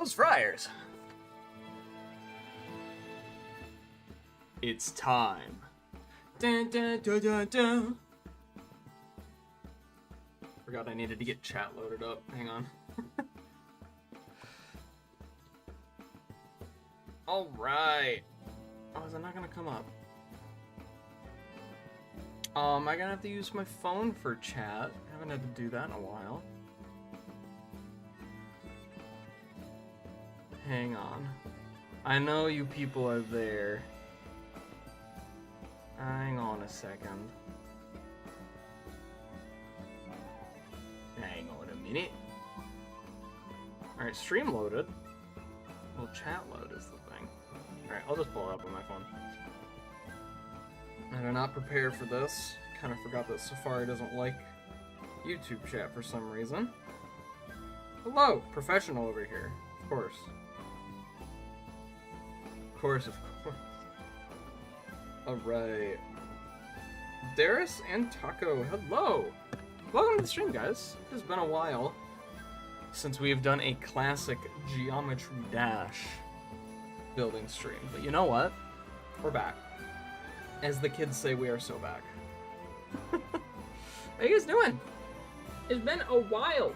those fryers. It's time. Dun, dun, dun, dun, dun. Forgot I needed to get chat loaded up. Hang on. All right. Oh, is it not gonna come up? I'm gonna have to use my phone for chat. I haven't had to do that in a while. Hang on. I know you people are there. Hang on a second. Hang on a minute. Alright, stream loaded. Well, chat load is the thing. Alright, I'll just pull it up on my phone. I did not prepare for this. Kind of forgot that Safari doesn't like YouTube chat for some reason. Hello, professional over here. Of course. Of course, of course. Alright. Darius and Taco, hello! Welcome to the stream, guys. It's been a while since we've done a classic Geometry Dash building stream. But you know what? We're back. As the kids say, we are so back. How you guys doing? It's been a while.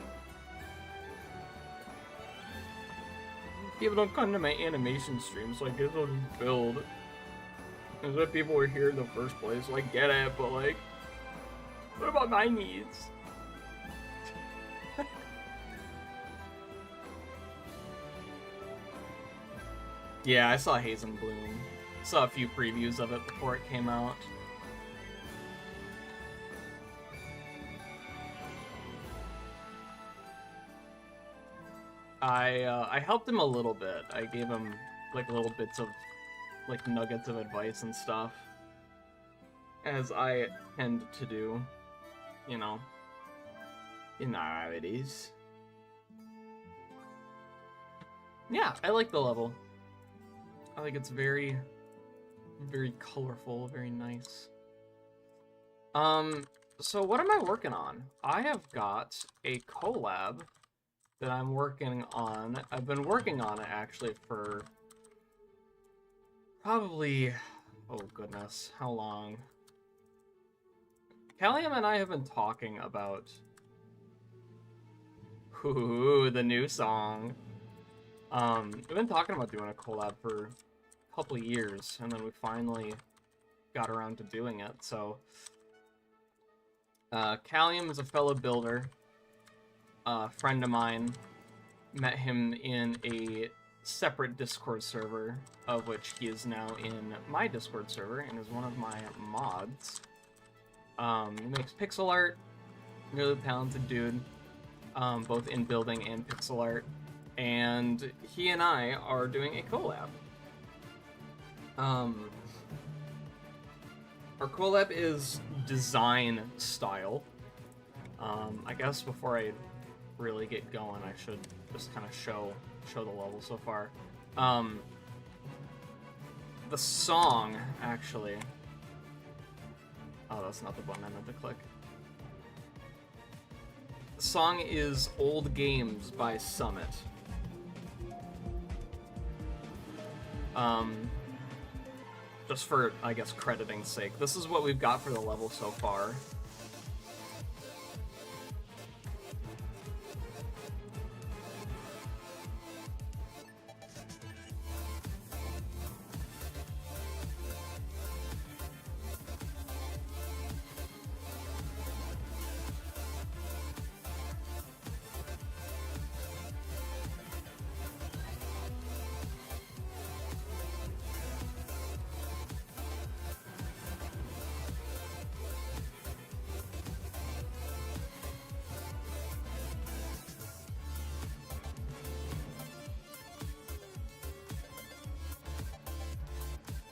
People don't come to my animation streams, so I guess I'll just build. That's why people were here in the first place, so I get it, but like, what about my needs? Yeah, I saw Haze and Bloom. Saw a few previews of it before it came out. I helped him a little bit. I gave him like little bits of like nuggets of advice and stuff, as I tend to do. You know how it is. Yeah, I like the level. I think it's very, very colorful, very nice. So what am I working on? I have got a collab that I'm working on. I've been working on it actually for probably, oh goodness, how long? Kalium and I have been talking about the new song. We've been talking about doing a collab for a couple of years, and then we finally got around to doing it. So Kalium is a fellow builder, a friend of mine. Met him in a separate Discord server, of which he is now in my Discord server and is one of my mods. He makes pixel art, really talented dude, both in building and pixel art, and he and I are doing a collab. Our collab is design style. I guess before I really get going, I should just kind of show the level so far. The song, actually... Oh, that's not the button I meant to click. The song is Old Games by Summit. Just for, I guess, crediting's sake. This is what we've got for the level so far.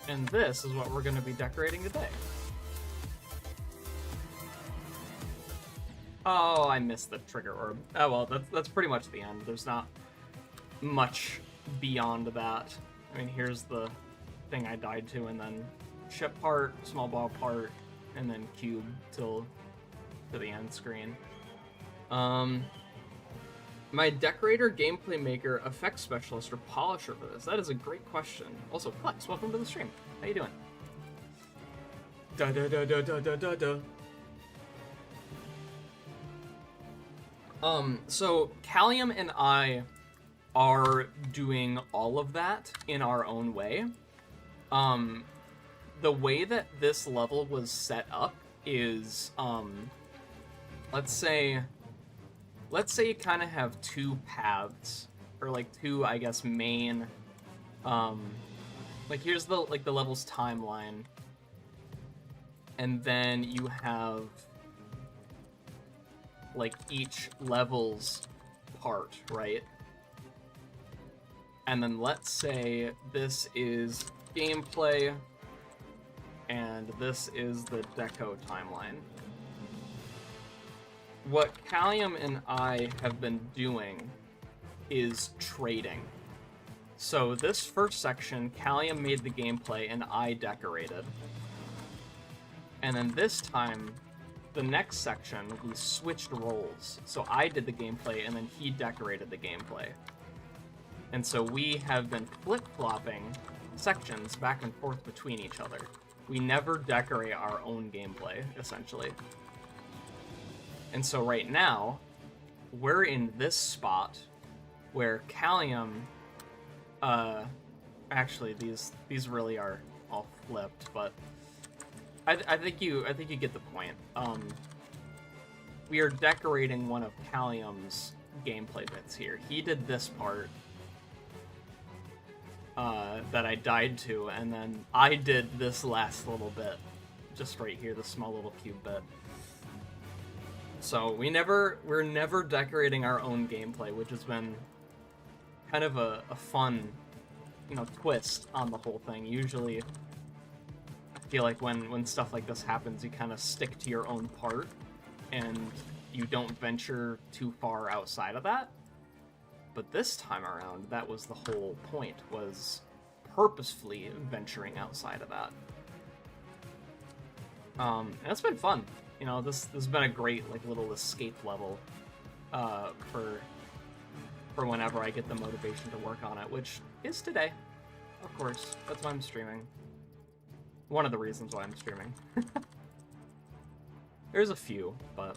And this is what we're going to be decorating today. Oh, I missed the trigger orb. Oh well, that's pretty much the end. There's not much beyond that. I mean, here's the thing I died to, and then ship part, small ball part, and then cube till to the end screen. My decorator, gameplay maker, effects specialist, or polisher for this? That is a great question. Also, Flex, welcome to the stream. How you doing? Da da da da da da da da. So Kalium and I are doing all of that in our own way. The way that this level was set up is, let's say you kind of have two paths, or like two, I guess, main, like here's the level's timeline, and then you have like each level's part, right? And then let's say this is gameplay, and this is the deco timeline. What Kalium and I have been doing is trading. So this first section, Kalium made the gameplay and I decorated. And then this time, the next section, we switched roles. So I did the gameplay and then he decorated the gameplay. And so we have been flip-flopping sections back and forth between each other. We never decorate our own gameplay, essentially. And so right now, we're in this spot where Kalium, actually these really are all flipped, but I think you get the point. We are decorating one of Kalium's gameplay bits here. He did this part that I died to, and then I did this last little bit, just right here, the small little cube bit. So we're never decorating our own gameplay, which has been kind of a fun, twist on the whole thing. Usually, I feel like when stuff like this happens, you kind of stick to your own part, and you don't venture too far outside of that. But this time around, that was the whole point, was purposefully venturing outside of that. And it's been fun. This has been a great little escape level for whenever I get the motivation to work on it, which is today, of course. That's why I'm streaming. One of the reasons why I'm streaming. There's a few, but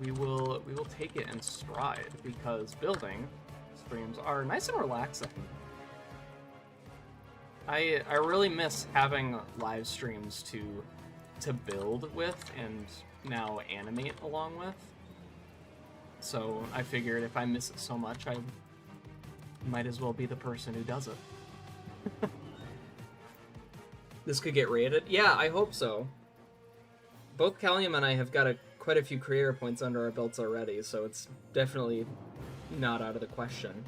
we will take it in stride, because building streams are nice and relaxing. I really miss having live streams to build with and now animate along with. So I figured if I miss it so much, I might as well be the person who does it. This could get rated? Yeah, I hope so. Both Kalium and I have got quite a few creator points under our belts already, so it's definitely not out of the question.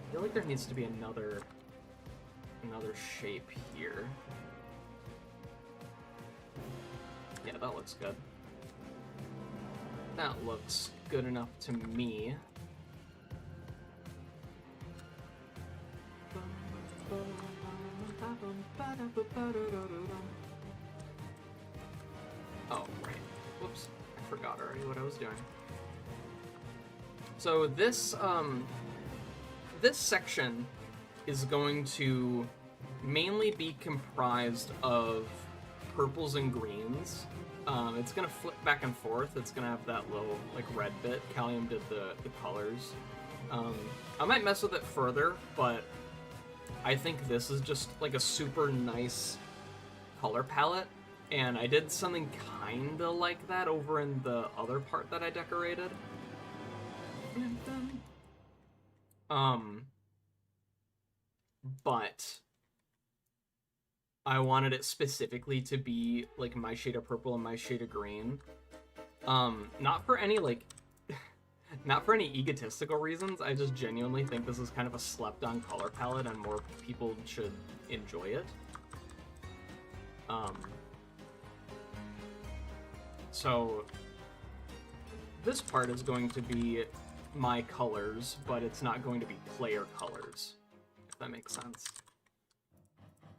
I feel like there needs to be another shape here. Yeah, that looks good. That looks good enough to me. Oh, right. Whoops. I forgot already what I was doing. So this section is going to mainly be comprised of purples and greens. It's gonna flip back and forth. It's gonna have that little red bit. Kalium did the colors. I might mess with it further, but I think this is just a super nice color palette, and I did something kinda like that over in the other part that I decorated. But I wanted it specifically to be my shade of purple and my shade of green. Not for any not for any egotistical reasons. I just genuinely think this is kind of a slept-on color palette and more people should enjoy it. So this part is going to be my colors, but it's not going to be player colors, if that makes sense.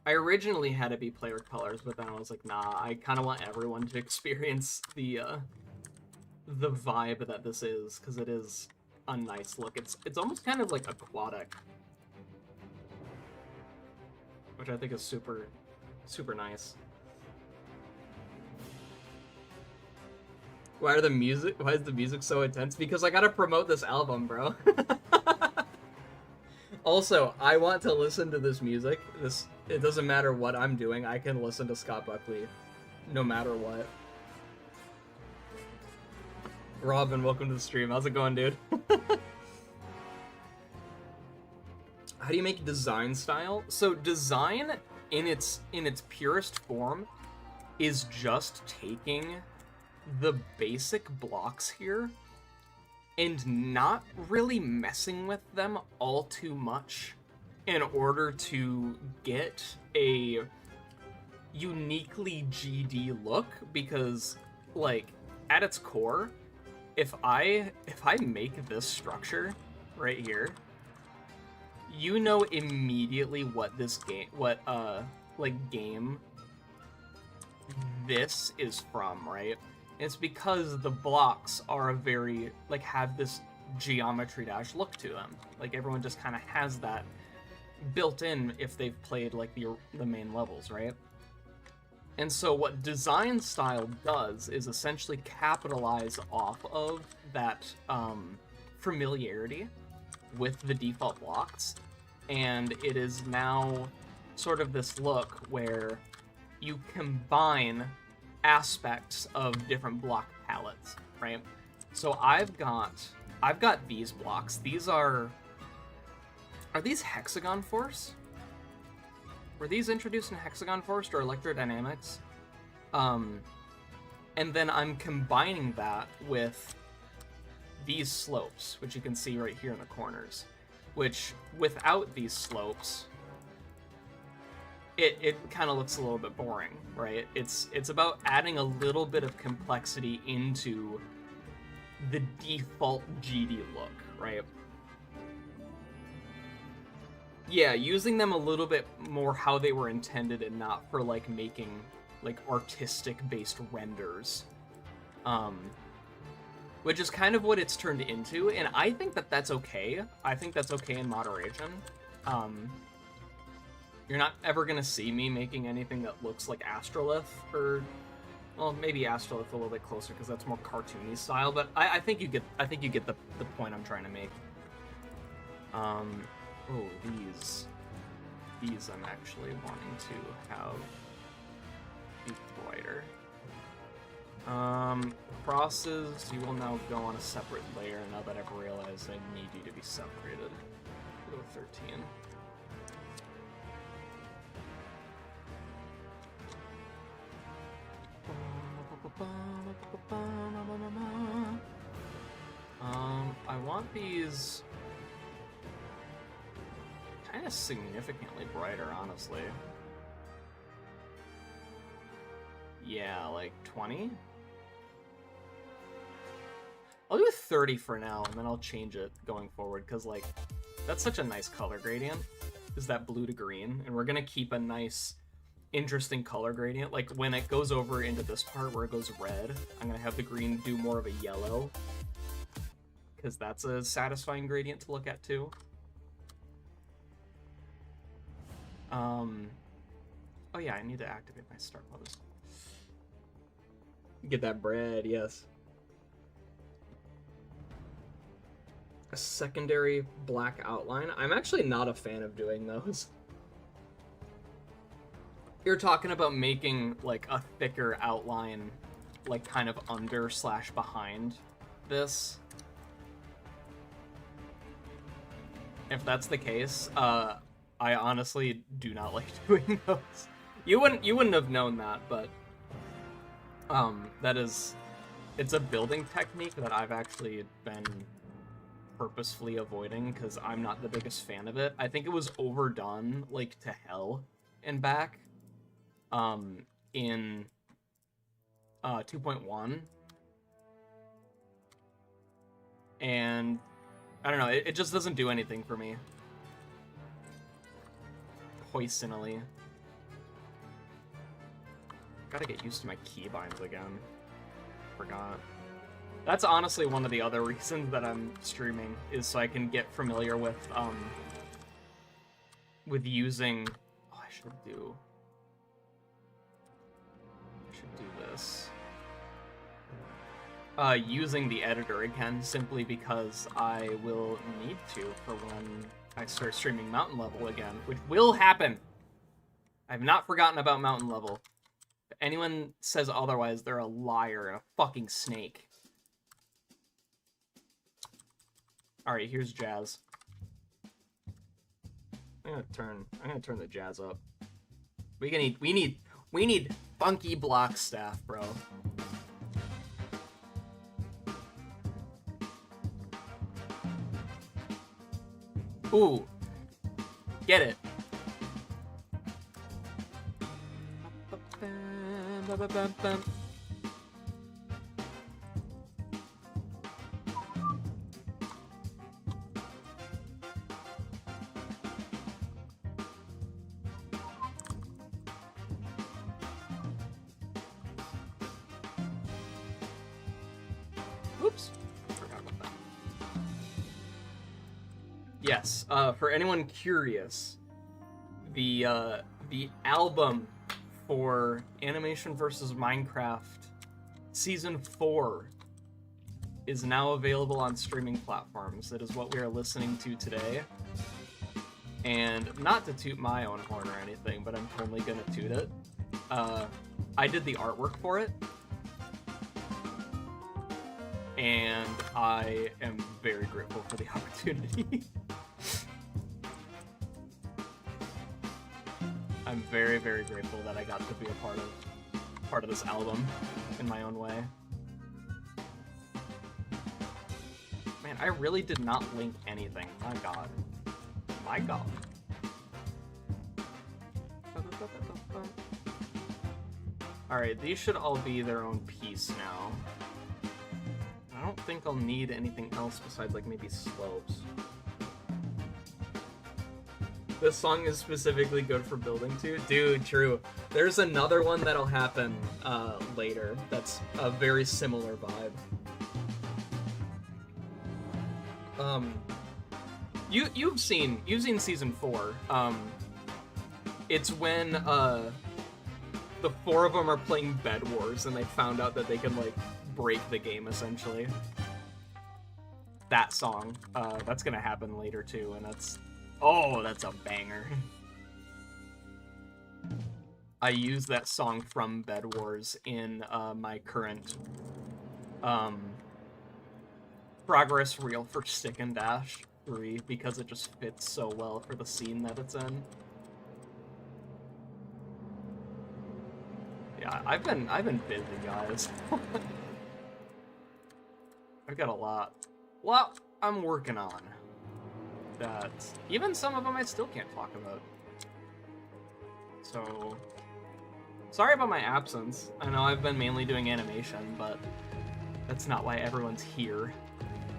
I originally had it be play with colors, but then I was like, nah, I kind of want everyone to experience the vibe that this is, because it is a nice look. It's almost kind of like aquatic, which I think is super, super nice. Why is the music so intense? Because I gotta promote this album, bro. Also, I want to listen to this music. It doesn't matter what I'm doing. I can listen to Scott Buckley no matter what. Robin, welcome to the stream. How's it going, dude? How do you make design style? So design in its purest form is just taking the basic blocks here and not really messing with them all too much in order to get a uniquely GD look, because like at its core, if I make this structure right here, you know immediately what this game game this is from, right? It's because the blocks are a very, like, have this geometry dash look to them. Like, everyone just kind of has that built in if they've played, like, the main levels, right? And so what design style does is essentially capitalize off of that familiarity with the default blocks, and it is now sort of this look where you combine aspects of different block palettes, right? So I've got these blocks. These are these Hexagon Force? Were these introduced in Hexagon Force or Electrodynamics? And then I'm combining that with these slopes, which you can see right here in the corners, which without these slopes, it kind of looks a little bit boring, right? It's about adding a little bit of complexity into the default GD look, right? Yeah, using them a little bit more how they were intended and not for, like, making, like, artistic-based renders. Which is kind of what it's turned into, and I think that that's okay. I think that's okay in moderation. You're not ever gonna see me making anything that looks like Astrolith, or, well, maybe Astrolith a little bit closer because that's more cartoony style. But I think you get the point I'm trying to make. Oh, these I'm actually wanting to have be brighter. Crosses, you will now go on a separate layer now that I've realized I need you to be separated. Go 13. I want these kind of significantly brighter, honestly. Yeah, like 20? I'll do 30 for now, and then I'll change it going forward, because, like, that's such a nice color gradient, is that blue to green, and we're gonna keep a nice, interesting color gradient. Like, when it goes over into this part where it goes red, I'm gonna have the green do more of a yellow, because that's a satisfying gradient to look at, too. Oh yeah, I need to activate my start pose. Get that bread, yes. A secondary black outline. I'm actually not a fan of doing those. You're talking about making, like, a thicker outline, like, kind of under / behind this. If that's the case, I honestly do not like doing those. You wouldn't have known that, but it's a building technique that I've actually been purposefully avoiding because I'm not the biggest fan of it. I think it was overdone, like, to hell and back in 2.1, and I don't know, it just doesn't do anything for me. Poisonally. Gotta get used to my keybinds again. Forgot. That's honestly one of the other reasons that I'm streaming, is so I can get familiar with using... Oh, I should do this. Using the editor again, simply because I will need to for when I start streaming mountain level again, which will happen. I've not forgotten about mountain level. If anyone says otherwise, they're a liar and a fucking snake. Alright, here's jazz. I'm gonna turn the jazz up. We need funky block staff, bro. Ooh. Get it. Oops. Forgot about that. Yes, for anyone curious, the album for Animation vs. Minecraft Season 4 is now available on streaming platforms. That is what we are listening to today. And not to toot my own horn or anything, but I'm totally gonna toot it. I did the artwork for it. And I am very grateful for the opportunity. I'm very, very grateful that I got to be a part of this album in my own way. Man, I really did not link anything. My god. My god. Alright, these should all be their own piece now. I don't think I'll need anything else besides, like, maybe slopes. This song is specifically good for building to. Dude, true. There's another one that'll happen later that's a very similar vibe. You've seen season 4. It's when the 4 of them are playing Bed Wars and they found out that they can, like, break the game, essentially. That song. That's gonna happen later, too, and that's... Oh, that's a banger. I use that song from Bed Wars in my current progress reel for Stick and Dash 3 because it just fits so well for the scene that it's in. Yeah, I've been busy, guys. I've got a lot I'm working on. That even some of them I still can't talk about. So, sorry about my absence. I know I've been mainly doing animation, but that's not why everyone's here,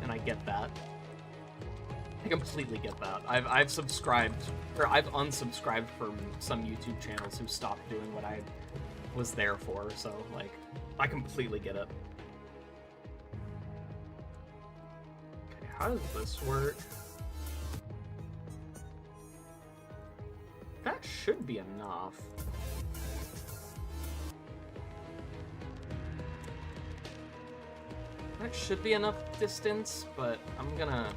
and I get that. I completely get that. I've subscribed, or I've unsubscribed from some YouTube channels who stopped doing what I was there for, so, like, I completely get it. Okay, how does this work? That should be enough. That should be enough distance, but I'm gonna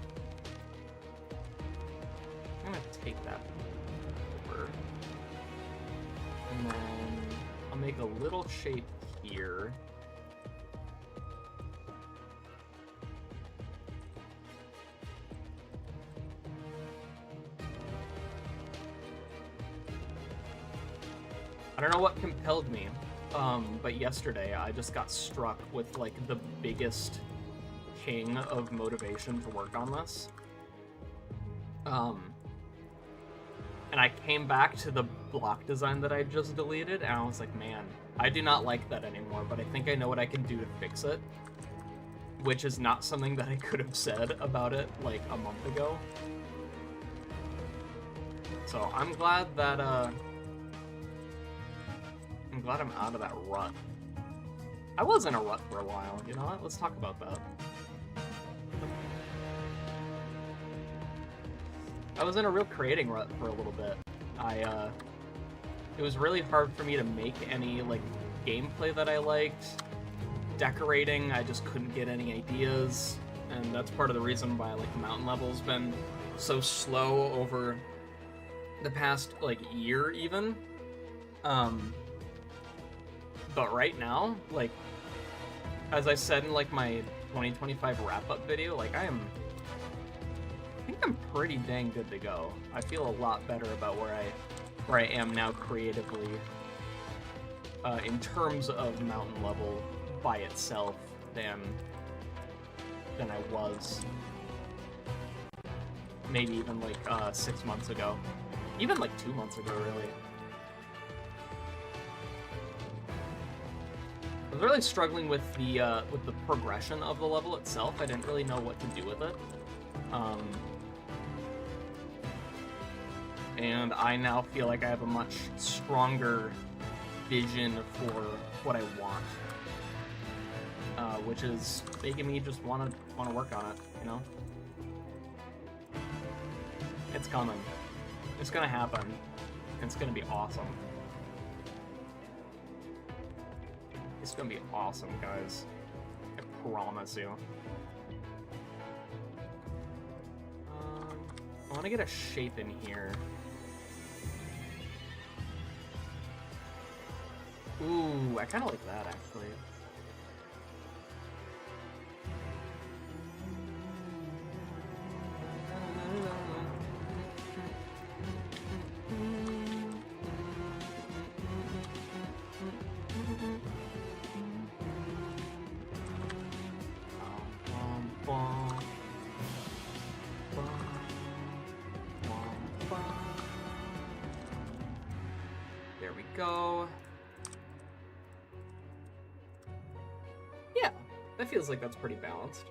take that over. And then I'll make a little shape here. I don't know what compelled me, but yesterday I just got struck with, like, the biggest king of motivation to work on this. And I came back to the block design that I just deleted, and I was like, man, I do not like that anymore, but I think I know what I can do to fix it. Which is not something that I could have said about it, like, a month ago. So I'm glad that, I'm glad I'm out of that rut. I was in a rut for a while, you know what? Let's talk about that. I was in a real creating rut for a little bit. It was really hard for me to make any, like, gameplay that I liked. Decorating, I just couldn't get any ideas. And that's part of the reason why, like, mountain level's been so slow over the past, like, year, even. But right now, like, as I said in, like, my 2025 wrap-up video, like, I think I'm pretty dang good to go. I feel a lot better about where I am now creatively, in terms of mountain level by itself than I was maybe even like 6 months ago, even like 2 months ago, really. I was really struggling with the progression of the level itself. I didn't really know what to do with it. And I now feel like I have a much stronger vision for what I want, which is making me just want to work on it. You know, it's coming. It's gonna happen. It's gonna be awesome. It's gonna be awesome, guys. I promise you. I want to get a shape in here. Ooh, I kind of like that, actually. There we go. Yeah, that feels like that's pretty balanced.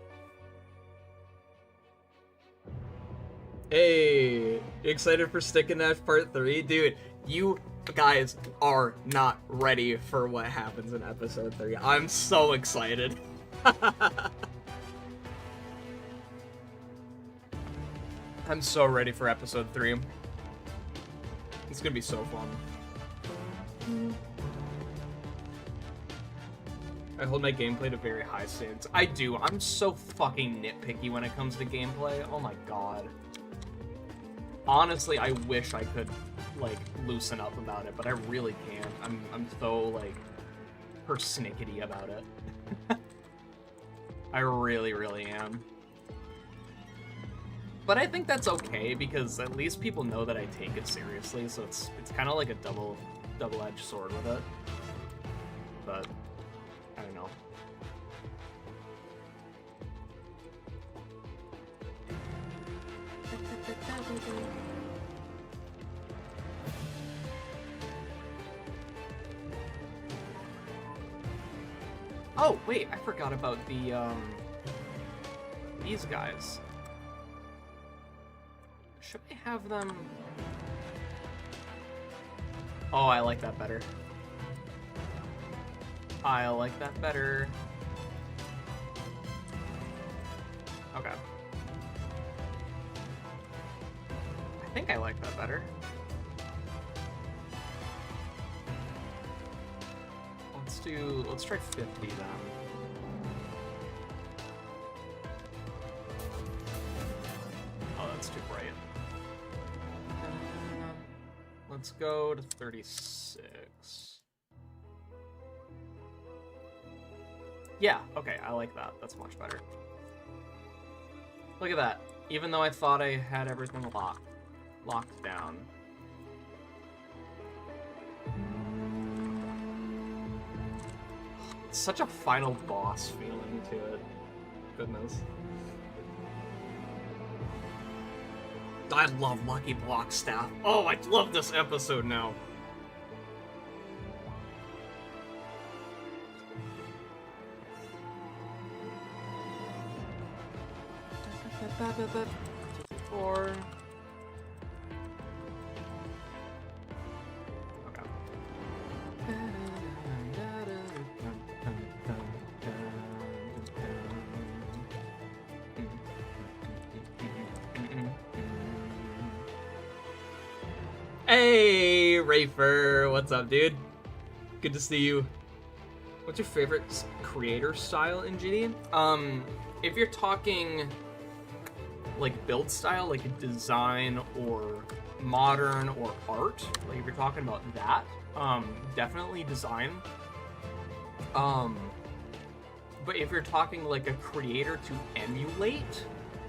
Hey, you excited for Stick and Dash Part 3? Dude, you guys are not ready for what happens in Episode 3. I'm so excited. I'm so ready for Episode 3. It's gonna be so fun. I hold my gameplay to very high standards. I do. I'm so fucking nitpicky when it comes to gameplay. Oh my god. Honestly, I wish I could, like, loosen up about it, but I really can't. I'm so, like, persnickety about it. I really, really am. But I think that's okay, because at least people know that I take it seriously, so it's kind of like a double-edged sword with it. But I don't know. Oh, wait, I forgot about these guys. Should I have them? Oh, I like that better. I like that better. Okay. I think I like that better. Let's try 50 then. Oh, that's too bright. Let's go to 36. Yeah, okay, I like that. That's much better. Look at that. Even though I thought I had everything locked down. It's such a final boss feeling to it. Goodness. I love Lucky Block Staff. Oh, I love this episode now. Four. Okay. Hey, Rafer, what's up, dude? Good to see you. What's your favorite creator style in GD? If you're talking like build style, like design or modern or art, like if you're talking about that, definitely design. But if you're talking like a creator to emulate,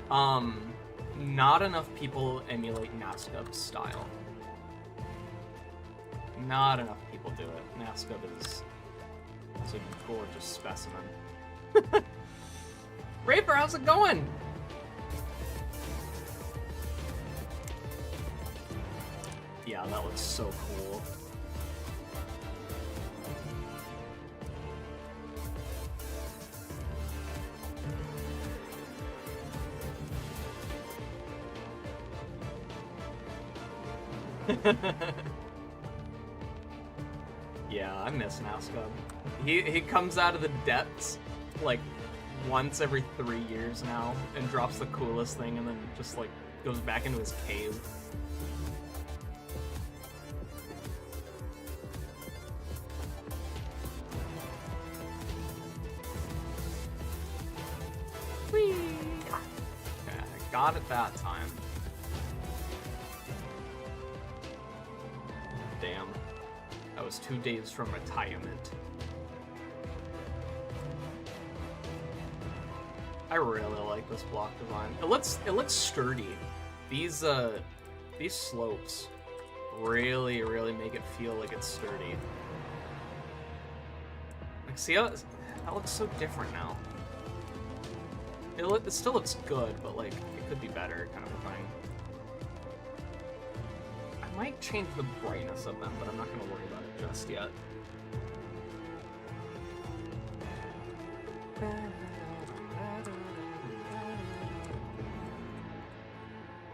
not enough people emulate Nascub's style. Not enough people do it. Nascub is a gorgeous specimen. Raper, how's it going? Yeah, that looks so cool. Yeah, I miss Nascub. He comes out of the depths like once every 3 years now and drops the coolest thing and then just like goes back into his cave. Whee! Yeah, I got it that time. Damn. That was 2 days from retirement. I really like this block design. It looks sturdy. These slopes really make it feel like it's sturdy. Like, see how that looks so different now. It still looks good, but like it could be better, kind of a thing. I might change the brightness of them, but I'm not gonna worry about it just yet.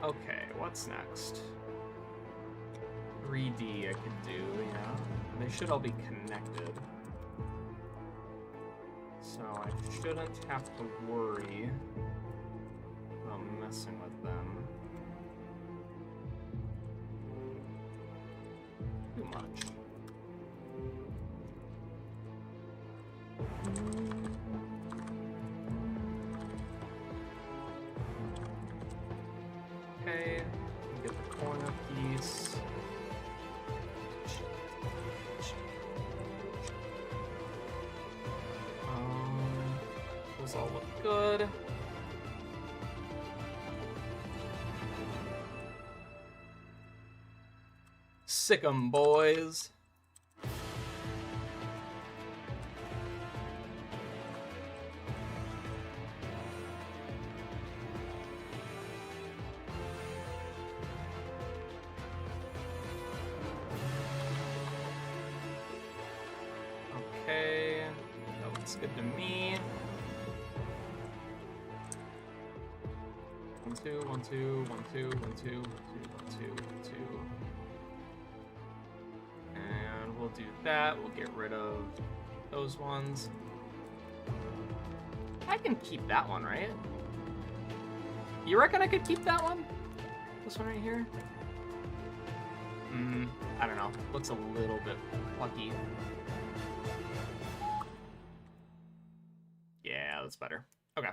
Okay, what's next? 3D I could do, yeah. They should all be connected. So I shouldn't have to worry about messing with them too much. Okay, get the corner piece. Those all look good. Sick 'em, boys. Okay, that looks good to me. 1, 2, 1, 2, 1, 2, 1, 2, 1, 2, 1, 2, 1, 2. And we'll do that. We'll get rid of those ones. I can keep that one, right? You reckon I could keep that one? This one right here? I don't know. Looks a little bit plucky. Yeah, that's better. Okay.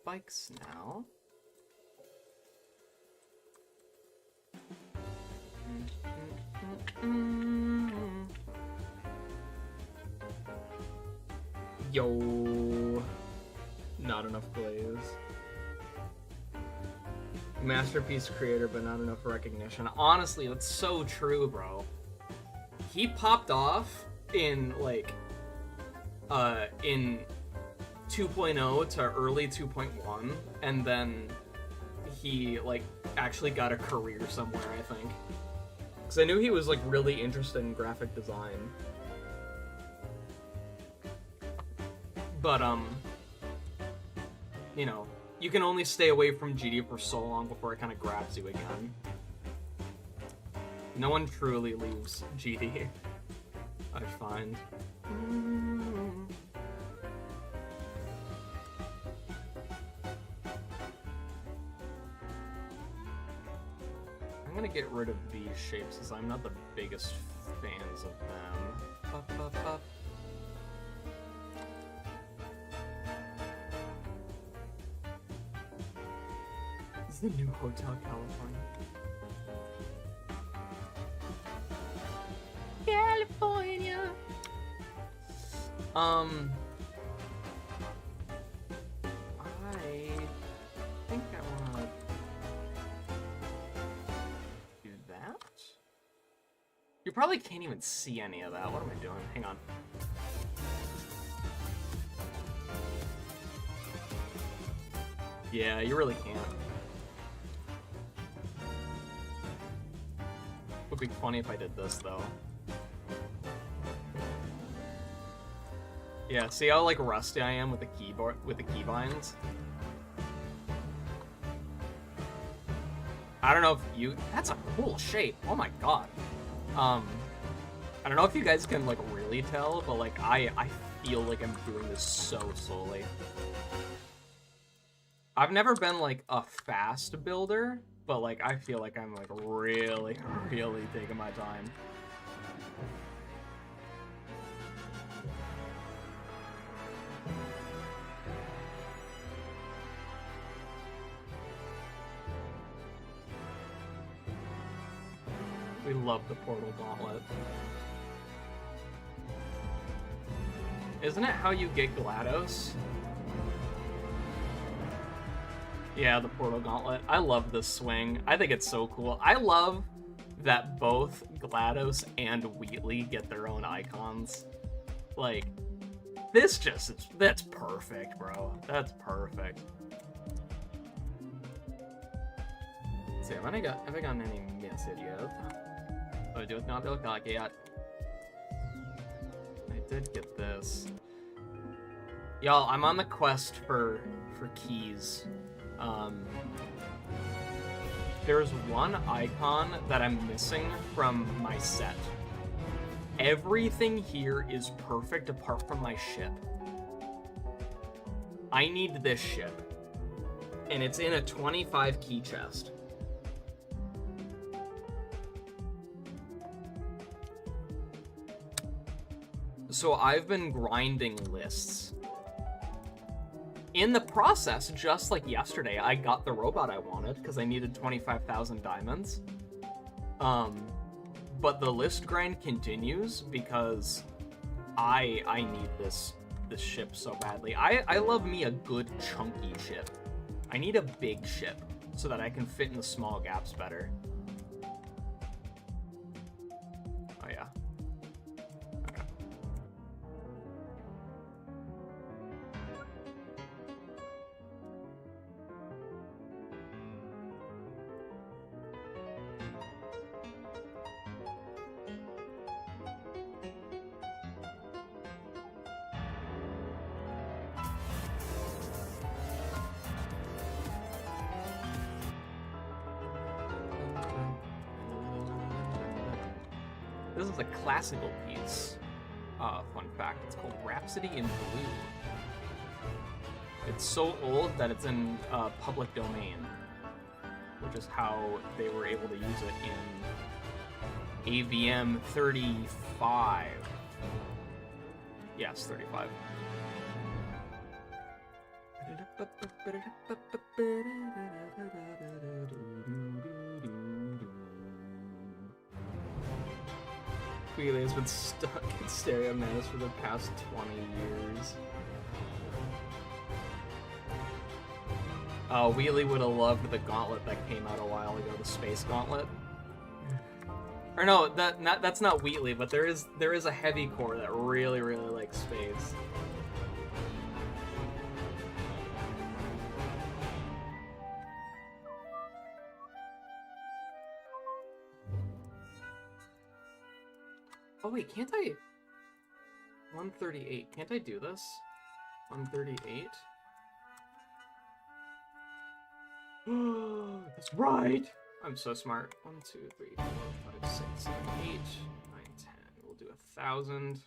Spikes now. Yo, not enough glaze. Masterpiece creator, but not enough recognition. Honestly, that's so true, bro. He popped off in like in 2.0 to early 2.1, and then he like actually got a career somewhere, I think. Because I knew he was like really interested in graphic design. But you know, you can only stay away from GD for so long before it kind of grabs you again. No one truly leaves GD, I find. I'm gonna get rid of these shapes as I'm not the biggest fans of them. Bup, bup, bup. This is the new Hotel California. California. I think I wanna do that. You probably can't even see any of that. What am I doing? Hang on. Yeah, you really can't. Would be funny if I did this though. Yeah, see how like rusty I am with the keyboard, with the keybinds? I don't know if you, that's a cool shape. Oh my god. I don't know if you guys can like really tell, but like I feel like I'm doing this so slowly. I've never been like a fast builder, but like I feel like I'm like really taking my time. We love the portal gauntlet. Isn't it how you get GLaDOS? Yeah, the portal gauntlet. I love this swing. I think it's so cool. I love that both GLaDOS and Wheatley get their own icons. Like, this just is, that's perfect, bro. That's perfect. Let's see, have I gotten any messages? I do not look like yet. I did get this. Y'all, I'm on the quest for keys. There's one icon that I'm missing from my set. Everything here is perfect apart from my ship. I need this ship. And it's in a 25 key chest. So I've been grinding lists. In the process, just like yesterday, I got the robot I wanted because I needed 25,000 diamonds. But the list grind continues because I need this ship so badly. I love me a good chunky ship. I need a big ship so that I can fit in the small gaps better. Oh yeah. Okay. This is a classical piece. Fun fact, it's called Rhapsody in Blue. It's so old that it's in public domain, which is how they were able to use it in AVM 35. Yes, 35. Wheatley has been stuck in Stereo Menace for the past 20 years. Wheatley would have loved the gauntlet that came out a while ago, the Space Gauntlet. Or no, that's not Wheatley, but there is a heavy core that really likes space. Oh wait, can't I? 138. Can't I do this? 138. That's right. I'm so smart. 1, 2, 3, 4, 5, 6, 7, 8, 9, 10. We'll do 1,000.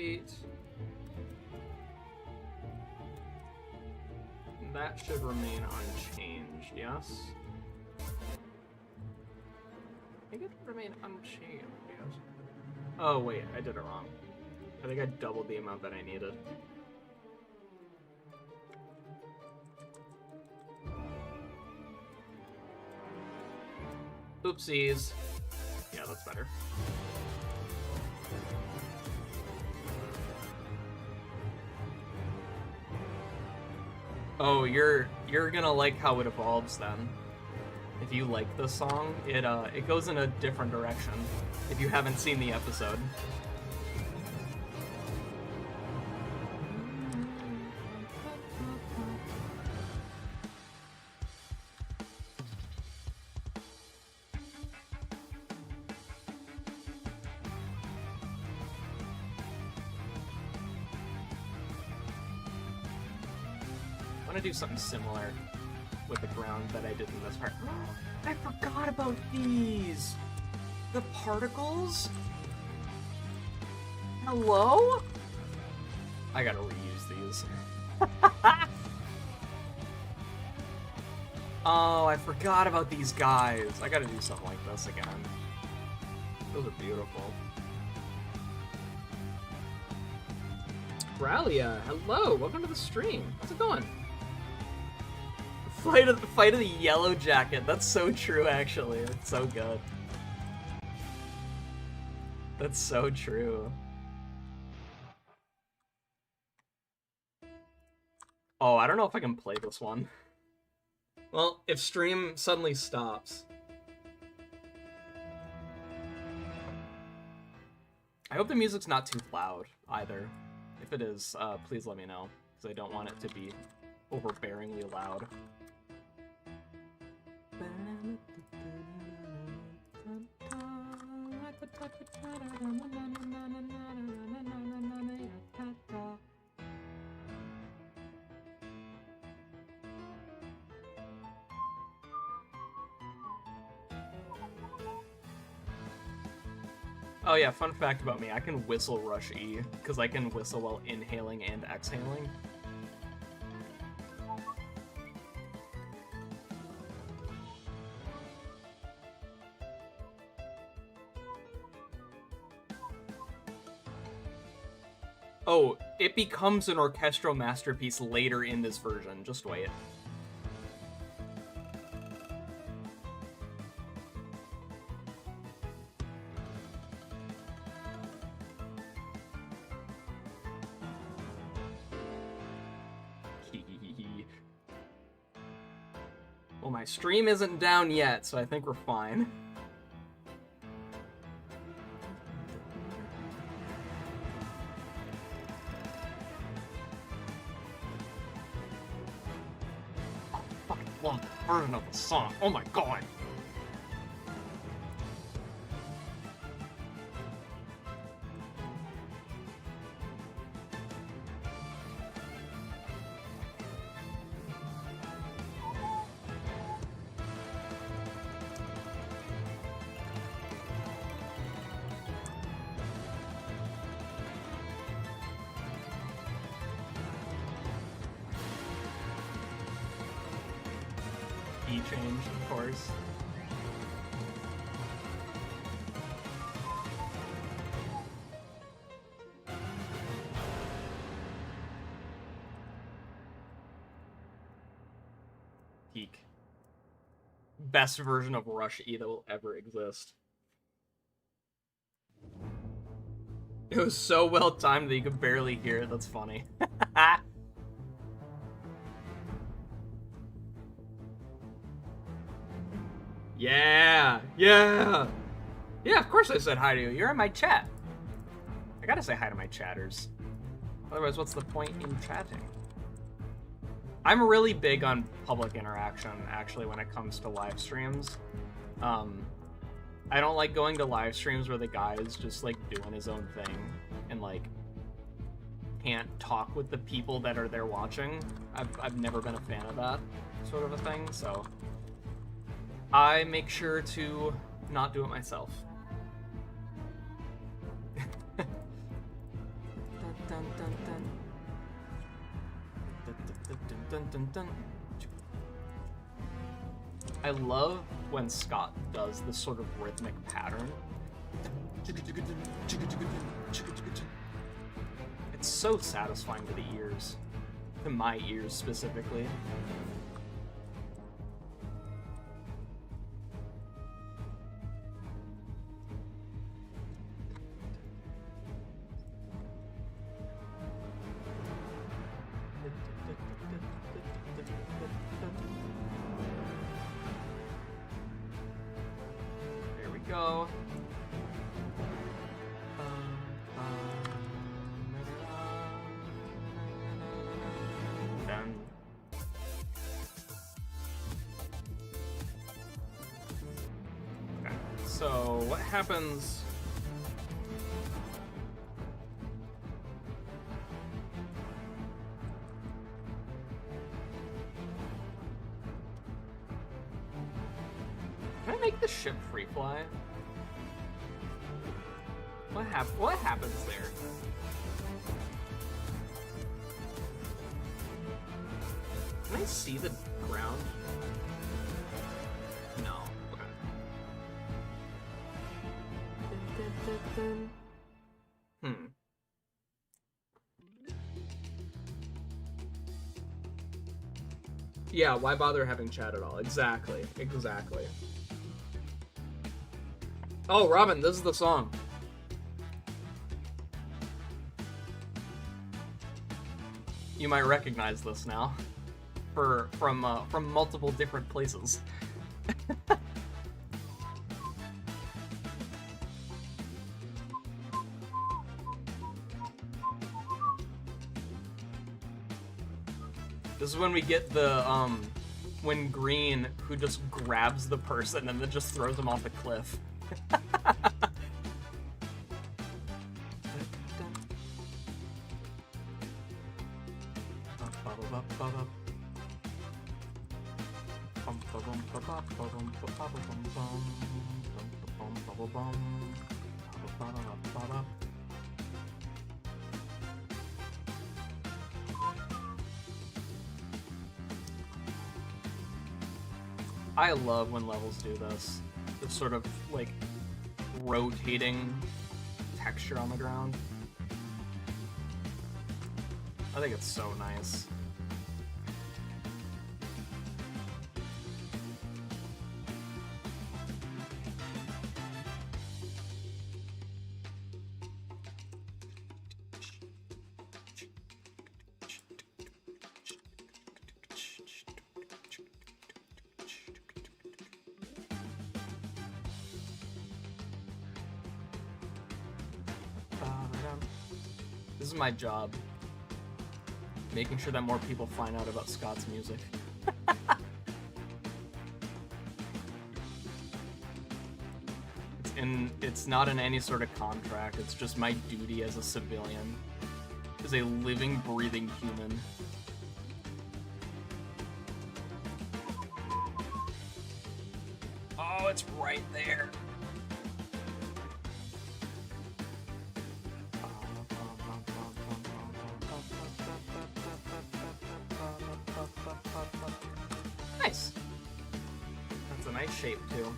8. That should remain unchanged, yes? I think it should remain unchanged, yes. Oh, wait, I did it wrong. I think I doubled the amount that I needed. Oopsies. Yeah, that's better. Oh, you're gonna like how it evolves then. If you like the song, it goes in a different direction. If you haven't seen the episode. I want to do something similar with the ground that I did in this part. I forgot about these! The particles? Hello? I gotta reuse these. Oh, I forgot about these guys. I gotta do something like this again. Those are beautiful. Ralia, hello, welcome to the stream. How's it going? Fight of the Yellow Jacket. That's so true, actually. It's so good. That's so true. Oh, I don't know if I can play this one. Well, if stream suddenly stops. I hope the music's not too loud, either. If it is, please let me know, because I don't want it to be overbearingly loud. Oh yeah, fun fact about me, I can whistle rush E, because I can whistle while inhaling and exhaling. Oh, it becomes an orchestral masterpiece later in this version. Just wait. Well, my stream isn't down yet, so I think we're fine. Version of the song. Oh my god. Change, of course. Peak. Best version of Rush E that will ever exist. It was so well timed that you could barely hear it. That's funny. Yeah, yeah. Yeah, of course I said hi to you. You're in my chat. I gotta say hi to my chatters. Otherwise, what's the point in chatting? I'm really big on public interaction, actually, when it comes to live streams. I don't like going to live streams where the guy is just, like, doing his own thing and, like, can't talk with the people that are there watching. I've never been a fan of that sort of a thing, so I make sure to not do it myself. I love when Scott does this sort of rhythmic pattern. It's so satisfying to the ears. To my ears specifically. There we go. Done. Okay. So what happens? Can I make the ship free fly? What happens there? Can I see the ground? No. Okay. Yeah, why bother having chat at all? Exactly. Exactly. Oh, Robin, this is the song. You might recognize this now, from multiple different places. This is when we get the when Green, who just grabs the person and then just throws them off the cliff. I love when levels do this. This sort of, like, rotating texture on the ground. I think it's so nice. This is my job. Making sure that more people find out about Scott's music. It's not in any sort of contract, it's just my duty as a civilian. As a living, breathing human. Oh, it's right there. Nice. That's a nice shape, too.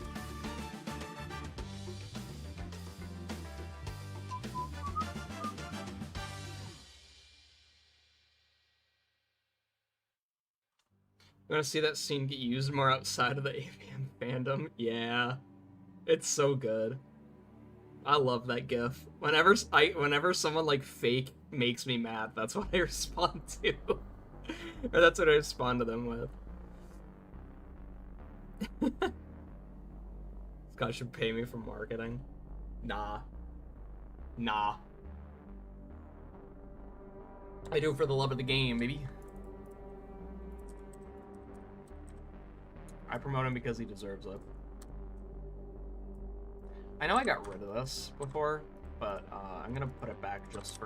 You want to see that scene get used more outside of the avian fandom? Yeah. It's so good. I love that gif. Whenever someone like fake makes me mad, that's what I respond to. Or that's what I respond to them with. Scott should pay me for marketing. Nah. Nah. I do it for the love of the game, baby. I promote him because he deserves it. I know I got rid of this before, but I'm gonna put it back just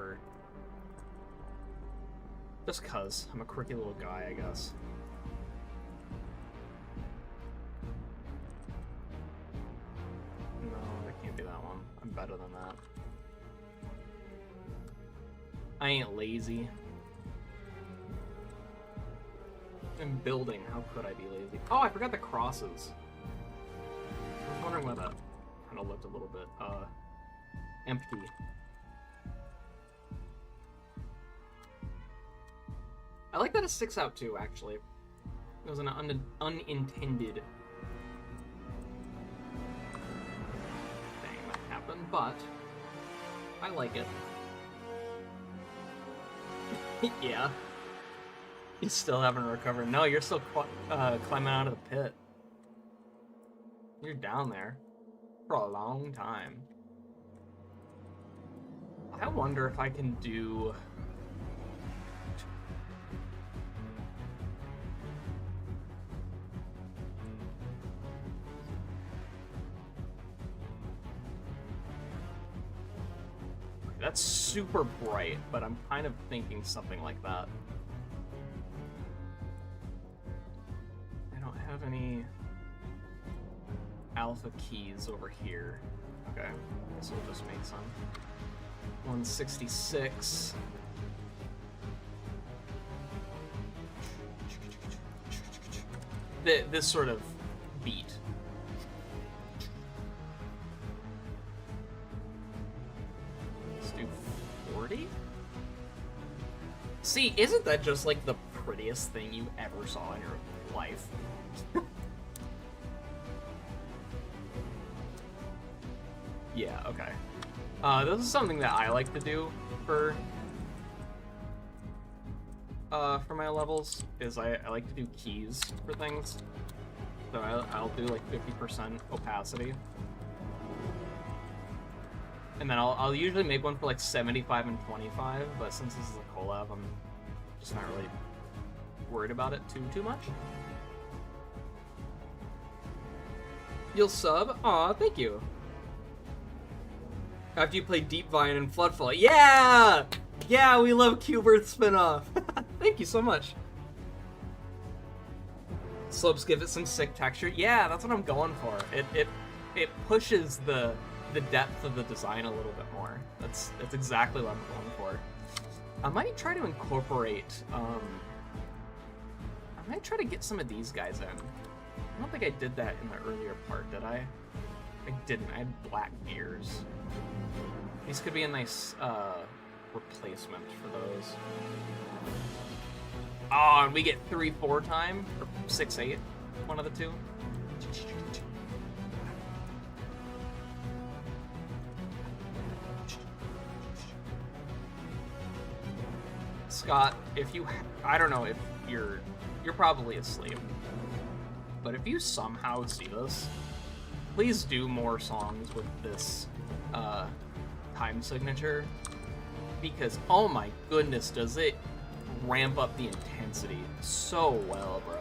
cause I'm a quirky little guy, I guess. No, that can't be that one. I'm better than that. I ain't lazy. I'm building. How could I be lazy? Oh, I forgot the crosses. I was wondering why that kind of looked a little bit empty. I like that it sticks out too, actually. It was an unintended thing that happened, but I like it. Yeah. You still haven't recovered. No, you're still climbing out of the pit. You're down there for a long time. I wonder if I can do... That's super bright, but I'm kind of thinking something like that. I don't have any alpha keys over here. Okay, this will just make some. 166. This sort of beat. Let's do 40? See, isn't that just like the prettiest thing you ever saw in your life? Yeah, okay. This is something that I like to do for my levels, is I like to do keys for things. So I'll do like 50% opacity. And then I'll usually make one for like 75 and 25, but since this is a collab, I'm just not really worried about it too much. You'll sub? Aw, thank you. After you play Deep Vine and Floodfall. Yeah! Yeah, we love Q-Birth spinoff. Thank you so much. Slopes give it some sick texture. Yeah, that's what I'm going for. It pushes the depth of the design a little bit more. That's exactly what I'm going for. I might try to incorporate I might try to get some of these guys in. I don't think I did that in the earlier part, did I? I didn't. I had black ears. These could be a nice replacement for those. Oh, and we get 3/4 time, or 6/8, one of the two. Scott, if you, I don't know if you're probably asleep, but if you somehow see this, please do more songs with this time signature, because oh my goodness, does it ramp up the intensity so well, bro.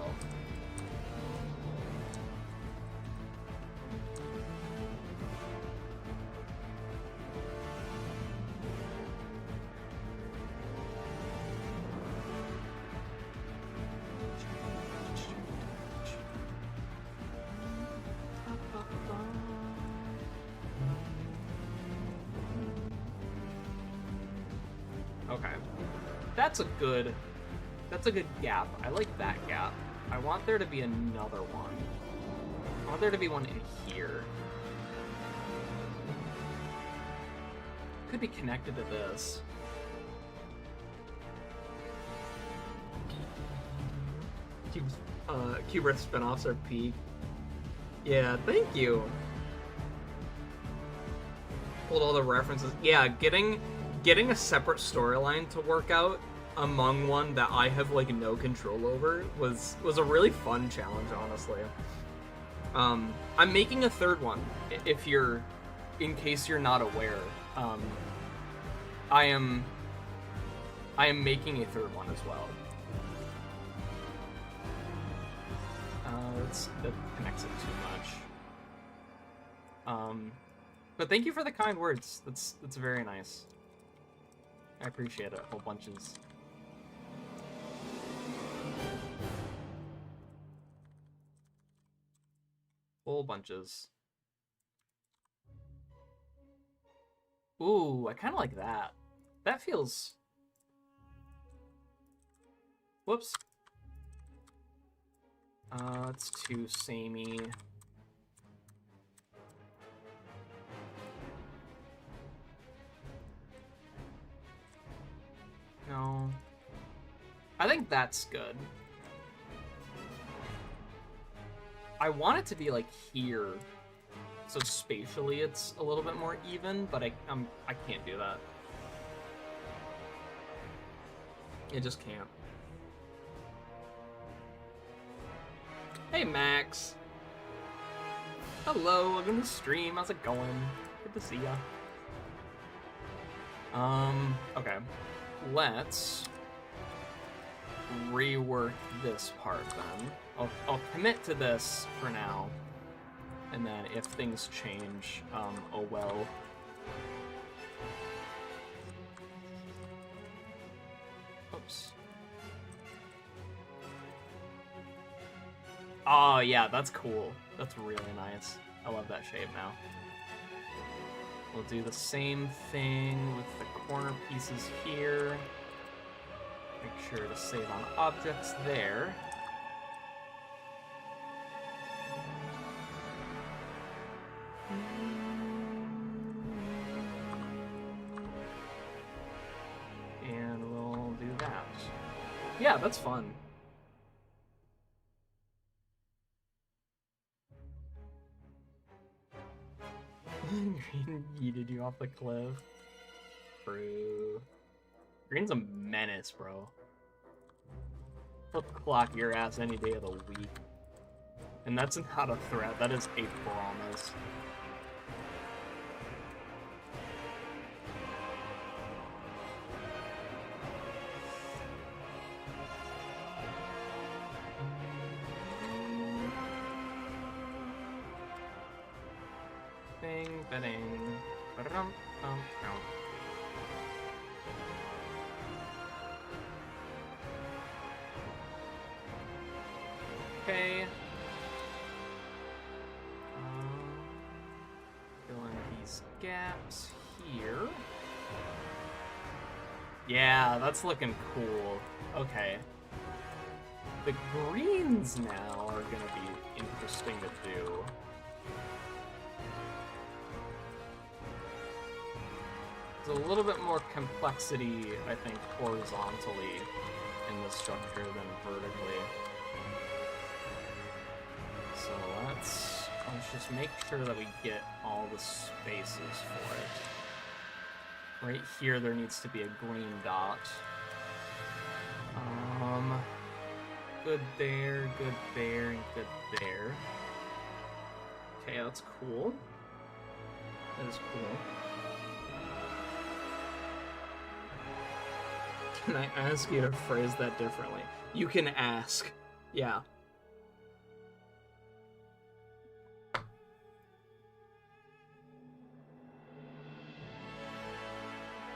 Okay. That's a good gap. I like that gap. I want there to be another one. I want there to be one in here. Could be connected to this. Q-Birth spinoffs are peak. Yeah, thank you. Pulled all the references. Yeah, getting a separate storyline to work out among one that I have like no control over was a really fun challenge, honestly. I'm making a third one, in case you're not aware. I am making a third one as well. That connects it too much. But thank you for the kind words. That's very nice. I appreciate it. Whole bunches. Whole bunches. Ooh, I kind of like that. That feels Whoops. It's too samey. No. I think that's good. I want it to be like here, so spatially it's a little bit more even, but I can't do that. I just can't. Hey Max. Hello, welcome to the stream. How's it going? Good to see ya. Okay. Let's rework this part then. I'll commit to this for now. And then if things change, oh well. Oops. Oh yeah, that's cool. That's really nice. I love that shape now. We'll do the same thing with the corner pieces here. Make sure to save on objects there. And we'll do that. Yeah, that's fun. Green yeeted you off the cliff. Bro. Green's a menace, bro. Flip clock your ass any day of the week. And that's not a threat, that is a promise. Bing, ba-ding, ba-dum, bum. Okay. Fill in these gaps here. Yeah, that's looking cool. Okay. The greens now are gonna be interesting to do. There's a little bit more complexity, I think, horizontally in the structure than vertically. So let's just make sure that we get all the spaces for it. Right here, there needs to be a green dot. Good there, and good there. Okay, that's cool. That is cool. Can I ask you to phrase that differently? You can ask. Yeah.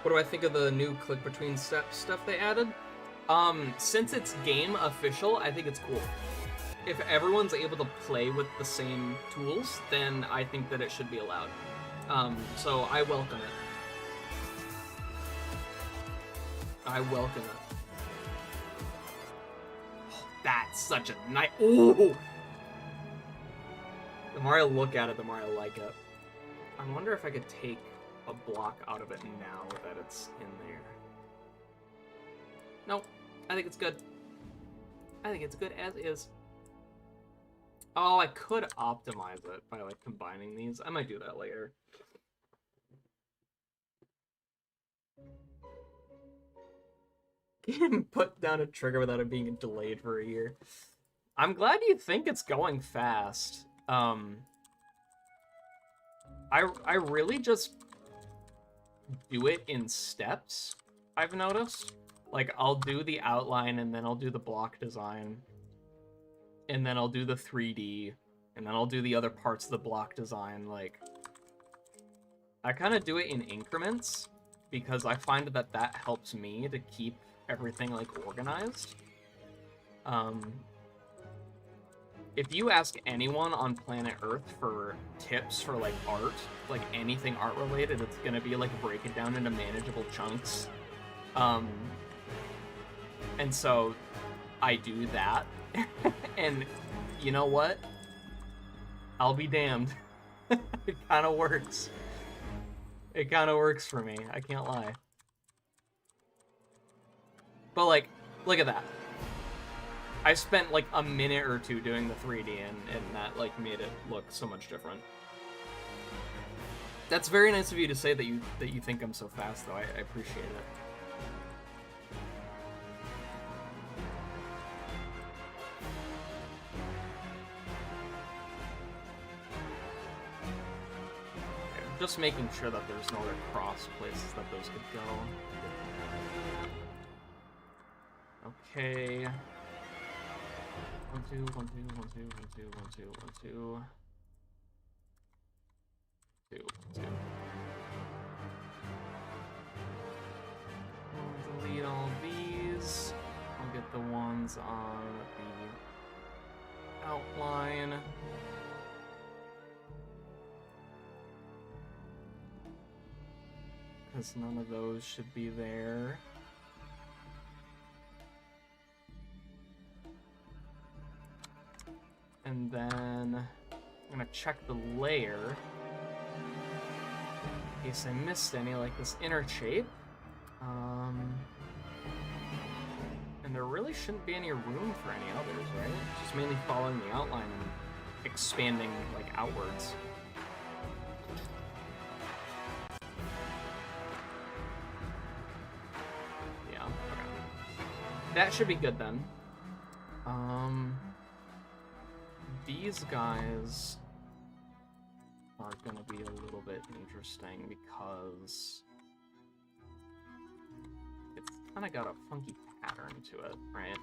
What do I think of the new click between steps stuff they added? Since it's game official, I think it's cool. If everyone's able to play with the same tools, then I think that it should be allowed. So I welcome it. I welcome it. Oh, that's such a nice... Ooh! The more I look at it, the more I like it. I wonder if I could take a block out of it now that it's in there. Nope. I think it's good. I think it's good as is. Oh, I could optimize it by, like, combining these. I might do that later. Put down a trigger without it being delayed for a year. I'm glad you think it's going fast. I really just do it in steps, I've noticed. Like, I'll do the outline, and then I'll do the block design, and then I'll do the 3D, and then I'll do the other parts of the block design. Like, I kind of do it in increments, because I find that that helps me to keep everything, like, organized. If you ask anyone on planet Earth for tips for, like, art, like, anything art-related, it's gonna be, like, break it down into manageable chunks. And so, I do that, and you know what? I'll be damned. It kind of works. It kind of works for me, I can't lie. But, like, look at that. I spent, like, a minute or two doing the 3D, and that, like, made it look so much different. That's very nice of you to say that you think I'm so fast, though. I appreciate it. Just making sure that there's no other cross places that those could go. Okay. 1, 2, 1, 2, 1, 2, 1, 2, 1, 2, 1, 2. 2, 2. I'll delete all these. I'll get the ones on the outline. Because none of those should be there. And then I'm gonna check the layer in case I missed any, like this inner shape. And there really shouldn't be any room for any others, right? Just mainly following the outline and expanding like outwards. Yeah, okay. That should be good then. These guys are gonna be a little bit interesting because it's kind of got a funky pattern to it, right?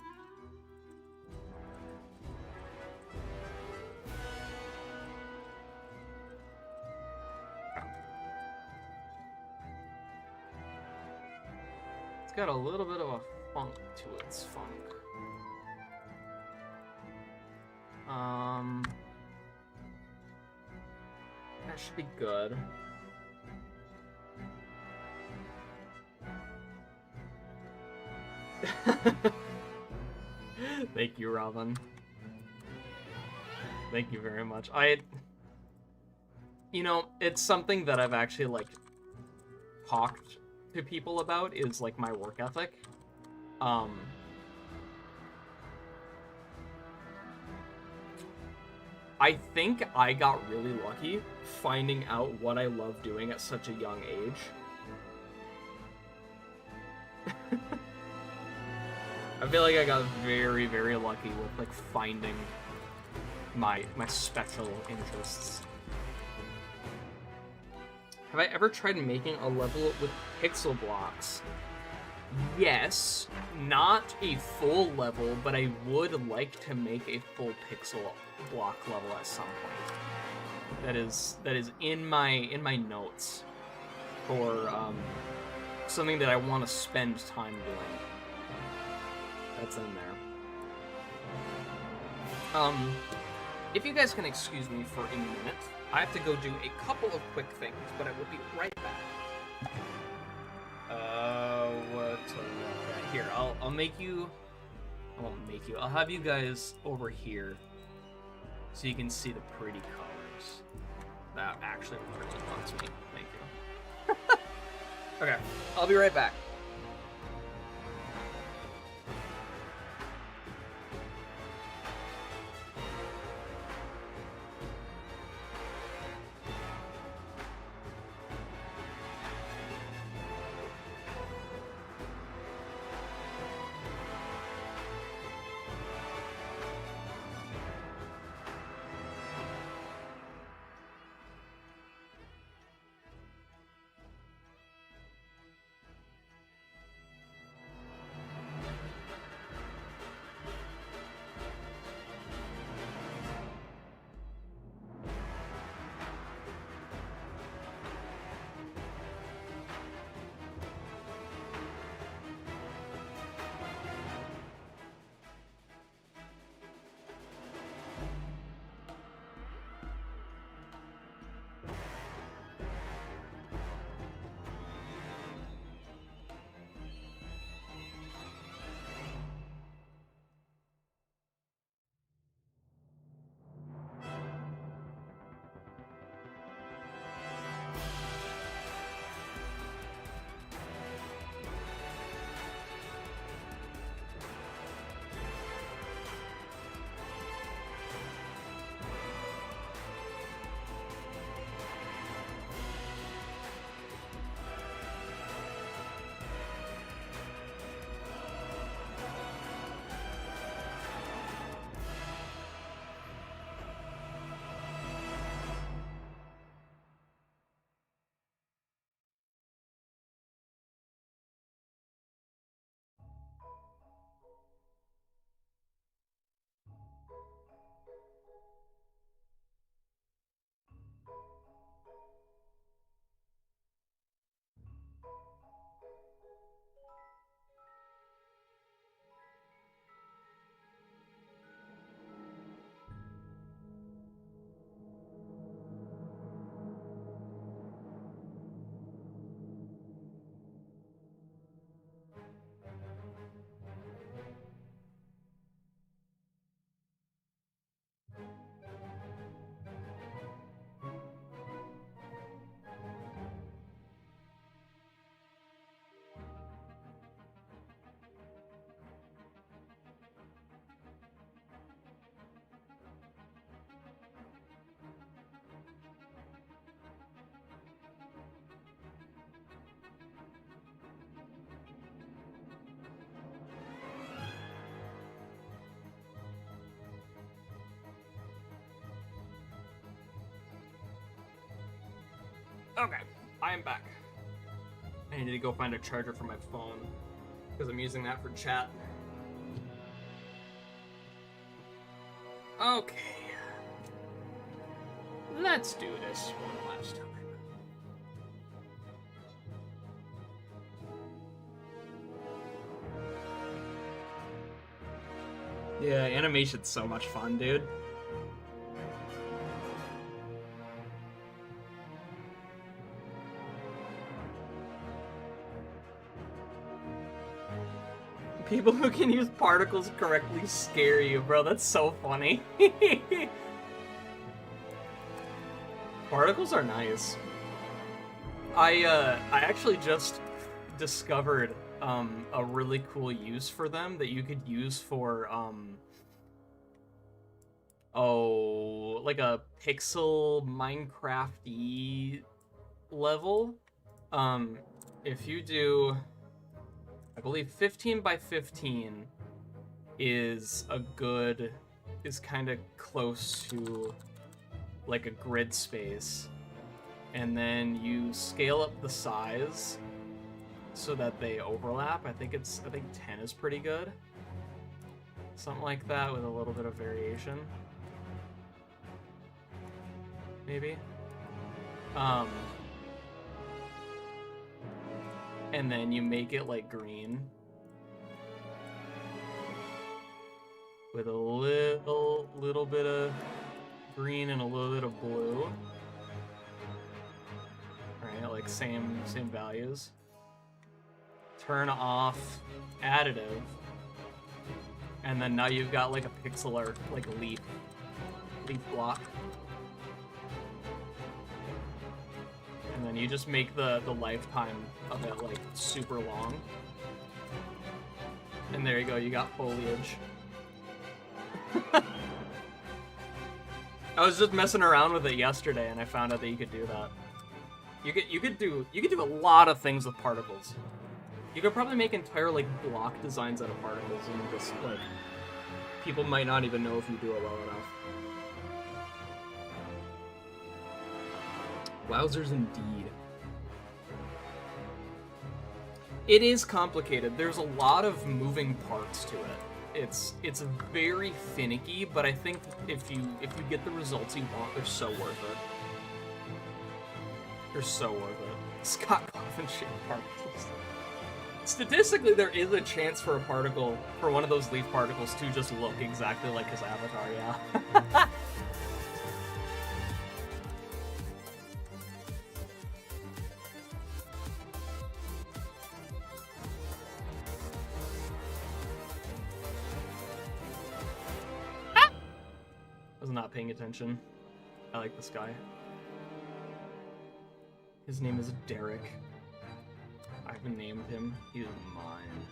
Okay. It's got a little bit of a funk to its funk. That should be good. Thank you, Robin. Thank you very much. You know, it's something that I've actually, like, talked to people about, is, like, my work ethic. I think I got really lucky finding out what I love doing at such a young age. I feel like I got very, very lucky with, like, finding my special interests. Have I ever tried making a level with pixel blocks? Yes, not a full level, but I would like to make a full pixel block level at some point. That is in my notes for something that I want to spend time doing. That's in there. If you guys can excuse me for a minute, I have to go do a couple of quick things, but I will be right back. What to look at here? I'll make you. I won't make you. I'll have you guys over here, so you can see the pretty colors. That actually really wants me. Thank you. Okay, I'll be right back. Okay, I am back. I need to go find a charger for my phone because I'm using that for chat. Okay. Let's do this one last time. Yeah, animation's so much fun, dude. People who can use particles correctly scare you, bro. That's so funny. Particles are nice. I actually just discovered a really cool use for them that you could use for like a pixel Minecraft-y level. If you do, I believe 15 by 15 is kind of close to like a grid space, and then you scale up the size so that they overlap. I think 10 is pretty good. Something like that with a little bit of variation. Maybe. And then you make it like green with a little bit of green and a little bit of blue. Right, like same values. Turn off additive, and then now you've got like a pixel art, like a leaf block. And then you just make the lifetime of it like super long. And there you go, you got foliage. I was just messing around with it yesterday and I found out that you could do that. You could do a lot of things with particles. You could probably make entire like block designs out of particles, and just like people might not even know if you do it well enough. Wowzers indeed. It is complicated. There's a lot of moving parts to it. It's very finicky, but I think if you get the results you want, they're so worth it. They're so worth it. Scott Coffin shaped particles. Statistically, there is a chance for one of those leaf particles to just look exactly like his avatar, yeah. I was not paying attention. I like this guy. His name is Derek. I haven't named him. He is mine.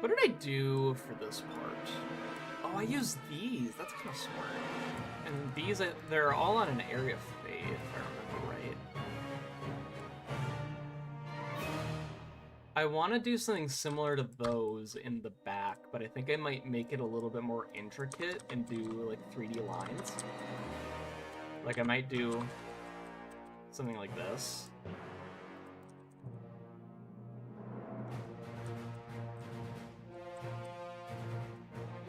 What did I do for this part? Oh, I used these. That's kind of smart. And these, they're all on an area fade, if I remember right. I want to do something similar to those in the back, but I think I might make it a little bit more intricate and do like 3D lines. Like I might do something like this.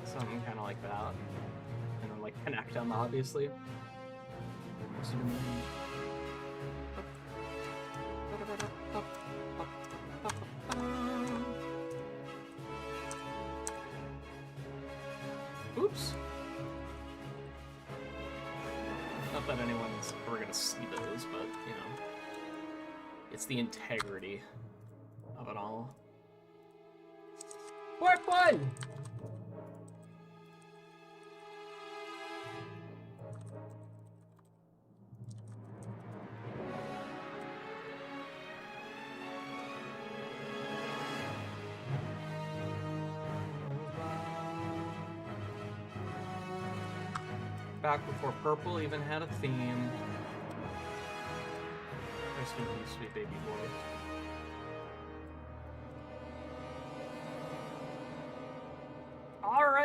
Something kind of like that. And then like connect them, obviously. Oops. Not that anyone's ever gonna see those, but, you know. It's the integrity of it all. Part 1! Back before purple even had a theme. Rest in peace, sweet baby boy.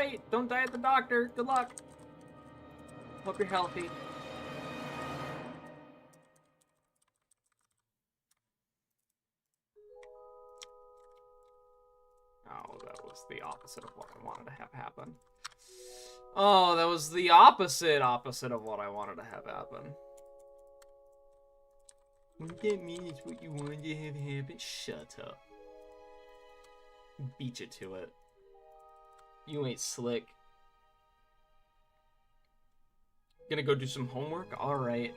great. Don't die at the doctor. Good luck. Hope you're healthy. Oh, that was the opposite of what I wanted to have happen. Oh, that was the opposite of what I wanted to have happen. What that mean is what you wanted to have happen? Shut up. Beat you to it. You ain't slick. Gonna go do some homework? Alright.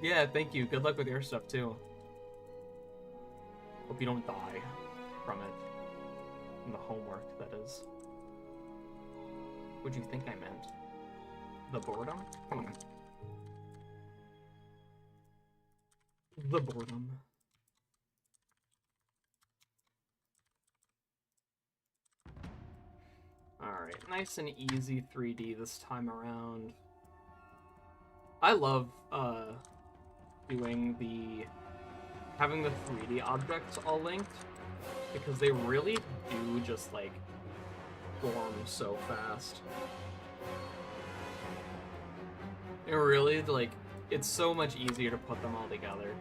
Yeah, thank you. Good luck with your stuff, too. Hope you don't die from it. From the homework, that is. What do you think I meant? The boredom? Come on. The boredom. Alright, nice and easy 3D this time around. I love, having the 3D objects all linked, because they really do just, like, form so fast. It really, like, it's so much easier to put them all together.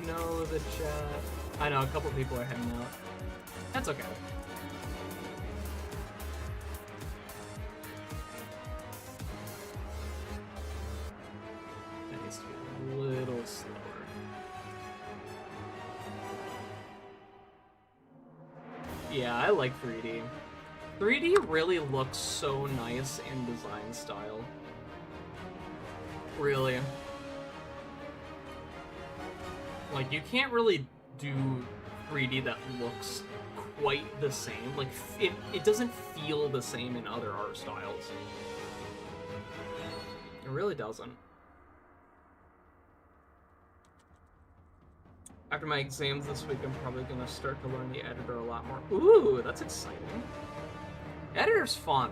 No, the chat. I know, a couple people are heading out. That's okay. That needs to be a little slower. Yeah, I like 3D. 3D really looks so nice in design style. Really. Like, you can't really do 3D that looks quite the same. Like, it doesn't feel the same in other art styles. It really doesn't. After my exams this week, I'm probably gonna start to learn the editor a lot more. Ooh, that's exciting. Editor's fun.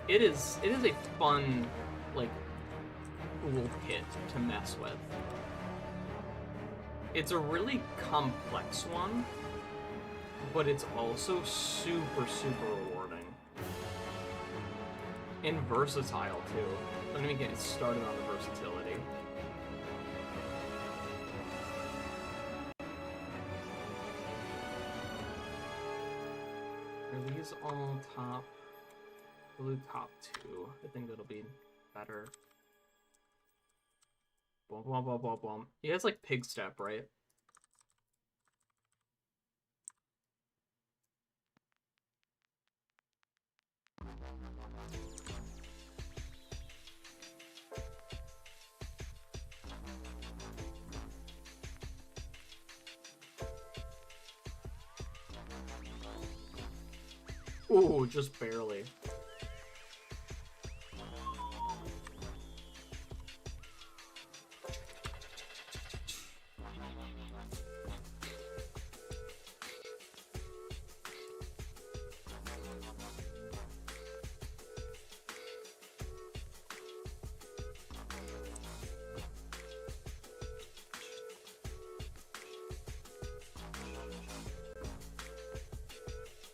It is a fun, like, toolkit to mess with. It's a really complex one, but it's also super, super rewarding. And versatile, too. Let me get started on the versatility. Are these all top? Blue top 2. I think that'll be better. Blum, blum, blum, blum, blum. He has, like, pig step, right? Ooh, just barely.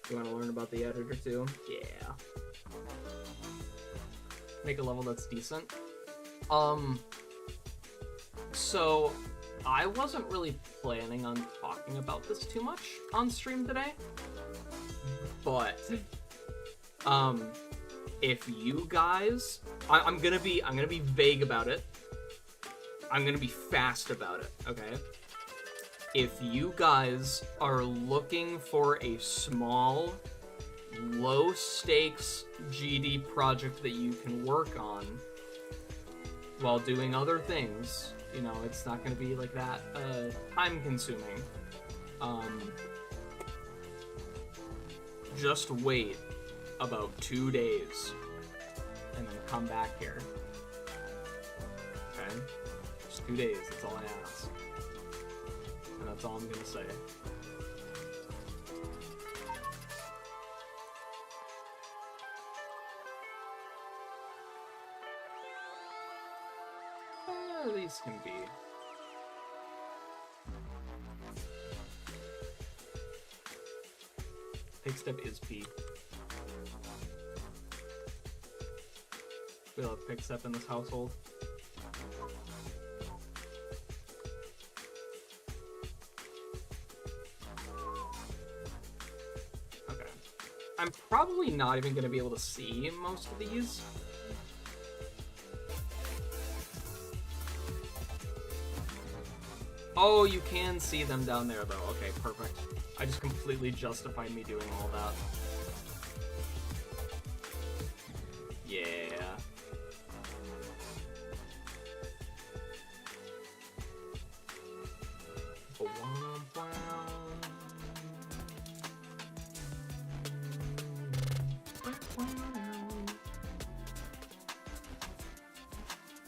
You want to learn about the editor too? Yeah. Make a level that's decent. So I wasn't really planning on talking about this too much on stream today, but if you guys, I'm gonna be vague about it. I'm gonna be fast about it, okay? If you guys are looking for a small, low-stakes GD project that you can work on while doing other things, you know, it's not going to be like that time-consuming. Just wait about 2 days and then come back here. Okay? Just 2 days, that's all I ask. And that's all I'm gonna say. these can be. Pick step is P. We love pick step in this household. Okay. I'm probably not even going to be able to see most of these. Oh, you can see them down there, though. Okay, perfect. I just completely justified me doing all that. Yeah.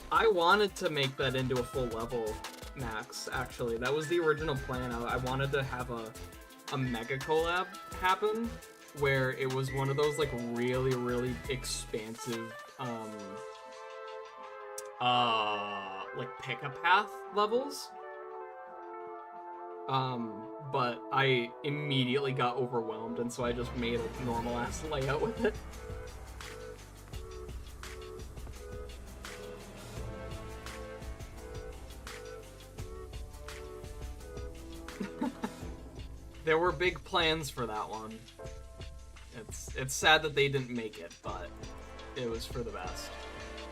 I wanted to make that into a full level max, actually. That was the original plan. I wanted to have a mega collab happen where it was one of those like really, really expansive like pick-a-path levels. But I immediately got overwhelmed, and so I just made a normal-ass layout with it. There were big plans for that one. It's sad that they didn't make it, but it was for the best.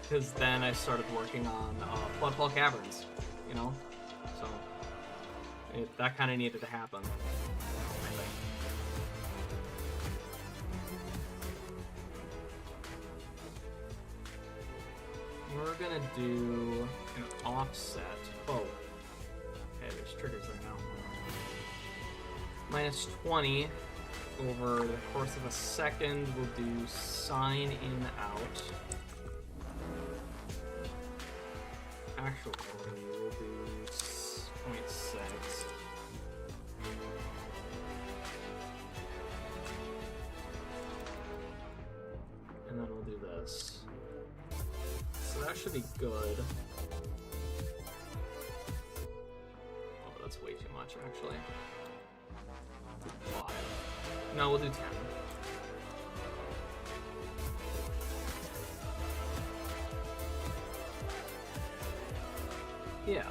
Because then I started working on Floodfall Caverns, you know? So, that kind of needed to happen. We're gonna do an offset. Oh. Okay, there's triggers there now. Minus 20 over the course of a second. We'll do sign in out. Actual value, we'll do 0.6. And then we'll do this. So that should be good. Oh, that's way too much, actually. 5. No, we'll do 10. Yeah.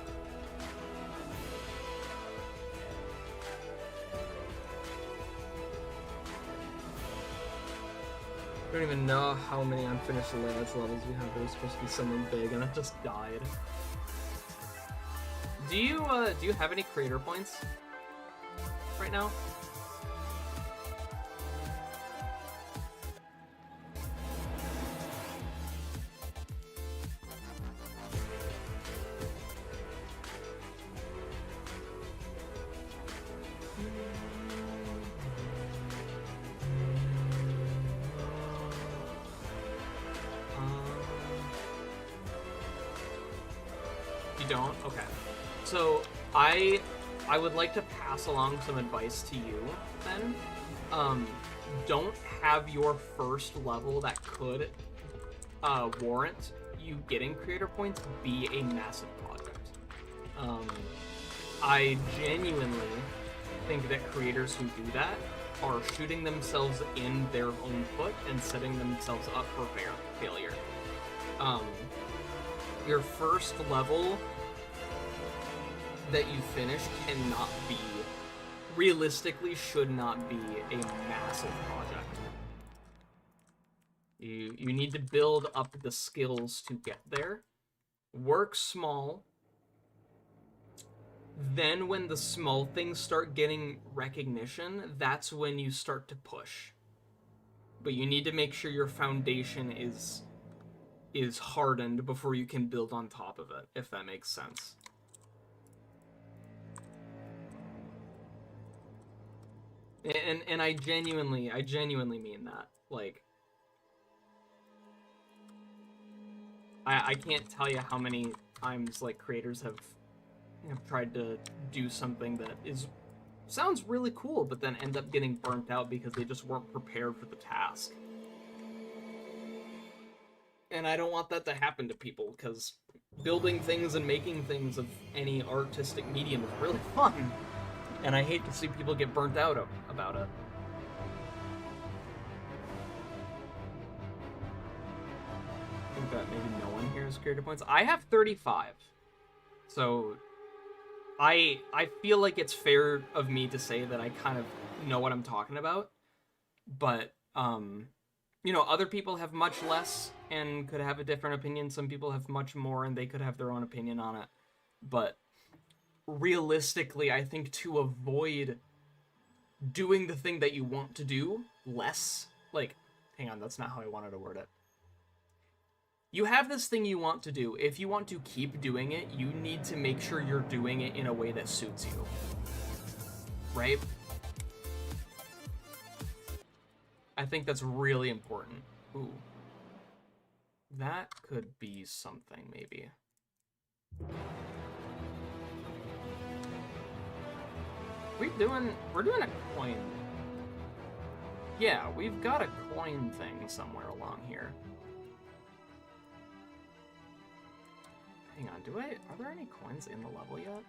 I don't even know how many unfinished layouts levels we have. There's supposed to be something big, and it just died. Do you have any creator points right now? You don't? Okay. So I would like to pass along some advice to you then. Don't have your first level that could warrant you getting creator points be a massive project. I genuinely think that creators who do that are shooting themselves in their own foot and setting themselves up for failure. Your first level that you finish cannot be, realistically should not be a massive project. You need to build up the skills to get there. Work small. Then when the small things start getting recognition, that's when you start to push. But you need to make sure your foundation is hardened before you can build on top of it, if that makes sense. And I genuinely mean that. Like, I can't tell you how many times like creators have tried to do something that sounds really cool, but then end up getting burnt out because they just weren't prepared for the task. And I don't want that to happen to people, because building things and making things of any artistic medium is really fun, and I hate to see people get burnt out about it. I think that maybe no one here has creator points. I have 35, so I feel like it's fair of me to say that I kind of know what I'm talking about, but you know, other people have much less and could have a different opinion. Some people have much more and they could have their own opinion on it. But realistically, I think to avoid doing the thing that you want to do less, like, hang on, that's not how I wanted to word it. You have this thing you want to do. If you want to keep doing it, you need to make sure you're doing it in a way that suits you. Right? I think that's really important. Ooh. That could be something, maybe. We're doing a coin. Yeah, we've got a coin thing somewhere along here. Hang on, are there any coins in the level yet?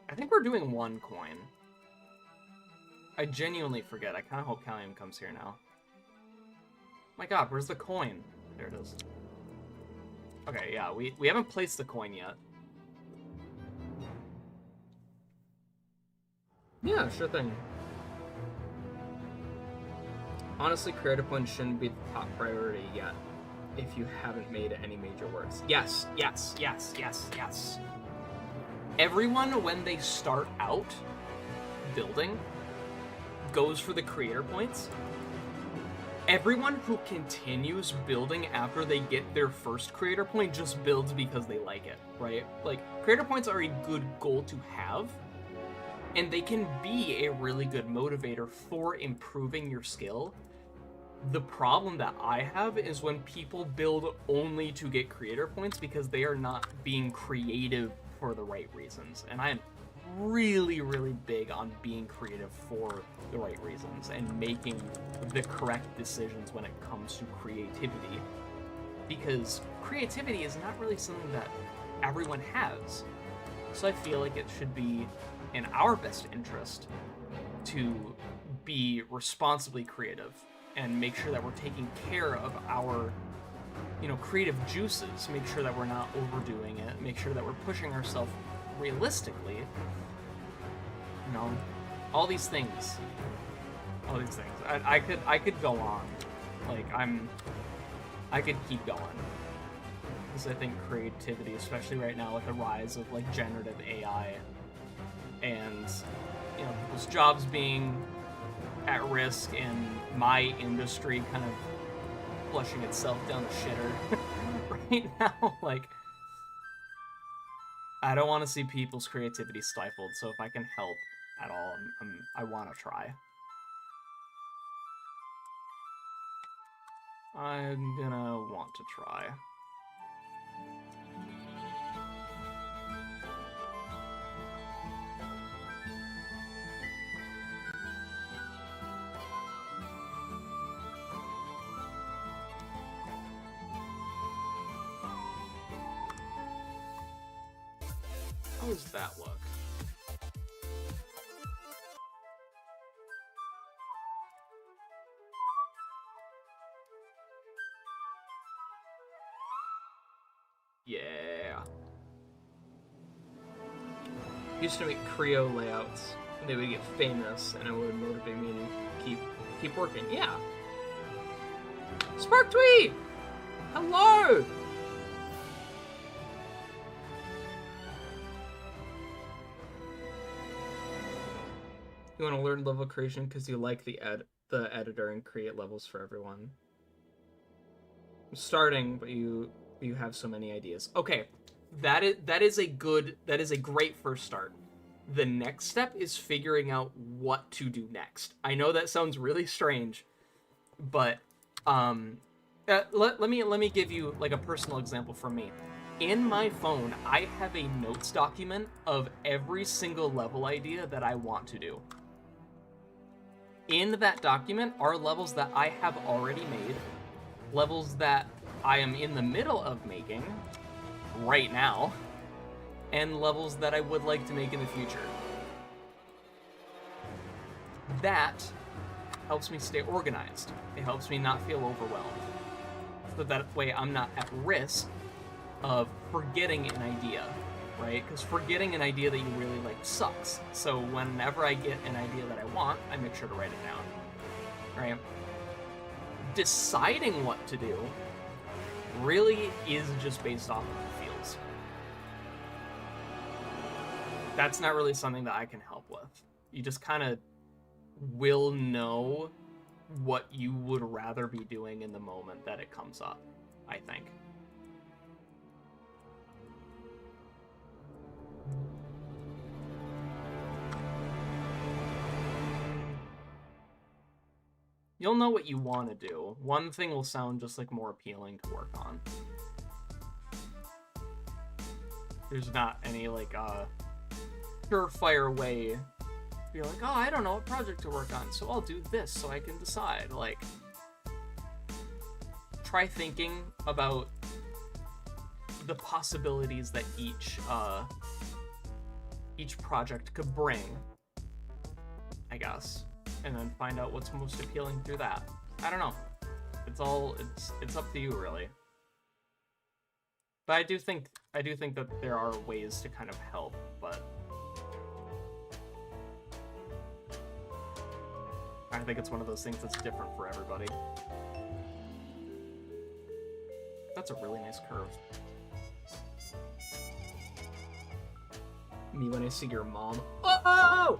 I think we're doing one coin. I genuinely forget. I kind of hope Kalium comes here now. My god, where's the coin? There it is. Okay, yeah, we haven't placed the coin yet. Yeah, sure thing. Honestly, creator points shouldn't be the top priority yet if you haven't made any major works. Yes, yes, yes, yes, yes. Everyone, when they start out building, goes for the creator points. Everyone who continues building after they get their first creator point just builds because they like it, right? Like, creator points are a good goal to have, and they can be a really good motivator for improving your skill. The problem that I have is when people build only to get creator points because they are not being creative for the right reasons. And I am really, really big on being creative for the right reasons and making the correct decisions when it comes to creativity. Because creativity is not really something that everyone has. So I feel like it should be in our best interest to be responsibly creative and make sure that we're taking care of our, you know, creative juices, make sure that we're not overdoing it, make sure that we're pushing ourselves realistically. You know, all these things. I could go on. Like, I could keep going. Because I think creativity, especially right now with the rise of, like, generative AI and, you know, people's jobs being at risk and my industry kind of flushing itself down the shitter right now, like, I don't want to see people's creativity stifled, so if I can help at all, I want to try. I'm gonna want to try. How does that look? Yeah. Used to make Creo layouts, and they would get famous, and it would motivate me to keep working. Yeah. Spark Tweet! Hello! You want to learn level creation because you like the editor and create levels for everyone. I'm starting, but you have so many ideas. Okay, that is a great first start. The next step is figuring out what to do next. I know that sounds really strange, but let me give you like a personal example from me. In my phone, I have a notes document of every single level idea that I want to do. In that document are levels that I have already made, levels that I am in the middle of making right now, and levels that I would like to make in the future. That helps me stay organized. It helps me not feel overwhelmed. So that way I'm not at risk of forgetting an idea, right? Because forgetting an idea that you really like sucks. So whenever I get an idea that I want, I make sure to write it down, right? Deciding what to do really is just based off of the feels. That's not really something that I can help with. You just kind of will know what you would rather be doing in the moment that it comes up, I think. You'll know what you want to do. One thing will sound just like more appealing to work on. There's not any like surefire way to be like, oh, I don't know what project to work on, so I'll do this so I can decide. Like, try thinking about the possibilities that each project could bring, I guess, and then find out what's most appealing through that. I don't know. It's up to you, really. But I do think that there are ways to kind of help, but I think it's one of those things that's different for everybody. That's a really nice curve. Me when I see your mom. Oh!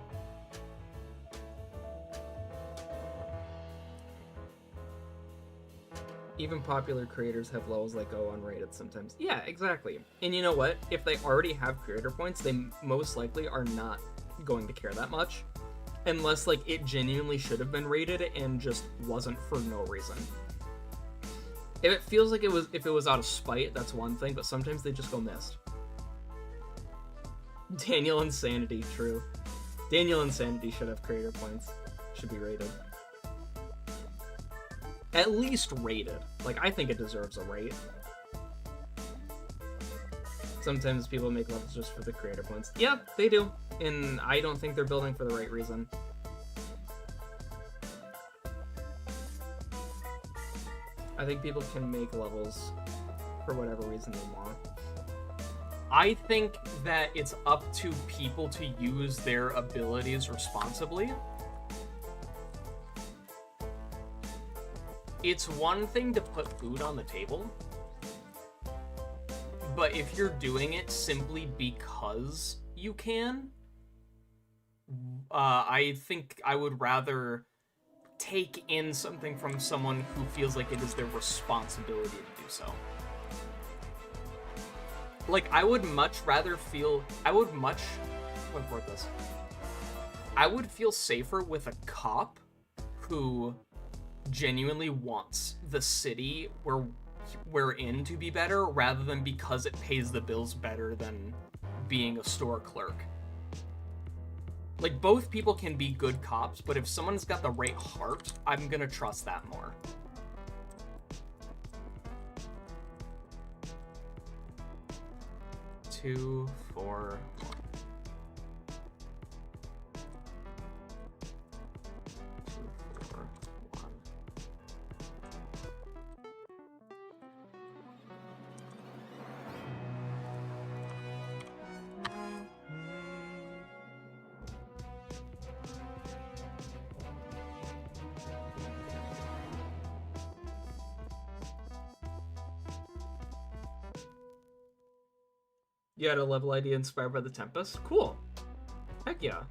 Even popular creators have levels that go unrated sometimes. Yeah, exactly. And you know what? If they already have creator points, they most likely are not going to care that much. Unless, like, it genuinely should have been rated and just wasn't for no reason. If it feels like if it was out of spite, that's one thing, but sometimes they just go missed. Daniel Insanity, true. Daniel Insanity should have creator points. Should be rated. At least rated. Like, I think it deserves a rate. Sometimes people make levels just for the creator points. Yeah, they do. And I don't think they're building for the right reason. I think people can make levels for whatever reason they want. I think that it's up to people to use their abilities responsibly. It's one thing to put food on the table, but if you're doing it simply because you can, I think I would rather take in something from someone who feels like it is their responsibility to do so. Like, I would feel safer with a cop who genuinely wants the city we're in to be better, rather than because it pays the bills better than being a store clerk. Like, both people can be good cops, but if someone's got the right heart, I'm gonna trust that more. Two, four, one. 2, 4, 1. You had a level idea inspired by the Tempest? Cool. Heck yeah.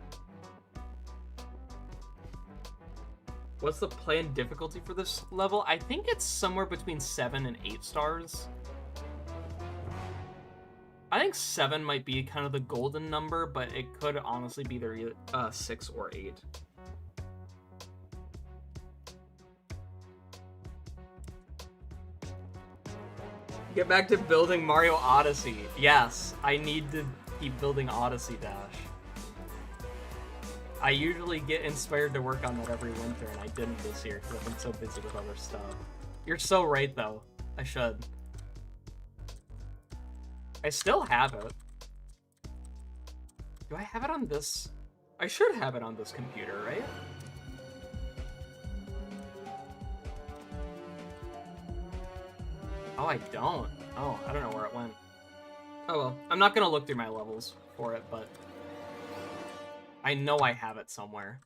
What's the planned difficulty for this level? I think it's somewhere between 7 and 8 stars. I think 7 might be kind of the golden number, but it could honestly be either 6 or 8. Get back to building Mario Odyssey. Yes, I need to keep building Odyssey Dash. I usually get inspired to work on that every winter, and I didn't this year because I've been so busy with other stuff. You're so right, though. I should. I still have it. Do I have it on this? I should have it on this computer, right? Oh, I don't. Oh, I don't know where it went. Oh well, I'm not gonna look through my levels for it, but I know I have it somewhere.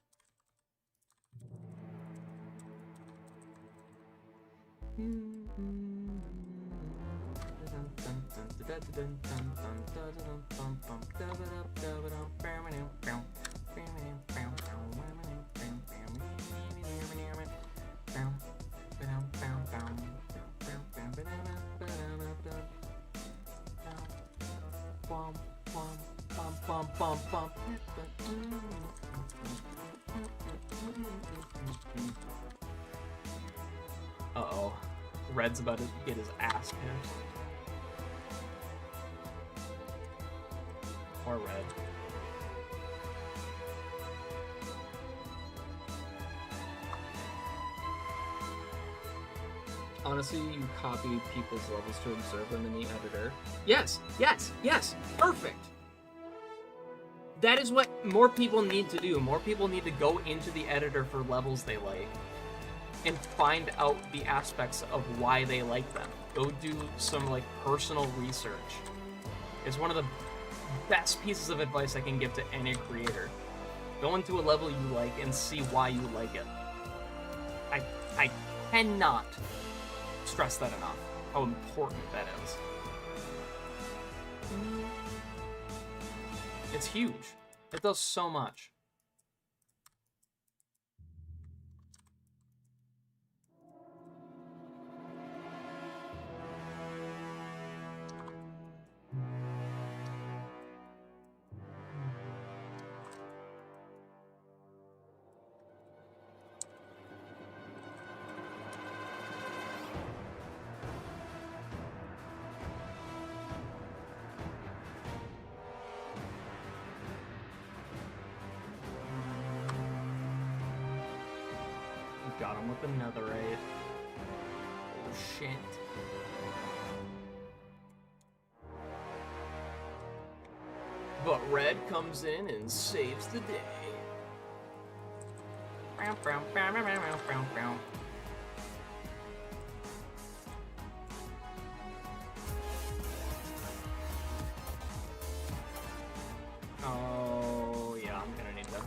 Uh-oh. Red's about to get his ass kicked. Or Red. Honestly, you copy people's levels to observe them in the editor. Yes, yes, yes, perfect! That is what more people need to do. More people need to go into the editor for levels they like and find out the aspects of why they like them. Go do some, like, personal research. It's one of the best pieces of advice I can give to any creator. Go into a level you like and see why you like it. I cannot stress that enough, how important that is. It's huge. It does so much. Got him with the netherite. Oh shit. But Red comes in and saves the day. Oh yeah, I'm gonna need that.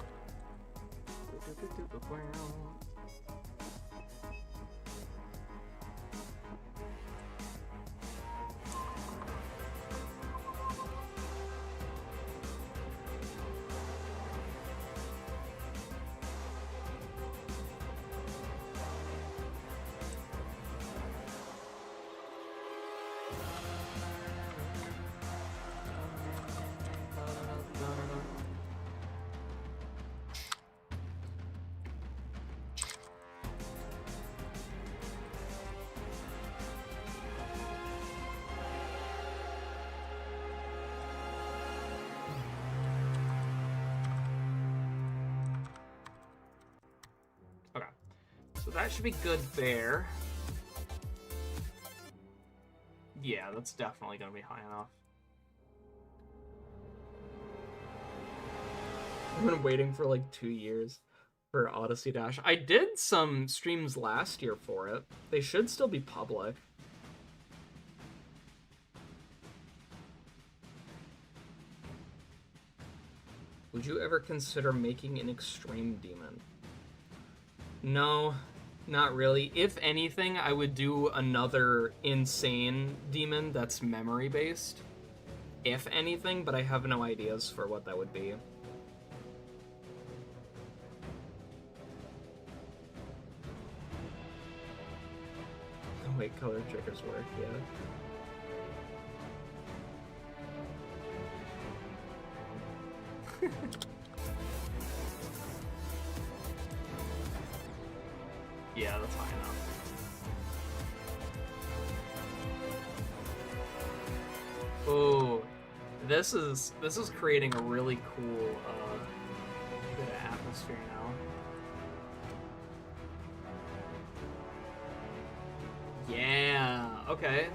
So that should be good there. Yeah, that's definitely going to be high enough. I've been waiting for like 2 years for Odyssey Dash. I did some streams last year for it. They should still be public. Would you ever consider making an extreme demon? No, not really. If anything, I would do another insane demon that's memory-based. If anything, but I have no ideas for what that would be. The white color triggers work, yeah. Yeah, that's high enough. Oh, this is creating a really cool bit of atmosphere now. Yeah. Okay.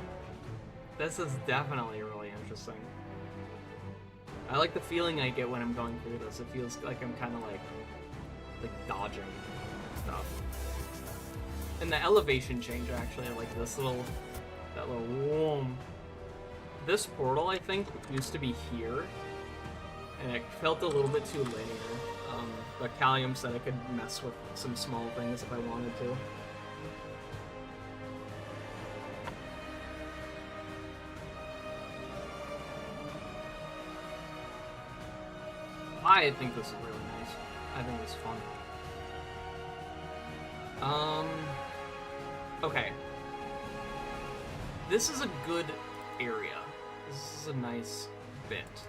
This is definitely really interesting. I like the feeling I get when I'm going through this. It feels like I'm kind of like dodging stuff. And the elevation change, actually, I like that little whoom. This portal, I think, used to be here, and it felt a little bit too linear. But Kalium said I could mess with some small things if I wanted to. I think this is really nice. I think it's fun. Okay. This is a good area. This is a nice bit.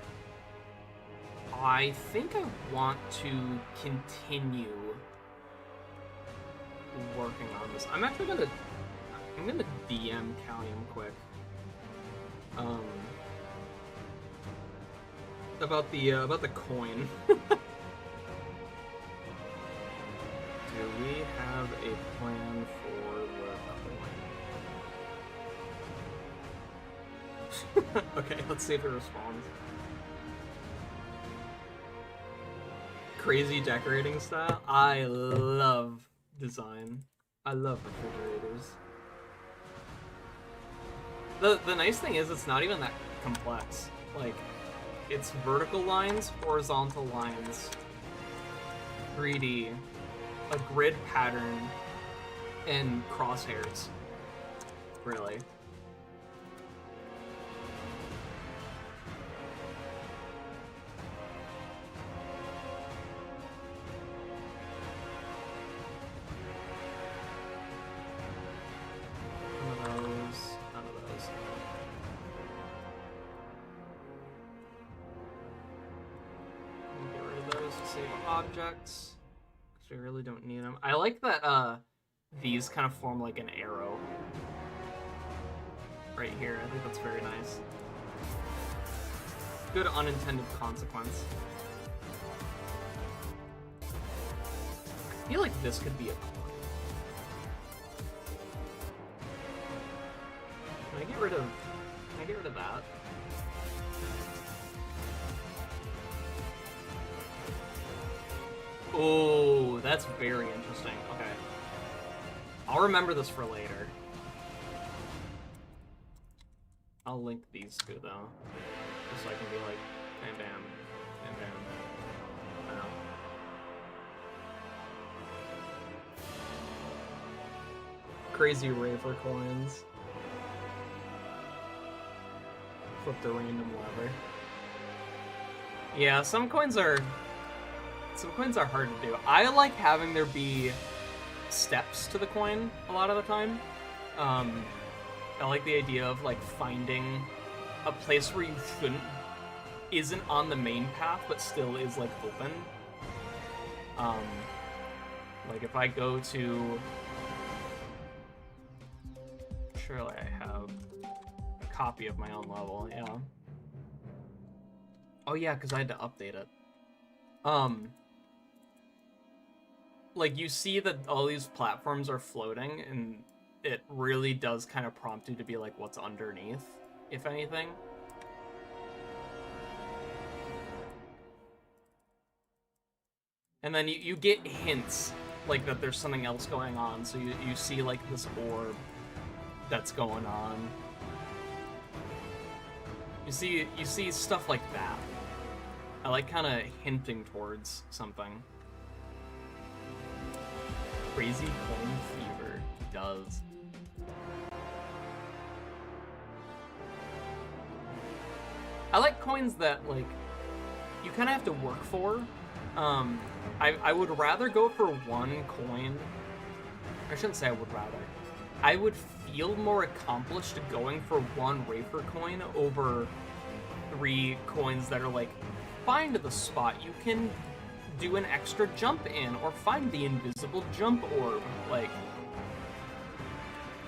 I think I want to continue working on this. I'm actually gonna DM Kalium quick. About the coin. Do we have a plan for the coin? Okay, let's see if it responds. Crazy decorating style. I love design. I love refrigerators. The nice thing is it's not even that complex. Like, it's vertical lines, horizontal lines, 3D, a grid pattern, and crosshairs. Really. Objects, because we really don't need them. I like that these kind of form like an arrow right here. I think that's very nice. Good unintended consequence. I feel like this could be a coin. Can I get rid of that? Oh, that's very interesting. Okay. I'll remember this for later. I'll link these two, though. Just so I can be like, bam, bam, bam, bam. I know. Crazy raver coins. Flip the random lever. Yeah, some coins are hard to do. I like having there be steps to the coin a lot of the time. I like the idea of like finding a place where you isn't on the main path but still is like open. Like if I go to, surely I have a copy of my own level, yeah. Oh yeah, because I had to update it. Like, you see that all these platforms are floating, and it really does kind of prompt you to be like, what's underneath, if anything. And then you get hints, like, that there's something else going on, so you see, like, this orb that's going on. You see stuff like that. I like kind of hinting towards something. Crazy coin fever does. I like coins that, like, you kind of have to work for. I would rather go for one coin. I shouldn't say I would rather. I would feel more accomplished going for one Rafer coin over 3 coins that are like, find the spot you can do an extra jump in, or find the invisible jump orb. Like,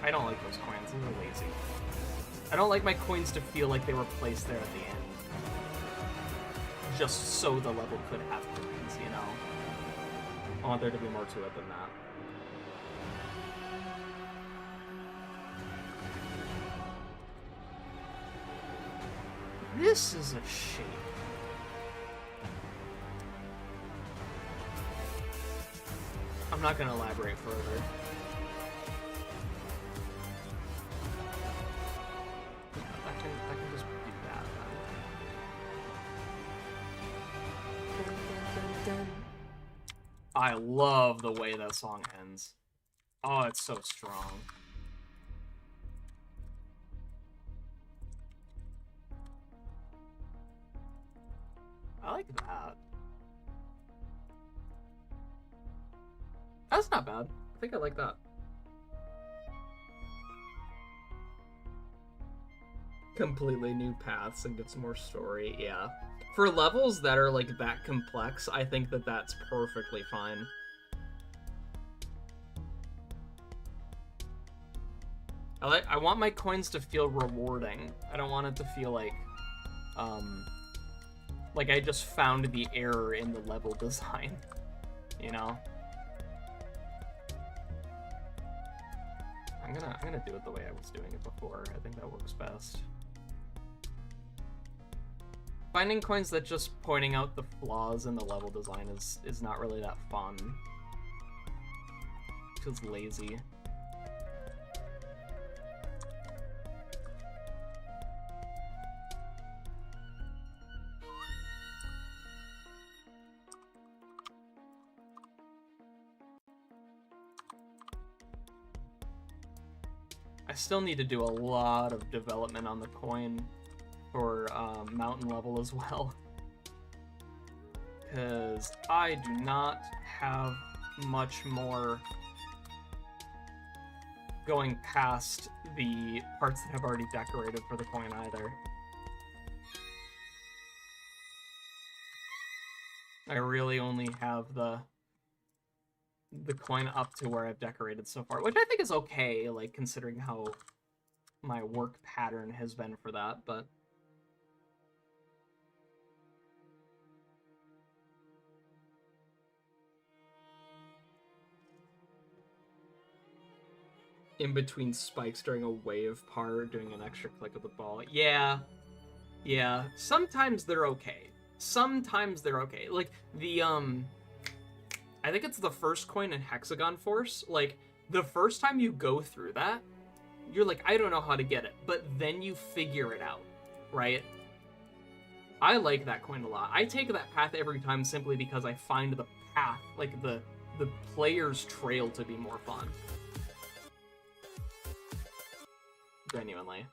I don't like those coins. They're lazy. I don't like my coins to feel like they were placed there at the end, just so the level could have coins, you know? I want there to be more to it than that. This is a shape. I'm not gonna elaborate further. I can just do that then. I love the way that song ends. Oh, it's so strong. I like that. That's not bad. I think I like that. Completely new paths and gets more story, yeah. For levels that are like that complex, I think that that's perfectly fine. I want my coins to feel rewarding. I don't want it to feel like I just found the error in the level design, you know? I'm gonna do it the way I was doing it before. I think that works best. Finding coins that just pointing out the flaws in the level design is not really that fun. It feels lazy. I still need to do a lot of development on the coin for mountain level as well, because I do not have much more going past the parts that I've already decorated for the coin either. I really only have the coin up to where I've decorated so far, which I think is okay, like, considering how my work pattern has been for that, but... In between spikes during a wave part, doing an extra click of the ball. Yeah. Yeah. Sometimes they're okay. Sometimes they're okay. Like, the, I think it's the first coin in Hexagon Force. Like, the first time you go through that, you're like, I don't know how to get it. But then you figure it out, right? I like that coin a lot. I take that path every time simply because I find the path, like, the player's trail to be more fun. Genuinely.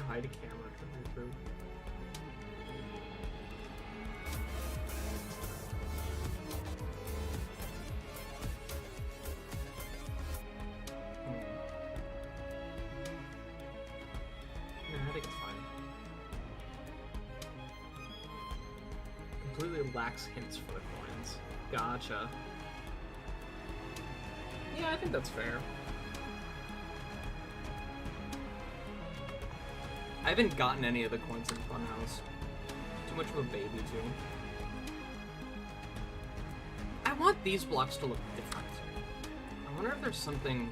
Hide a camera coming through. Yeah, I think it's fine. Completely lacks hints for the coins. Gotcha. Yeah, I think that's fair. I haven't gotten any of the coins in Funhouse. Too much of a baby, too. I want these blocks to look different. I wonder if there's something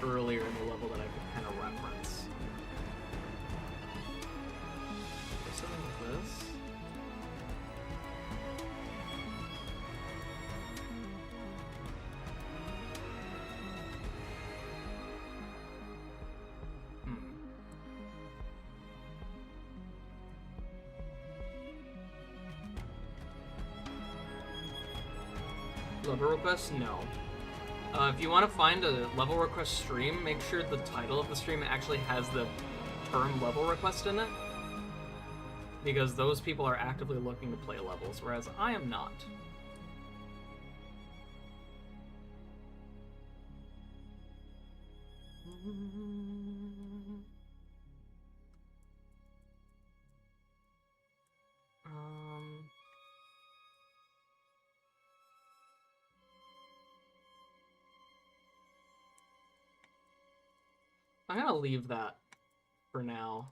earlier in the level that I could kind of reference. There's something like this. Level request? No. If you want to find a level request stream, make sure the title of the stream actually has the term level request in it. Because those people are actively looking to play levels, whereas I am not. I'm gonna leave that for now.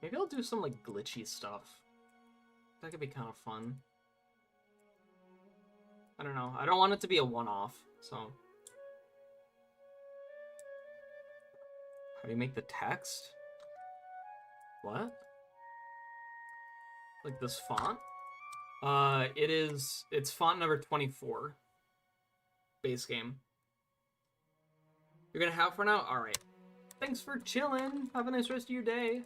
Maybe I'll do some like glitchy stuff. That could be kind of fun. I don't know. I don't want it to be a one-off, so. How do you make the text? What? Like this font? It's font number 24. Base game. You're gonna have for now? Alright. Thanks for chilling. Have a nice rest of your day.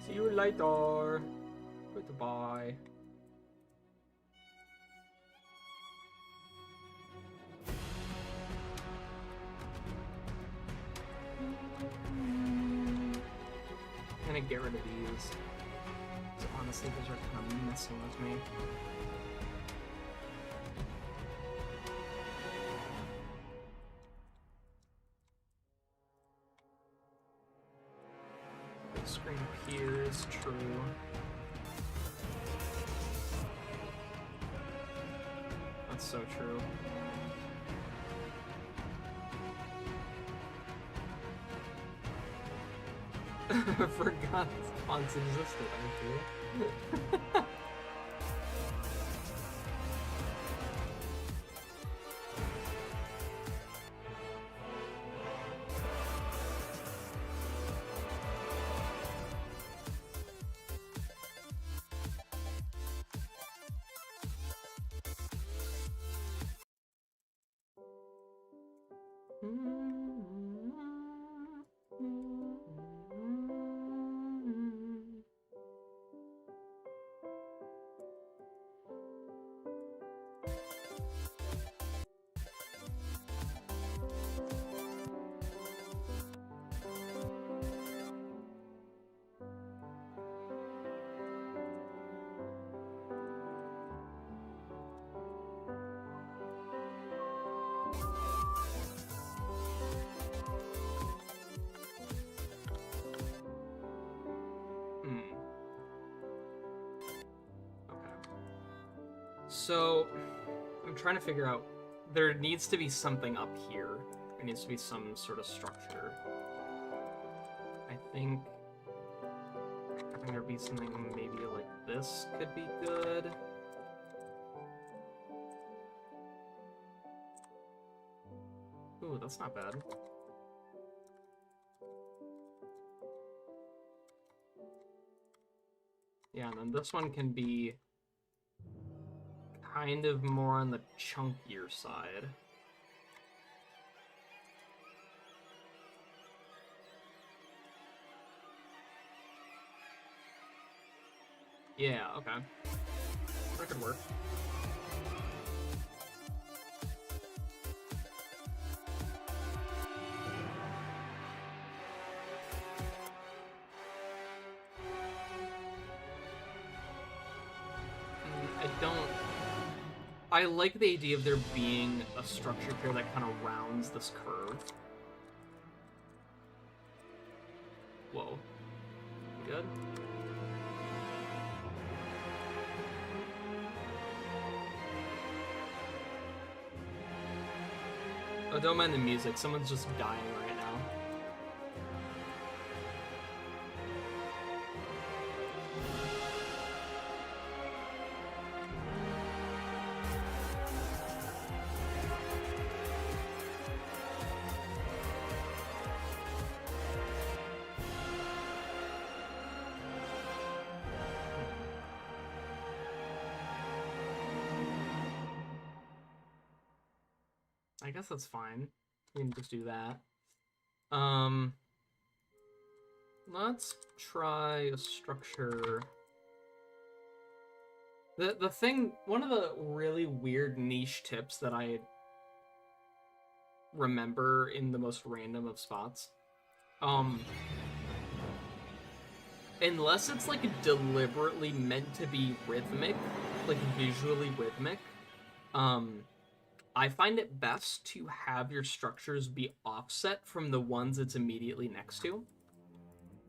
See you later. Goodbye. I'm gonna get rid of these. So honestly, those are kind of messing with me. The screen appears true. That's so true. I forgot fonts existed, actually. So, I'm trying to figure out, there needs to be something up here. There needs to be some sort of structure. I think there'd be something maybe like this could be good. Ooh, that's not bad. Yeah, and then this one can be kind of more on the chunkier side. Yeah, okay. That could work. I like the idea of there being a structure here that kind of rounds this curve. Whoa. Good? Oh, don't mind the music. Someone's just dying right now. guess that's fine. We can just do that. Let's try a structure. The thing, one of the really weird niche tips that I remember in the most random of spots, unless it's like deliberately meant to be rhythmic, like visually rhythmic, I find it best to have your structures be offset from the ones it's immediately next to.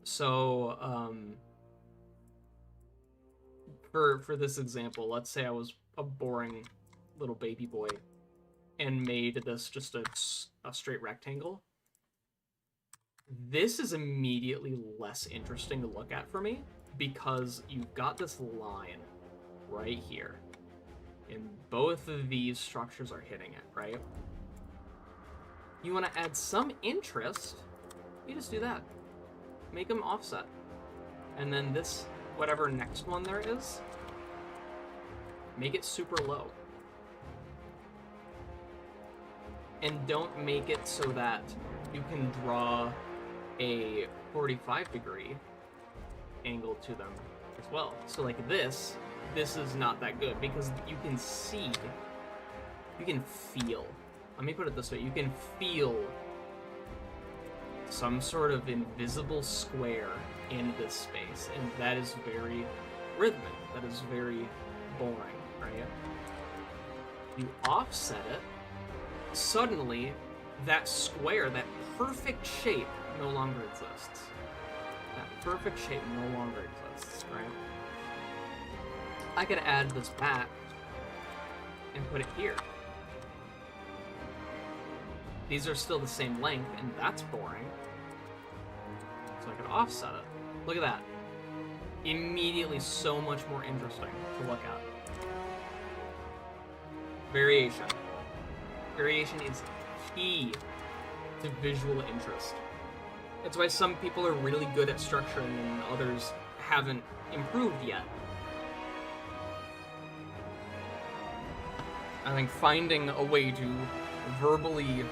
So, for this example, let's say I was a boring little baby boy and made this just a straight rectangle. This is immediately less interesting to look at for me because you've got this line right here. And both of these structures are hitting it, right? You want to add some interest, you just do that. Make them offset. And then this, whatever next one there is, make it super low. And don't make it so that you can draw a 45-degree angle to them as well. So like this is not that good because you can see, you can feel, let me put it this way, you can feel some sort of invisible square in this space, and that is very rhythmic, that is very boring, right? You offset it, suddenly that square, that perfect shape no longer exists. That perfect shape no longer exists, right? I could add this back and put it here. These are still the same length, and that's boring. So I could offset it. Look at that. Immediately so much more interesting to look at. Variation. Variation is key to visual interest. That's why some people are really good at structuring and others haven't improved yet. I think finding a way to verbally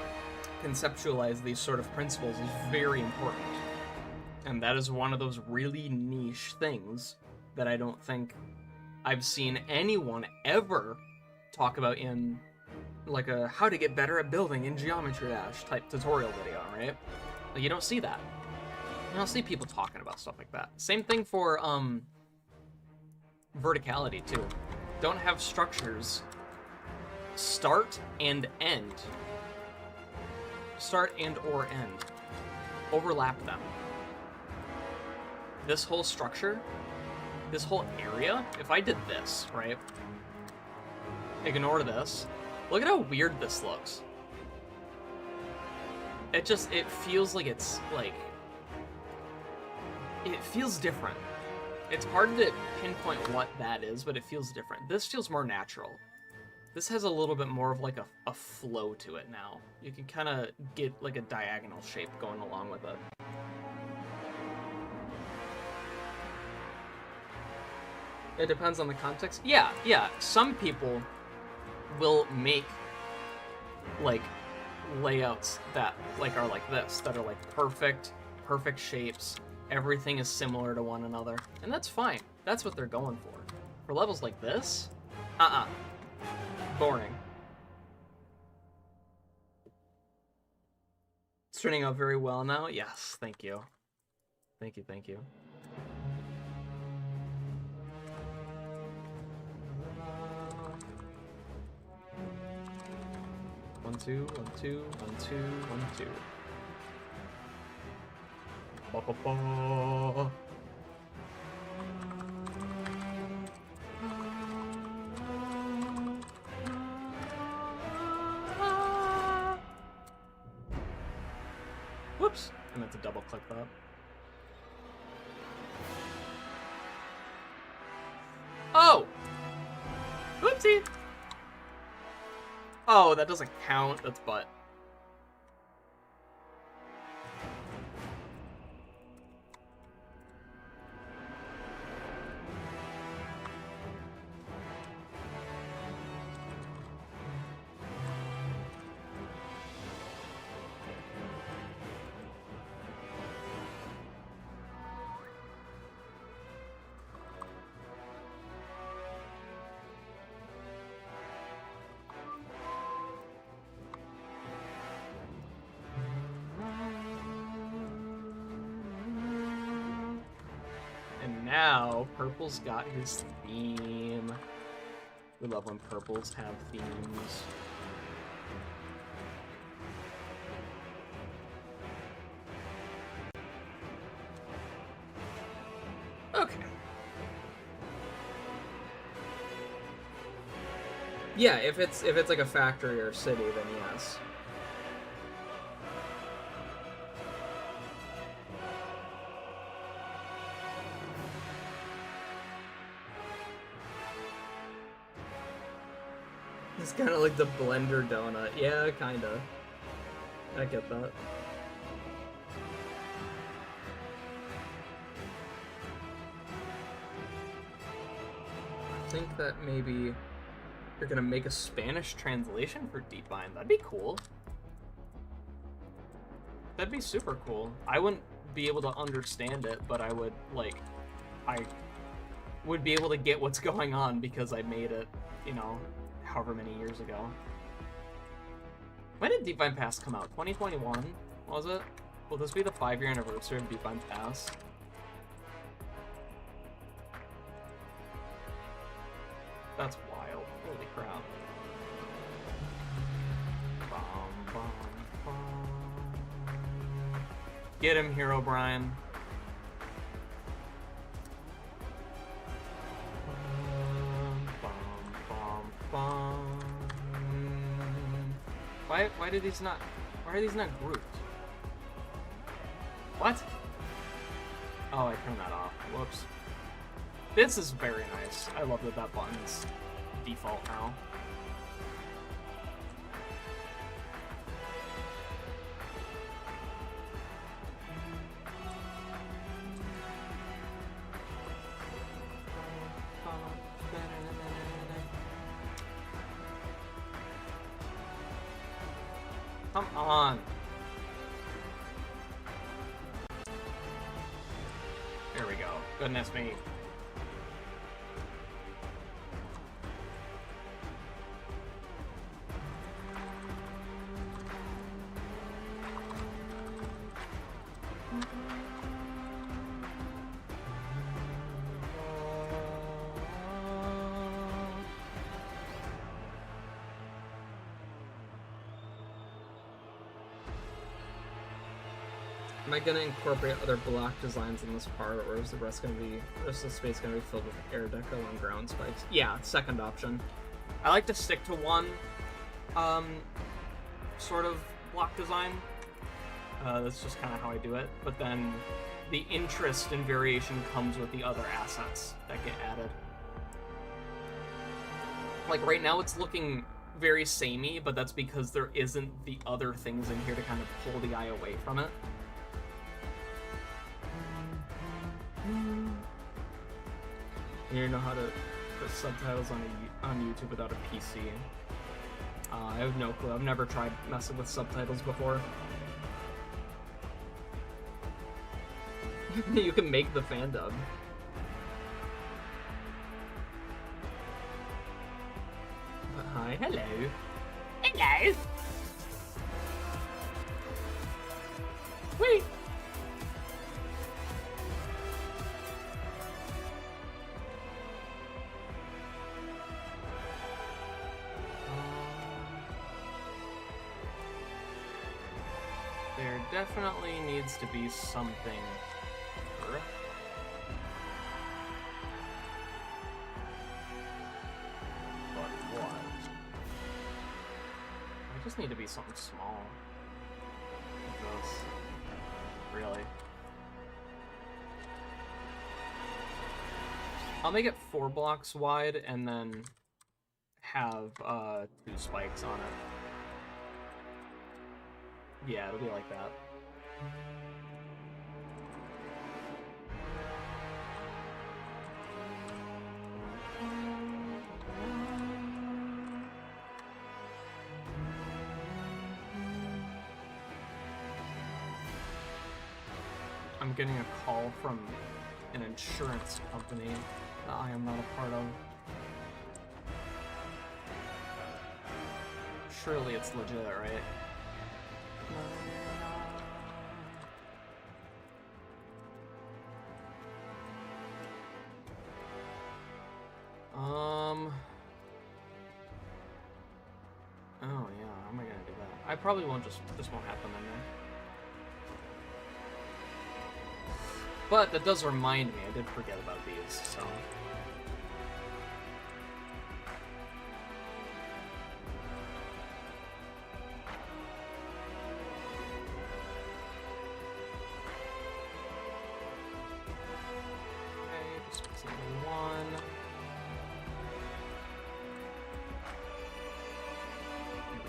conceptualize these sort of principles is very important. And that is one of those really niche things that I don't think I've seen anyone ever talk about in like a how to get better at building in Geometry Dash type tutorial video, right? Like, you don't see that. You don't see people talking about stuff like that. Same thing for verticality too. Don't have structures start and end. Start and or end. Overlap them. This whole structure, this whole area, if I did this, right? Ignore this. Look at how weird this looks. It feels like it's like, it feels different. It's hard to pinpoint what that is, but it feels different. This feels more natural. This has a little bit more of like a flow to it now. You can kind of get like a diagonal shape going along with it. It depends on the context. Yeah. Some people will make like layouts that like are like this, that are like perfect shapes. Everything is similar to one another, and that's fine. That's what they're going for. For levels like this, boring. It's turning out very well now. Yes, thank you. Thank you. One, two, 1, 2, 1, 2, 1, 2. Ba, ba, ba. Whoops! I meant to double click that. Oh! Whoopsie! Oh, that doesn't count. That's butt. now purple's got his theme. We love when purples have themes. Okay. Yeah, if it's like a factory or a city, then yes. It's kind of like the blender donut. Yeah, kinda. I get that. I think that maybe you're gonna make a Spanish translation for DeepMind. That'd be cool. That'd be super cool. I wouldn't be able to understand it, but I would, like, I would be able to get what's going on because I made it, you know, however many years ago. When did DeepMind Pass come out? 2021? Was it? Will this be the 5-year anniversary of DeepMind Pass? That's wild. Holy crap. Bum, bum, bum. Get him, Hero Brian. Why are these not grouped? What? Oh, I turned that off. Whoops. This is very nice. I love that button's default now. Come on. There we go. Goodness me. Am I gonna incorporate other block designs in this part, or is the rest of the space gonna be filled with air deco and ground spikes? Yeah, second option. I like to stick to one sort of block design. That's just kind of how I do it. But then the interest and variation comes with the other assets that get added. Like right now it's looking very samey, but that's because there isn't the other things in here to kind of pull the eye away from it. You don't know how to put subtitles on YouTube without a PC. I have no clue. I've never tried messing with subtitles before. You can make the fan dub. But hi, hello. Hello. Wait. There definitely needs to be something. But what? I just need to be something small. Like this. Really. I'll make it 4 blocks wide and then have 2 spikes on it. Yeah, it'll be like that. I'm getting a call from an insurance company that I am not a part of. Surely it's legit, right? I probably won't just won't have them in there. But that does remind me, I did forget about these, so.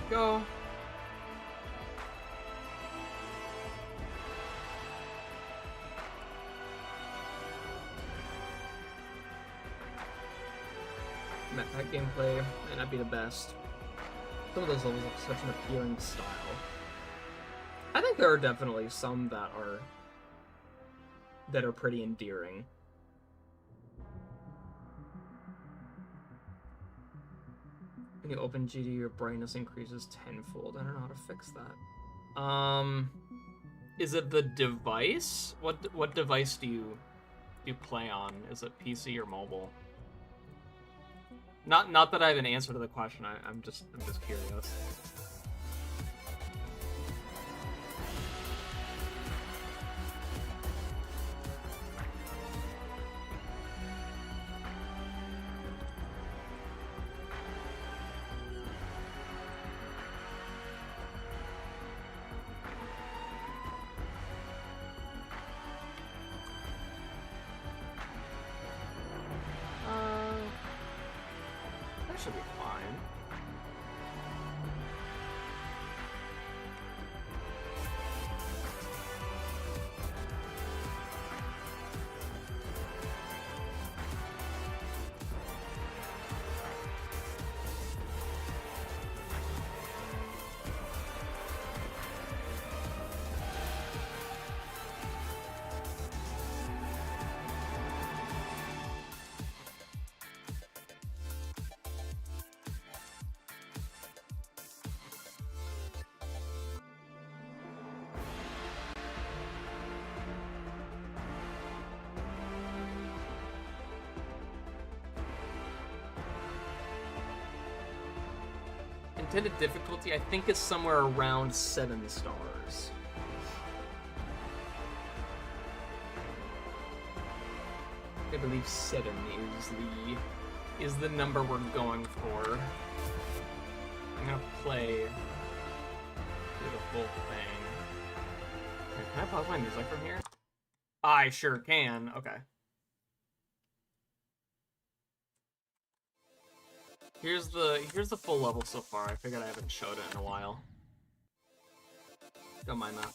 Go. Met that gameplay might not be the best. Some of those levels have such an appealing style. I think there are definitely some that are pretty endearing. When you open GD, your brightness increases tenfold. I don't know how to fix that. Is it the device? What device do you play on? Is it PC or mobile? Not that I have an answer to the question. I'm just curious. Should be fine. Intended difficulty, I think, is somewhere around 7 stars. I believe 7 is the number we're going for. I'm gonna play through the full thing. Can I pause my music from here? I sure can. Okay. Here's the full level so far. I figured I haven't showed it in a while. Don't mind that.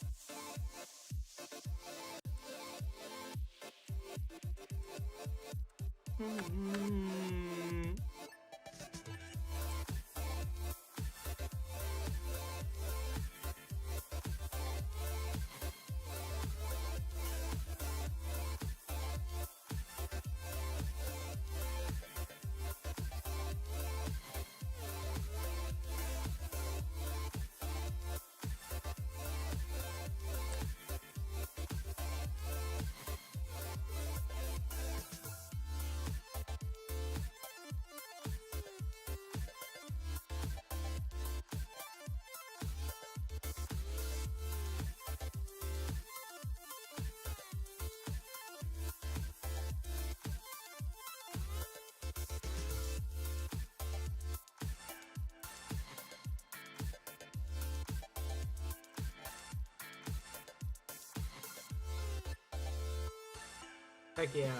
Heck yeah.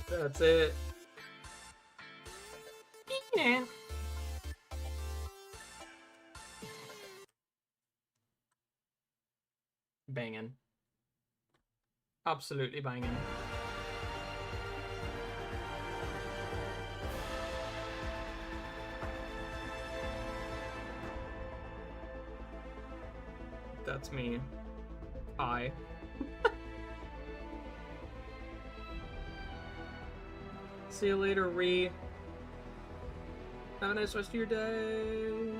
That's it. Yeah. Banging. Absolutely banging. That's me. Hi. See you later, Ree. Have a nice rest of your day.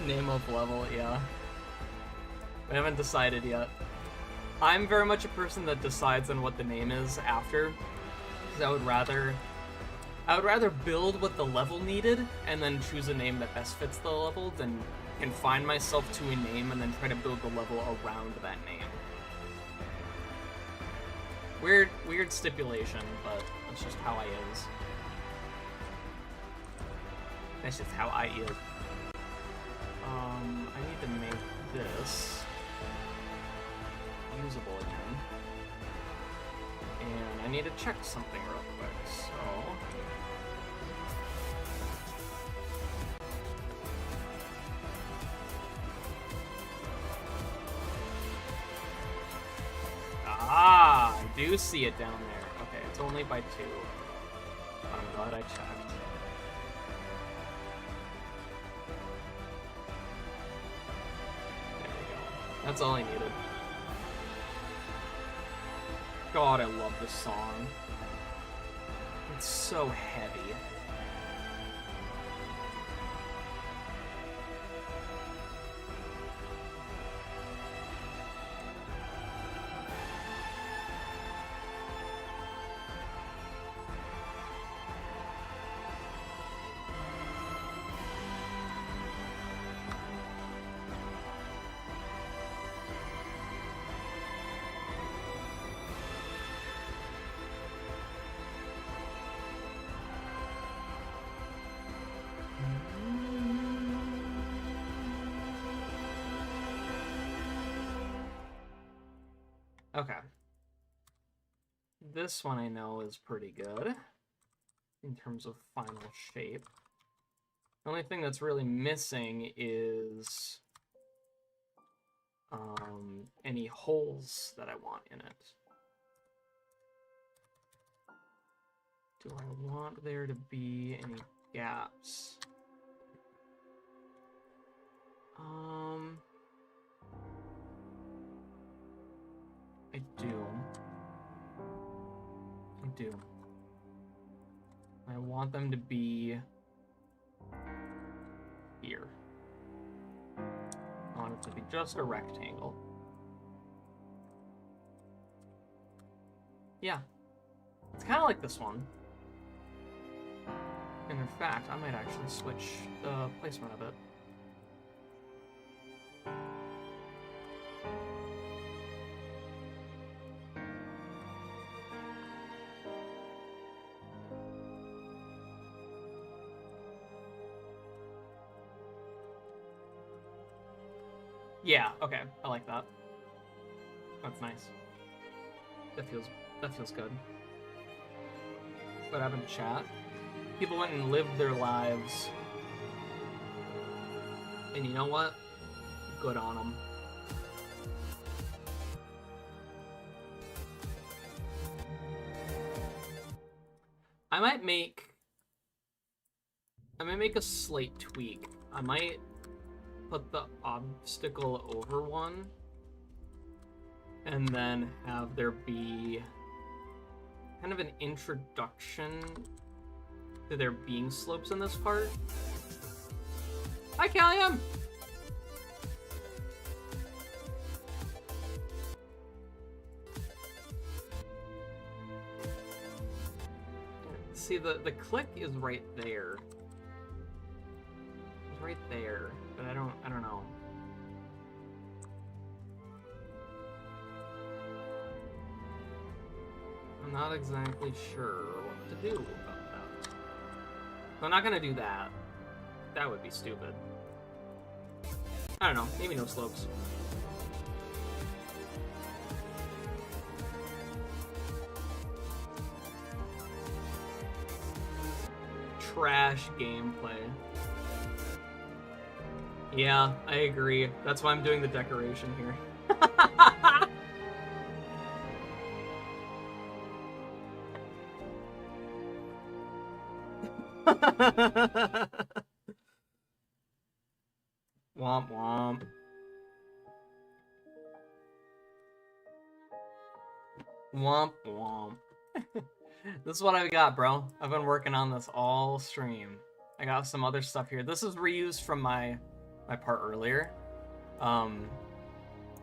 Name of level, yeah. We haven't decided yet. I'm very much a person that decides on what the name is after, because I would rather I would rather build what the level needed and then choose a name that best fits the level than confine myself to a name and then try to build the level around that name. Weird stipulation, but that's just how I is. That's just how I is. I need to make this usable again. And I need to check something real quick, so... Ah, I do see it down there. Okay, it's only by 2. But I'm glad I checked. There we go. That's all I needed. God, I love this song. It's so heavy. Okay. This one I know is pretty good in terms of final shape. The only thing that's really missing is any holes that I want in it. Do I want there to be any gaps? I do. I want them to be here. I want it to be just a rectangle. Yeah. It's kind of like this one. And in fact, I might actually switch the placement of it. Yeah, okay, I like that. That's nice. That feels good. What happened to chat? People went and lived their lives. And you know what? Good on them. I might make a slight tweak. I might put the obstacle over one and then have there be kind of an introduction to there being slopes in this part. Hi, kalium! See, the click is right there. It's right there, but I don't know. I'm not exactly sure what to do about that. So I'm not gonna do that. That would be stupid. I don't know, maybe no slopes. Trash gameplay. Yeah, I agree. That's why I'm doing the decoration here. Womp womp. Womp womp. This is what I got, bro. I've been working on this all stream. I got some other stuff here. This is reused from my part earlier. And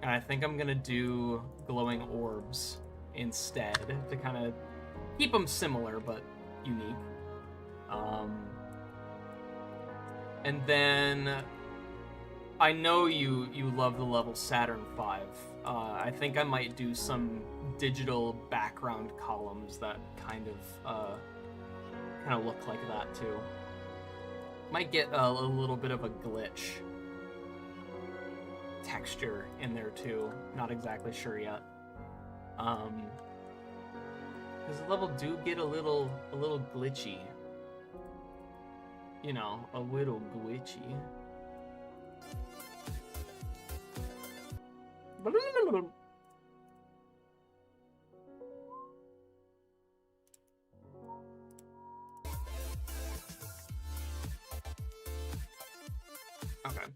I think I'm gonna do glowing orbs instead to kind of keep them similar but unique. And then I know you love the level Saturn V. I think I might do some digital background columns that kind of look like that too. Might get a little bit of a glitch texture in there too. Not exactly sure yet. Because the level do get a little glitchy. You know, a little glitchy. Okay.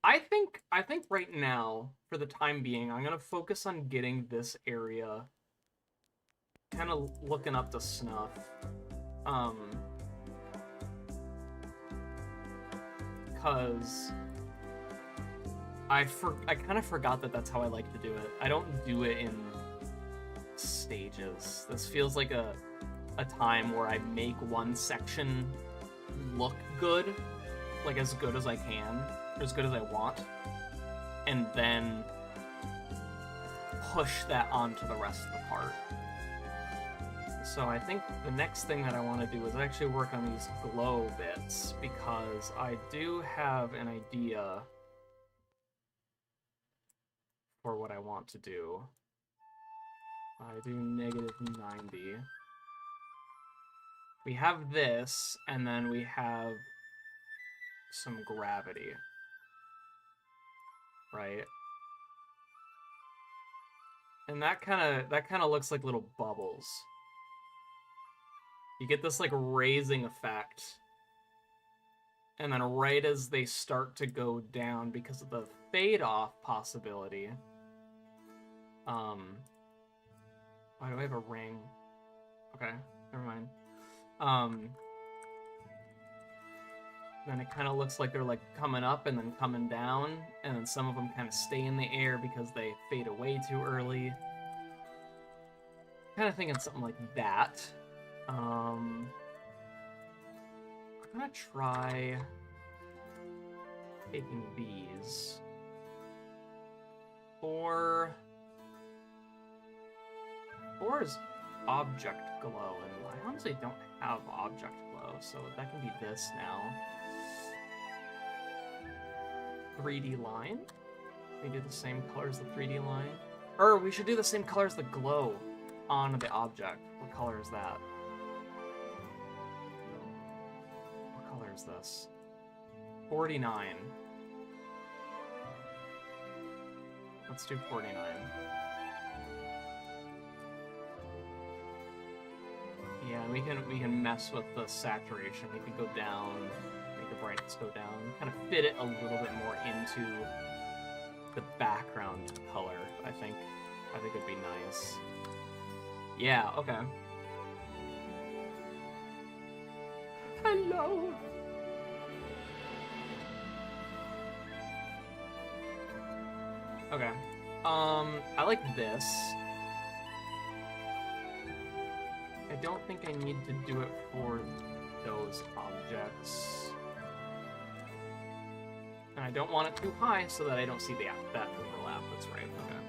I think right now, for the time being, I'm gonna focus on getting this area kind of looking up to snuff. Because I kind of forgot that that's how I like to do it. I don't do it in stages. This feels like a time where I make one section look good, like as good as I can, or as good as I want, and then push that onto the rest of the part. So I think the next thing that I want to do is actually work on these glow bits, because I do have an idea for what I want to do. I do -90. We have this, and then we have some gravity, right? And that kind of looks like little bubbles. You get this like raising effect, and then right as they start to go down because of the fade off possibility. Why do I have a ring? Okay, never mind. Then it kind of looks like they're like coming up and then coming down, and then some of them kind of stay in the air because they fade away too early. Kind of thinking something like that. I'm gonna try taking these, or is object glow, and I honestly don't have object glow, so that can be this now. 3D line? We do the same color as the 3D line? Or we should do the same color as the glow on the object. What color is that? What color is this? 49. Let's do 49. Yeah, we can mess with the saturation. We can go down, make the brightness go down, kind of fit it a little bit more into the background color. I think it'd be nice. Yeah. Okay. Hello. Okay. I like this. I don't think I need to do it for those objects. And I don't want it too high so that I don't see that overlap. That's right. Okay.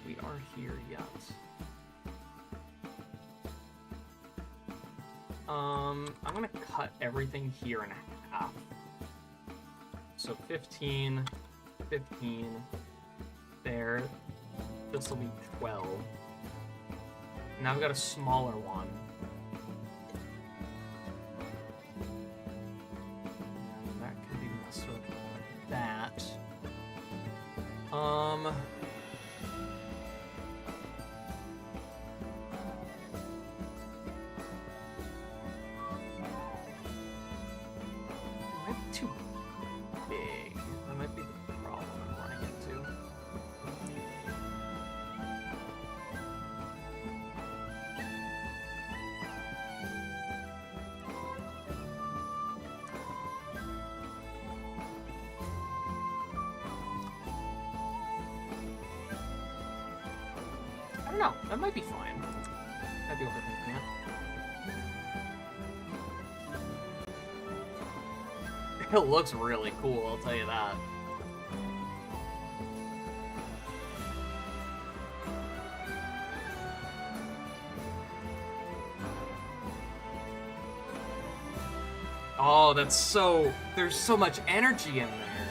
We are here yet. I'm gonna cut everything here in half. So 15, 15. There. This will be 12. Now I've got a smaller one. That can be messed with like that. It might be too big. That might be the problem I'm running into. know. That might be fine. I'd be overthinking it. It looks really cool, I'll tell you that. Oh, that's so... There's so much energy in there.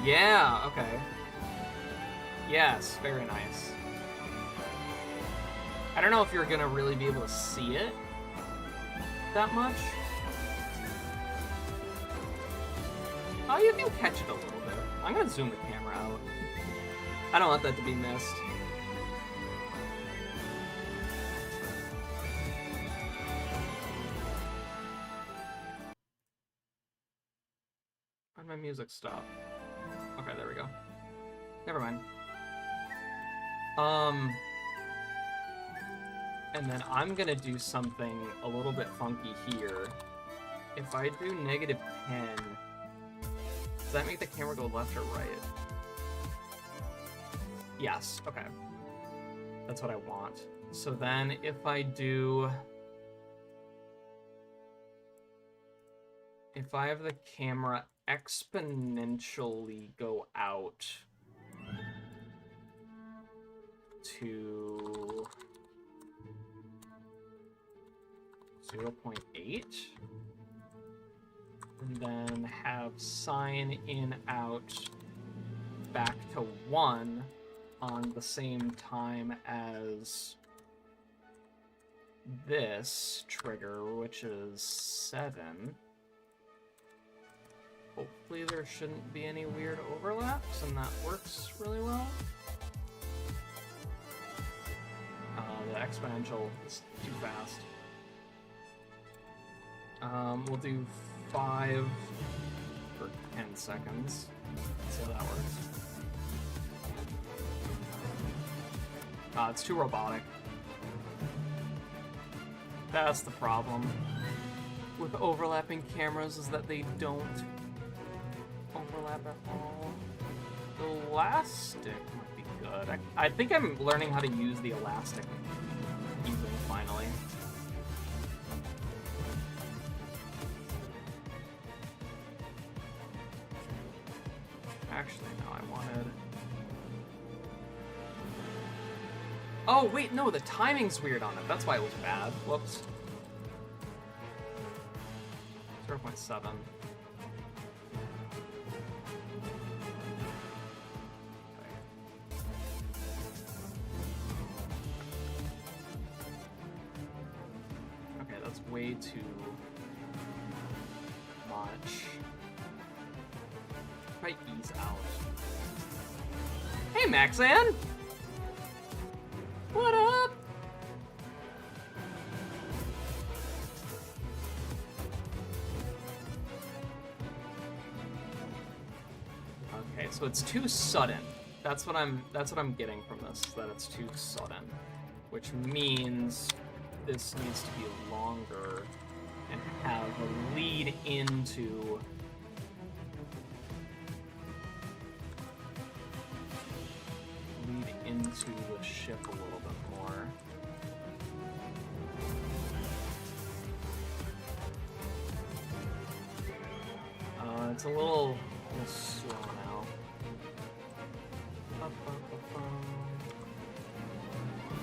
Yeah, okay. Yes, very nice. I don't know if you're gonna really be able to see it that much. Oh, you can catch it a little bit. I'm gonna zoom the camera out. I don't want that to be missed. Where'd my music stop? Okay, there we go. Never mind. And then I'm gonna do something a little bit funky here. If I do -10, does that make the camera go left or right? Yes, okay. That's what I want. So then if I do... If I have the camera exponentially go out to 0.8, and then have sign in out back to 1 on the same time as this trigger, which is 7. Hopefully there shouldn't be any weird overlaps, and that works really well. The exponential is too fast. We'll do 5 for 10 seconds. See how that works. It's too robotic. That's the problem with overlapping cameras, is that they don't overlap at all. The elastic might be good. I think I'm learning how to use the elastic even finally. Actually, no, I wanted... Oh, wait, no, the timing's weird on it. That's why it was bad. Whoops. 0.7. Okay, that's way too much. Try ease out. Hey, Maxan! What up? Okay, so it's too sudden. That's what I'm getting from this, that it's too sudden. Which means this needs to be longer and have a lead into the ship a little bit more. It's a little slow now.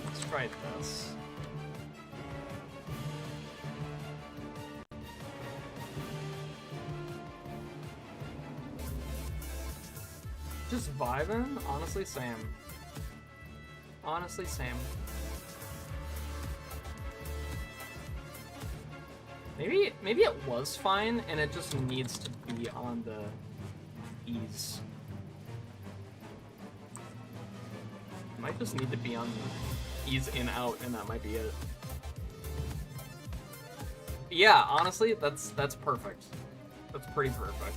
Let's try this. Just vibing? Honestly, same. Honestly, same. Maybe it was fine, and it just needs to be on the ease. It might just need to be on the ease in out, and that might be it. Yeah, honestly, that's perfect. That's pretty perfect.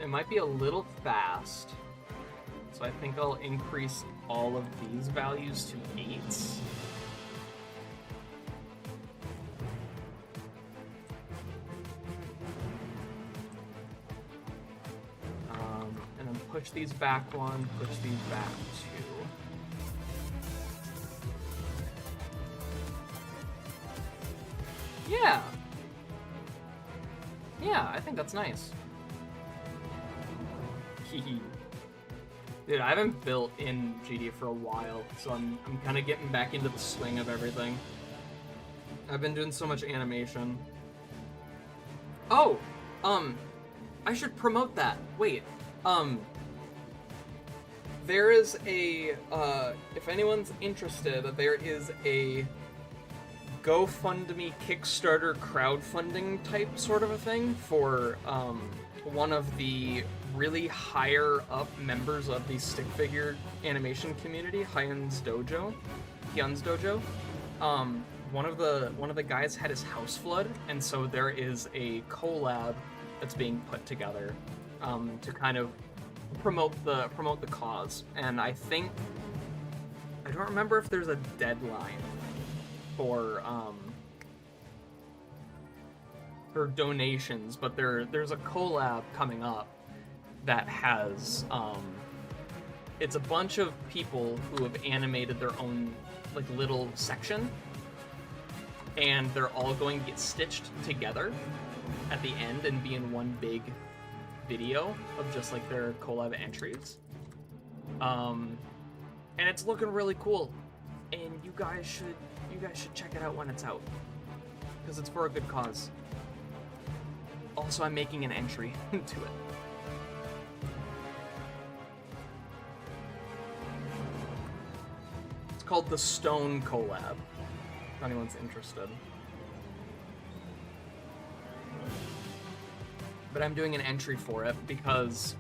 It might be a little fast, so I think I'll increase all of these values to 8s. Push these back one, push these back two. Yeah. Yeah, I think that's nice. Dude, I haven't built in GD for a while, so I'm kind of getting back into the swing of everything. I've been doing so much animation. Oh, I should promote that. Wait, there is a, if anyone's interested, there is a GoFundMe Kickstarter crowdfunding type sort of a thing for, one of the really higher up members of the stick figure animation community, Hyun's Dojo. One of the guys had his house flood, and so there is a collab that's being put together to kind of promote the cause. And I don't remember if there's a deadline for donations, but there's a collab coming up that has it's a bunch of people who have animated their own like little section, and they're all going to get stitched together at the end and be in one big video of just like their collab entries. And it's looking really cool, and you guys should check it out when it's out, because it's for a good cause. Also, I'm making an entry to it. It's called the Stone Collab, if anyone's interested. But I'm doing an entry for it because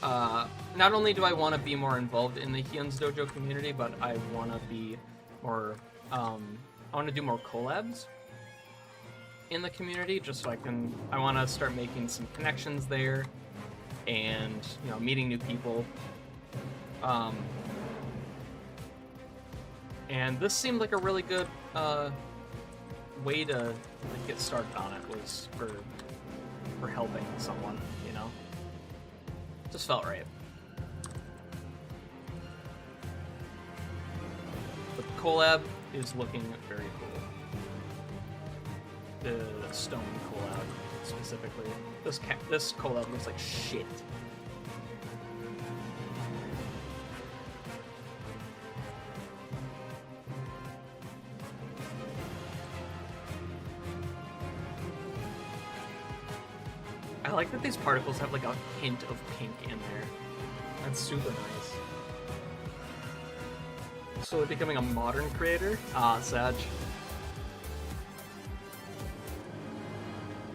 not only do I want to be more involved in the Hyun's Dojo community, but I want to be more, I want to do more collabs in the community, just so I want to start making some connections there, and, you know, meeting new people. And this seemed like a really good way to like, get started on it, was for helping someone, you know? Just felt right. But the collab is looking very cool. The stone collab, specifically. This collab looks like shit. I like that these particles have like a hint of pink in there. That's super nice. So becoming a modern creator? Ah, Sag.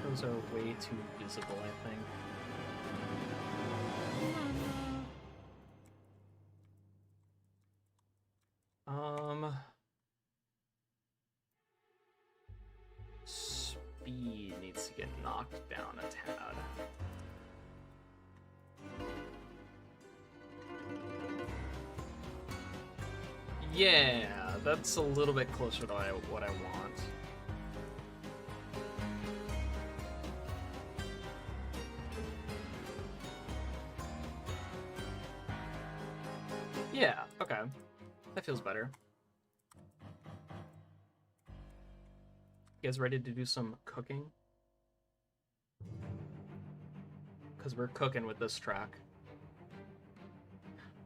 Those are way too visible, I think. Speed needs to get knocked down a tad. Yeah, that's a little bit closer to what I want. Yeah, okay. That feels better. You guys ready to do some cooking? Because we're cooking with this track.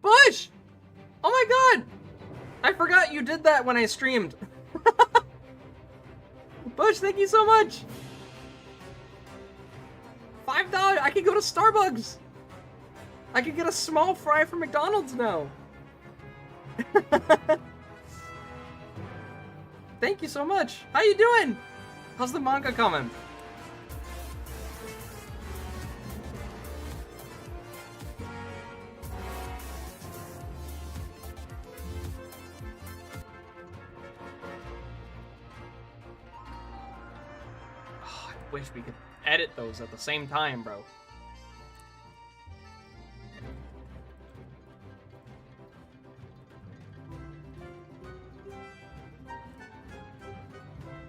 Bush! Oh my god! I forgot you did that when I streamed. Bush, thank you so much! $5! I can go to Starbucks! I can get a small fry from McDonald's now! Thank you so much! How you doing? How's the manga coming? Oh, I wish we could edit those at the same time, bro.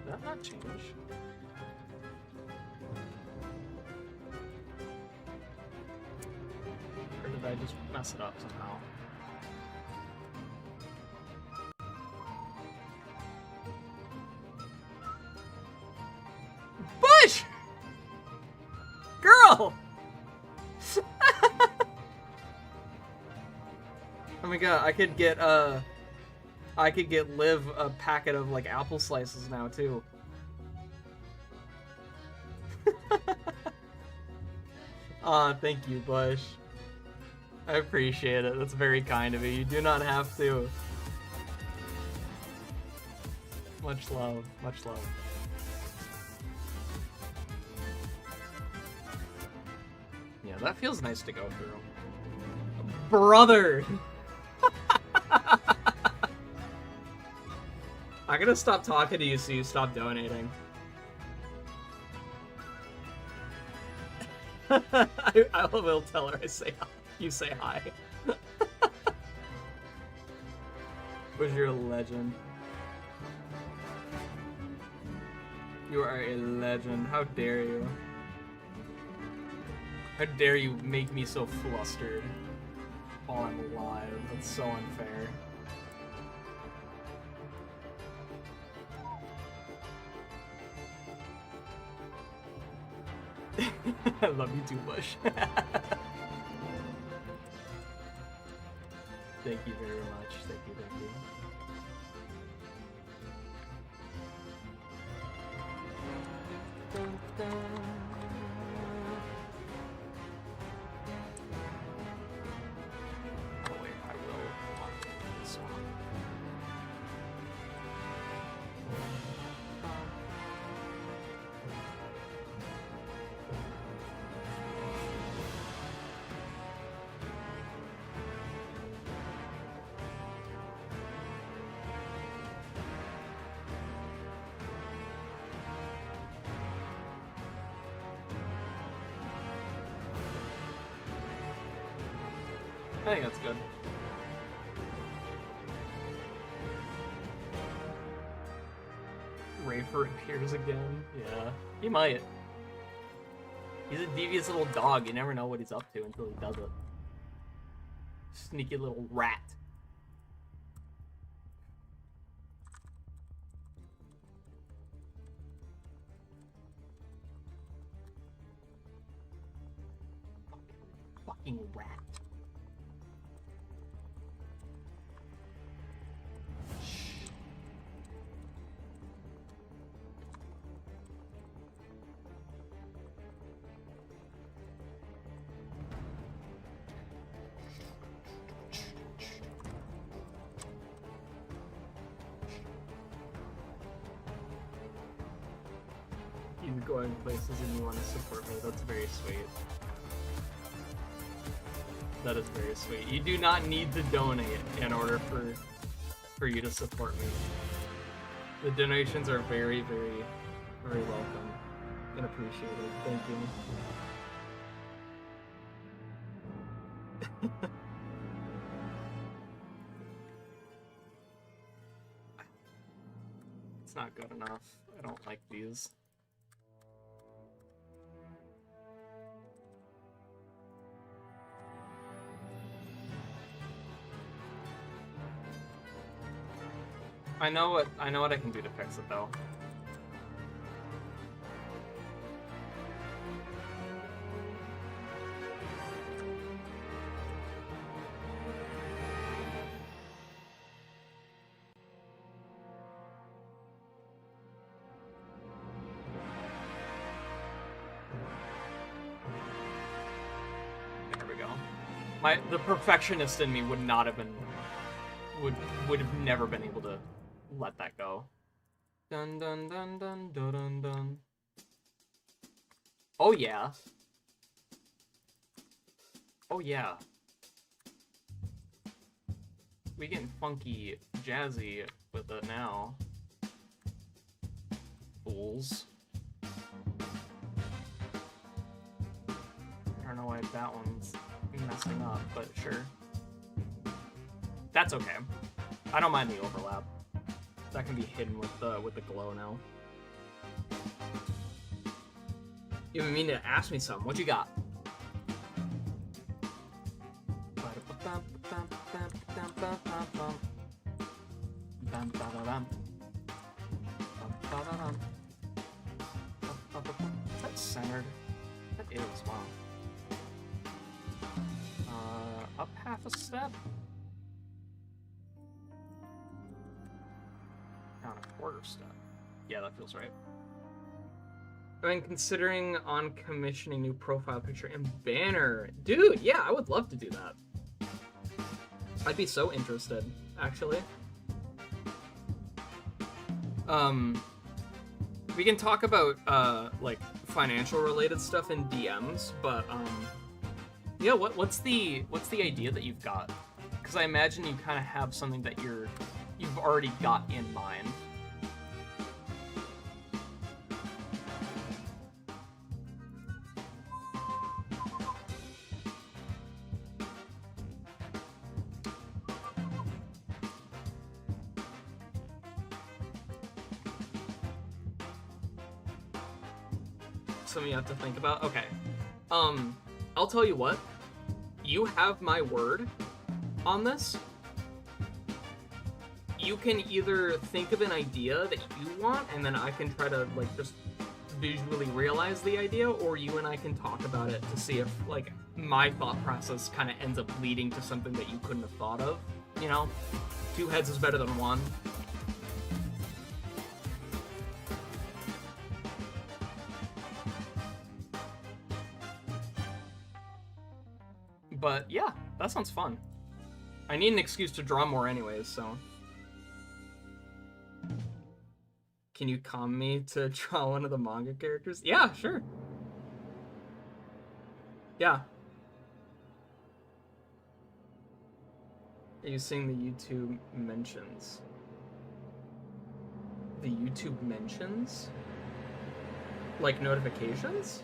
Did that not change? Or did I just mess it up somehow. Bush! Girl! Oh my god, I could get Liv a packet of like apple slices now too. Aw, thank you, Bush. I appreciate it. That's very kind of you. You do not have to. Much love. Much love. Yeah, that feels nice to go through. Brother! I'm gonna stop talking to you so you stop donating. I will tell her you say hi. Was you're a legend. You are a legend. How dare you? How dare you make me so flustered while I'm alive? That's so unfair. I love you too, Bush. Thank you very much. Thank you, thank you. Dun, dun. Oh wait, I will want this one. I think that's good. Rafer appears again. Yeah, he might. He's a devious little dog. You never know what he's up to until he does it. Sneaky little rat. Fucking rat. You're going places and you want to support me. That's very sweet. That is very sweet. You do not need to donate in order for you to support me. The donations are very, very, very welcome and appreciated. Thank you. It's not good enough. I don't like these. I know what I can do to fix it though. There we go. The perfectionist in me would not have been would have never been able to let that go. Dun dun dun dun dun dun dun. Oh yeah. Oh yeah. We getting funky jazzy with it now. Fools. I don't know why that one's messing up, but sure. That's okay. I don't mind the overlap. That can be hidden with the glow now. You didn't mean to ask me something. What you got? Is that centered? That is, wow. Up half a step. Down a quarter step. Yeah, that feels right. I've been considering on commissioning new profile picture and banner. Dude, yeah, I would love to do that. I'd be so interested, actually. We can talk about, like, financial related stuff in DMs, but, yeah, what's the idea that you've got? Because I imagine you kind of have something that you've already got in mind. Something you have to think about? Okay. I'll tell you what. You have my word on this. You can either think of an idea that you want, and then I can try to, like, just visually realize the idea, or you and I can talk about it to see if, like, my thought process kind of ends up leading to something that you couldn't have thought of. You know? 2 heads is better than 1. But yeah, that sounds fun. I need an excuse to draw more anyways, so. Can you calm me to draw one of the manga characters? Yeah, sure. Yeah. Are you seeing the YouTube mentions? The YouTube mentions? Like notifications?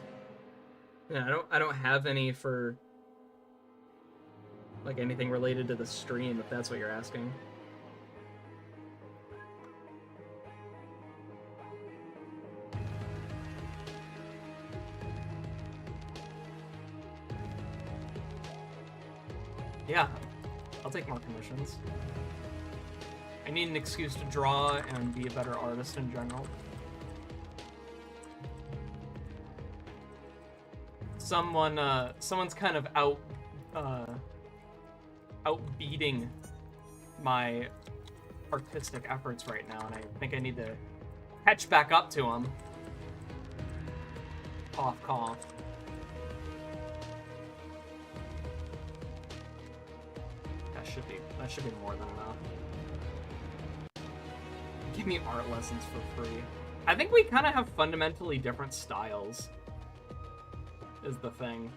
Yeah, I don't have any for like anything related to the stream, if that's what you're asking. Yeah, I'll take more commissions. I need an excuse to draw and be a better artist in general. Someone's kind of outbeating my artistic efforts right now, and I think I need to catch back up to him. Cough, cough. That should be more than enough. Give me art lessons for free. I think we kind of have fundamentally different styles, is the thing.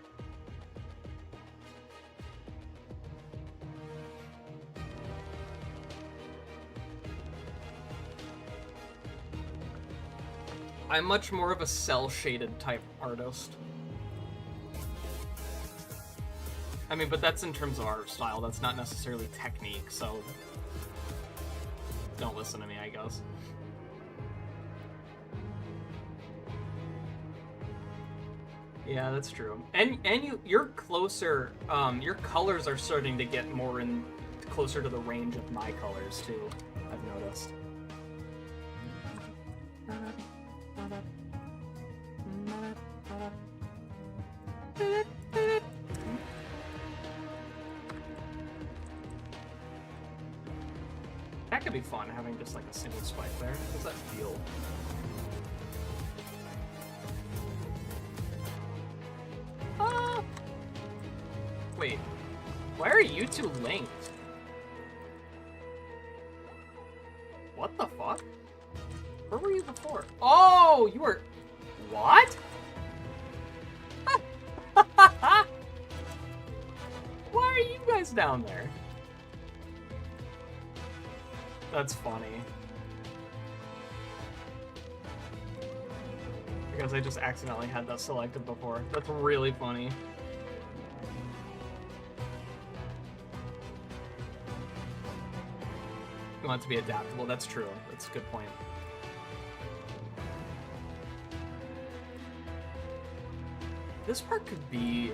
I'm much more of a cel-shaded type artist. I mean, but that's in terms of art style. That's not necessarily technique, so don't listen to me, I guess. Yeah, that's true. And you're closer. Your colors are starting to get more closer to the range of my colors too. I've noticed. That could be fun, having just like a single spike there. How does that feel? Wait, why are you two linked? What the fuck? Where were you before? Oh, you were... What? Why are you guys down there? That's funny. Because I just accidentally had that selected before. That's really funny. You want it to be adaptable. That's true. That's a good point. This part could be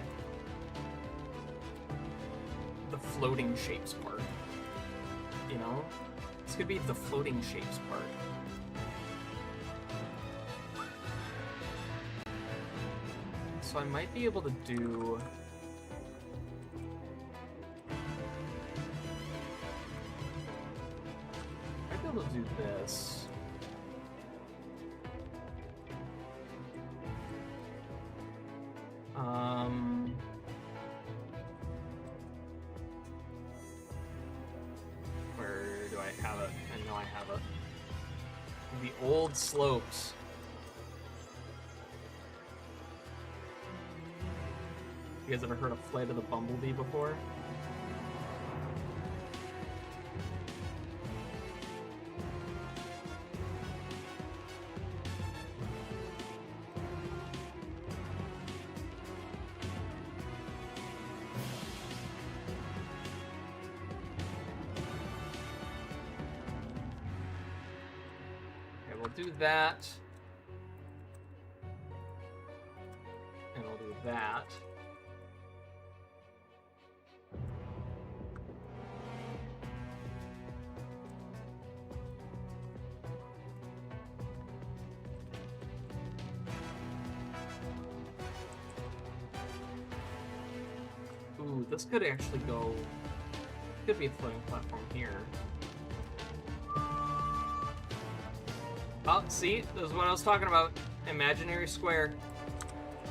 the floating shapes part. you know? This could be the floating shapes part. So I might be able to do... I might be able to do this. Where do I have it? I know I have it. The old slopes. You guys ever heard of Flight of the Bumblebee before? Okay, we'll do that. And we'll do that. Ooh, this could actually go... Could be a floating platform here. Oh, see? This is what I was talking about. Imaginary square.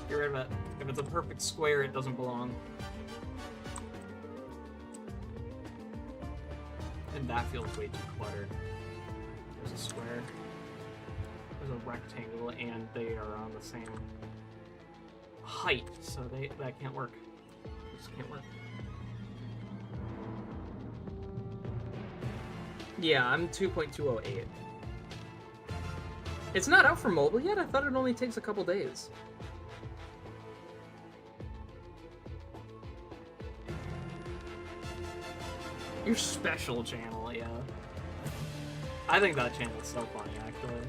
Get rid of it. If it's a perfect square, it doesn't belong. And that feels way too cluttered. There's a square. There's a rectangle, and they are on the same height, so that can't work. This can't work. Yeah, I'm 2.208. It's not out for mobile yet? I thought it only takes a couple days. Your special channel, yeah. I think that channel is so funny, actually.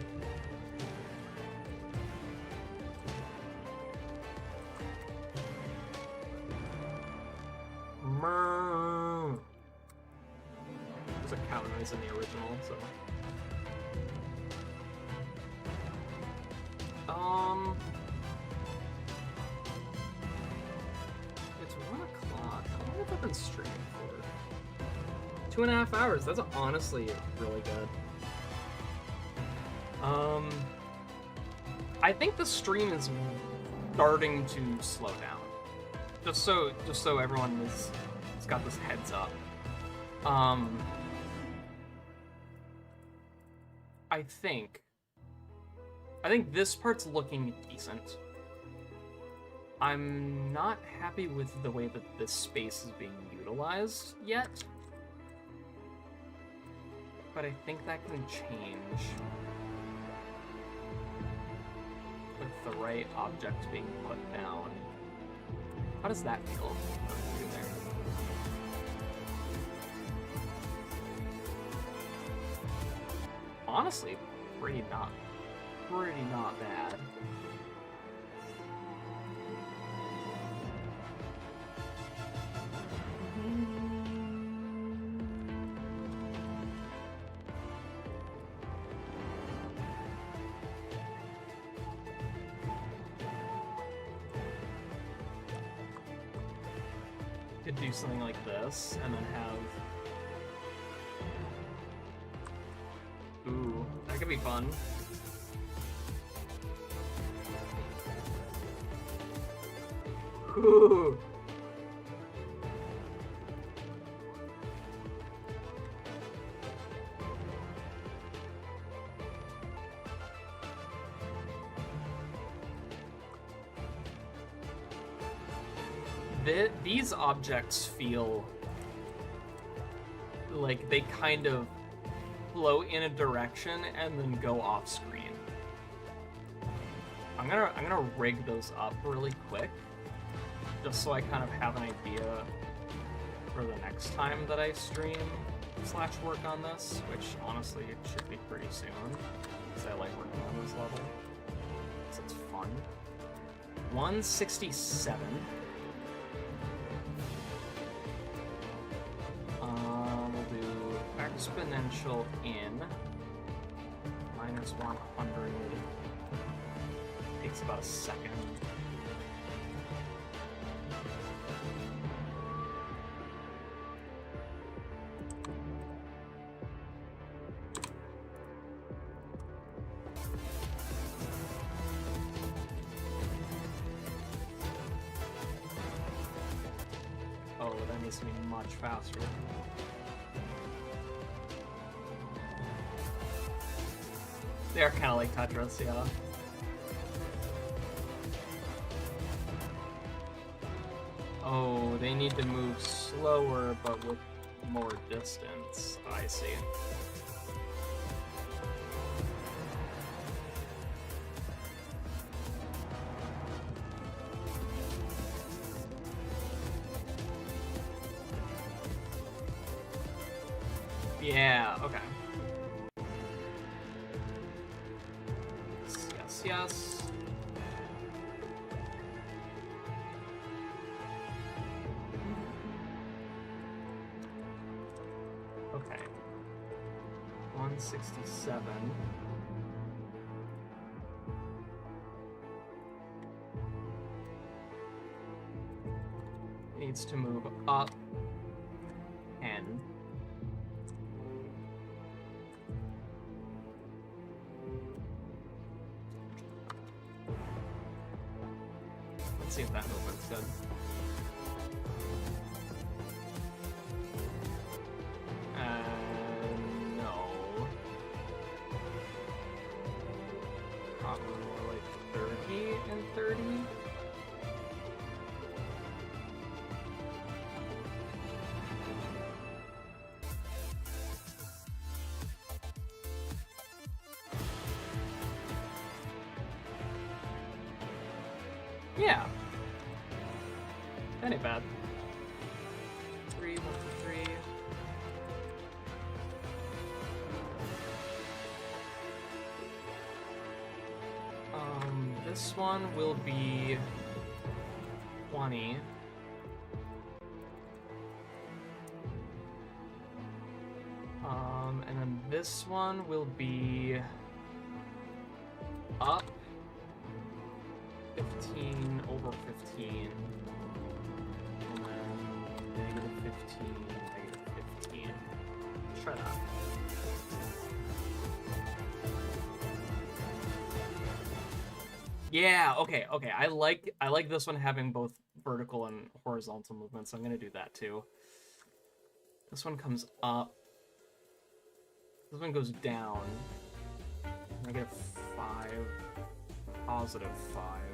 There's a cow noise in the original, so... It's 1 o'clock. How long have I been streaming for? 2.5 hours. That's honestly really good. I think the stream is starting to slow down. Just so everyone has got this heads up. I think this part's looking decent. I'm not happy with the way that this space is being utilized yet. But I think that can change with the right object being put down. How does that feel? Through there? Honestly, pretty not bad. Could do something like this, and then have... Ooh, that could be fun. Ooh. These objects feel like they kind of flow in a direction and then go off screen. I'm gonna rig those up really quick, just so I kind of have an idea for the next time that I stream / work on this, which honestly it should be pretty soon, because I like working on this level, because it's fun. 167. We'll do back to exponential in -100 takes about a second. Oh, that needs to be much faster. They are kind of like Tetris, yeah. Oh, they need to move slower, but with more distance. I see. Yeah, okay. Yes, yes. Okay. 167. Needs to move up 10. Let's see if that movement's good. No. Probably more like 30 and 30. Yeah. That ain't bad. 3, 1, 3. This one will be 20. And then this one will be up 15 over 15. And then -15, -15. Let's try that. Yeah, okay. I like this one having both vertical and horizontal movements, so I'm gonna do that too. This one comes up. This one goes down. -5, +5.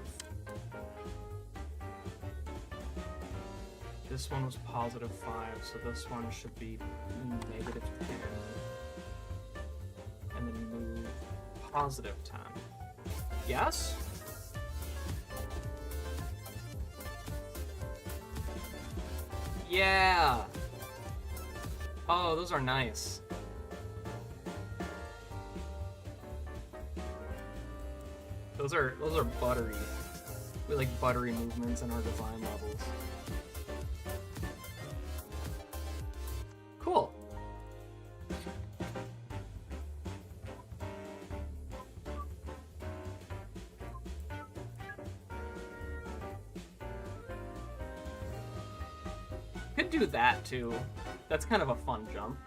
This one was +5, so this one should be -10. And then move +10. Yes? Yeah! Oh, those are nice. Those are buttery. We like buttery movements in our design levels. Cool. Could do that too. That's kind of a fun jump.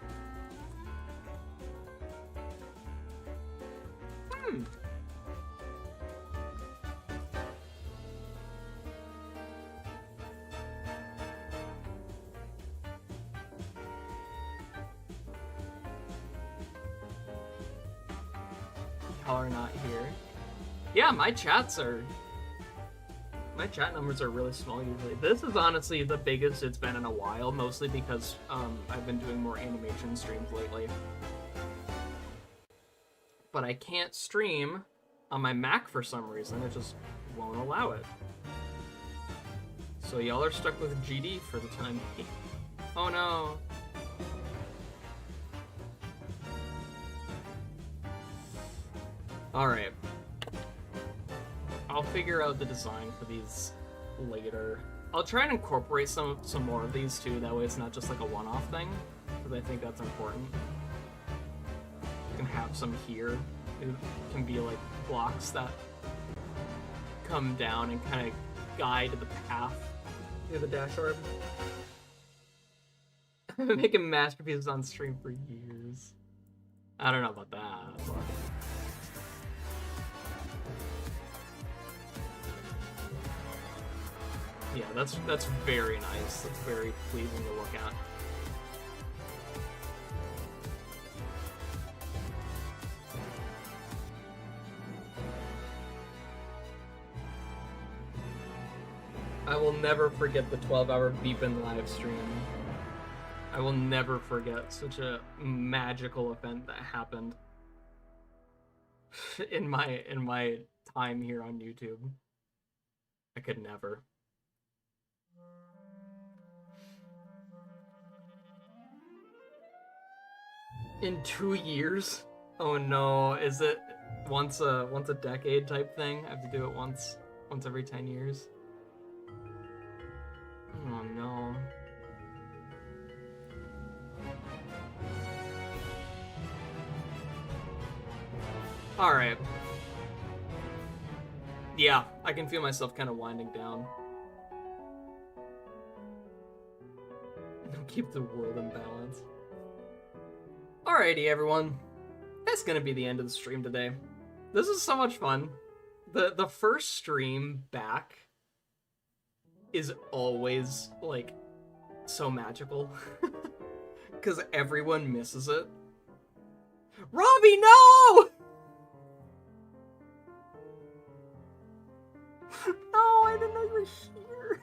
Y'all are not here. Yeah, my chat numbers are really small usually. This is honestly the biggest it's been in a while, mostly because I've been doing more animation streams lately. But I can't stream on my Mac for some reason. It just won't allow it. So y'all are stuck with GD for the time being. Oh no. Alright. I'll figure out the design for these later. I'll try and incorporate some more of these too, that way it's not just like a one-off thing, because I think that's important. some here. It can be like blocks that come down and kind of guide the path through the dash orb. I've been making masterpieces on stream for years. I don't know about that, but... yeah, that's very nice. That's very pleasing to look at. I will never forget the 12-hour bumPin live stream. I will never forget such a magical event that happened in my time here on YouTube. I could never. In 2 years? Oh no, is it once a decade type thing? I have to do it once every 10 years. Oh no. Alright. Yeah, I can feel myself kind of winding down. Keep the world in balance. Alrighty, everyone. That's gonna be the end of the stream today. This is so much fun. The first stream back is always, like, so magical. Because everyone misses it. Robbie, no! No, I didn't know you were here.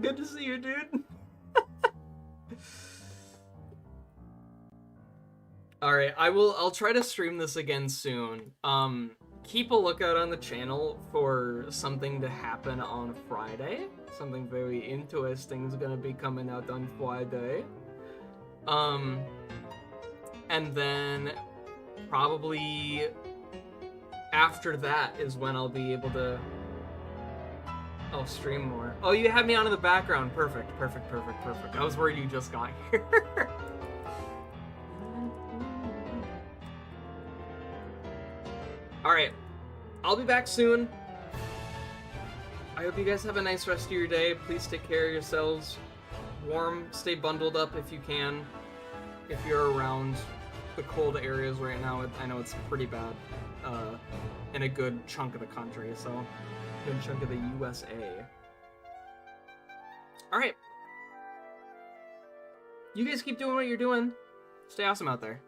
Good to see you, dude. Alright, I'll try to stream this again soon. Keep a lookout on the channel for something to happen on Friday. Something very interesting is gonna be coming out on Friday. And then probably after that is when I'll be able to... I'll stream more. Oh, you have me on in the background. Perfect. I was worried you just got here. Alright, I'll be back soon. I hope you guys have a nice rest of your day. Please take care of yourselves. Warm, stay bundled up if you can. If you're around the cold areas right now, I know it's pretty bad in a good chunk of the country, so a good chunk of the USA. Alright. You guys keep doing what you're doing. Stay awesome out there.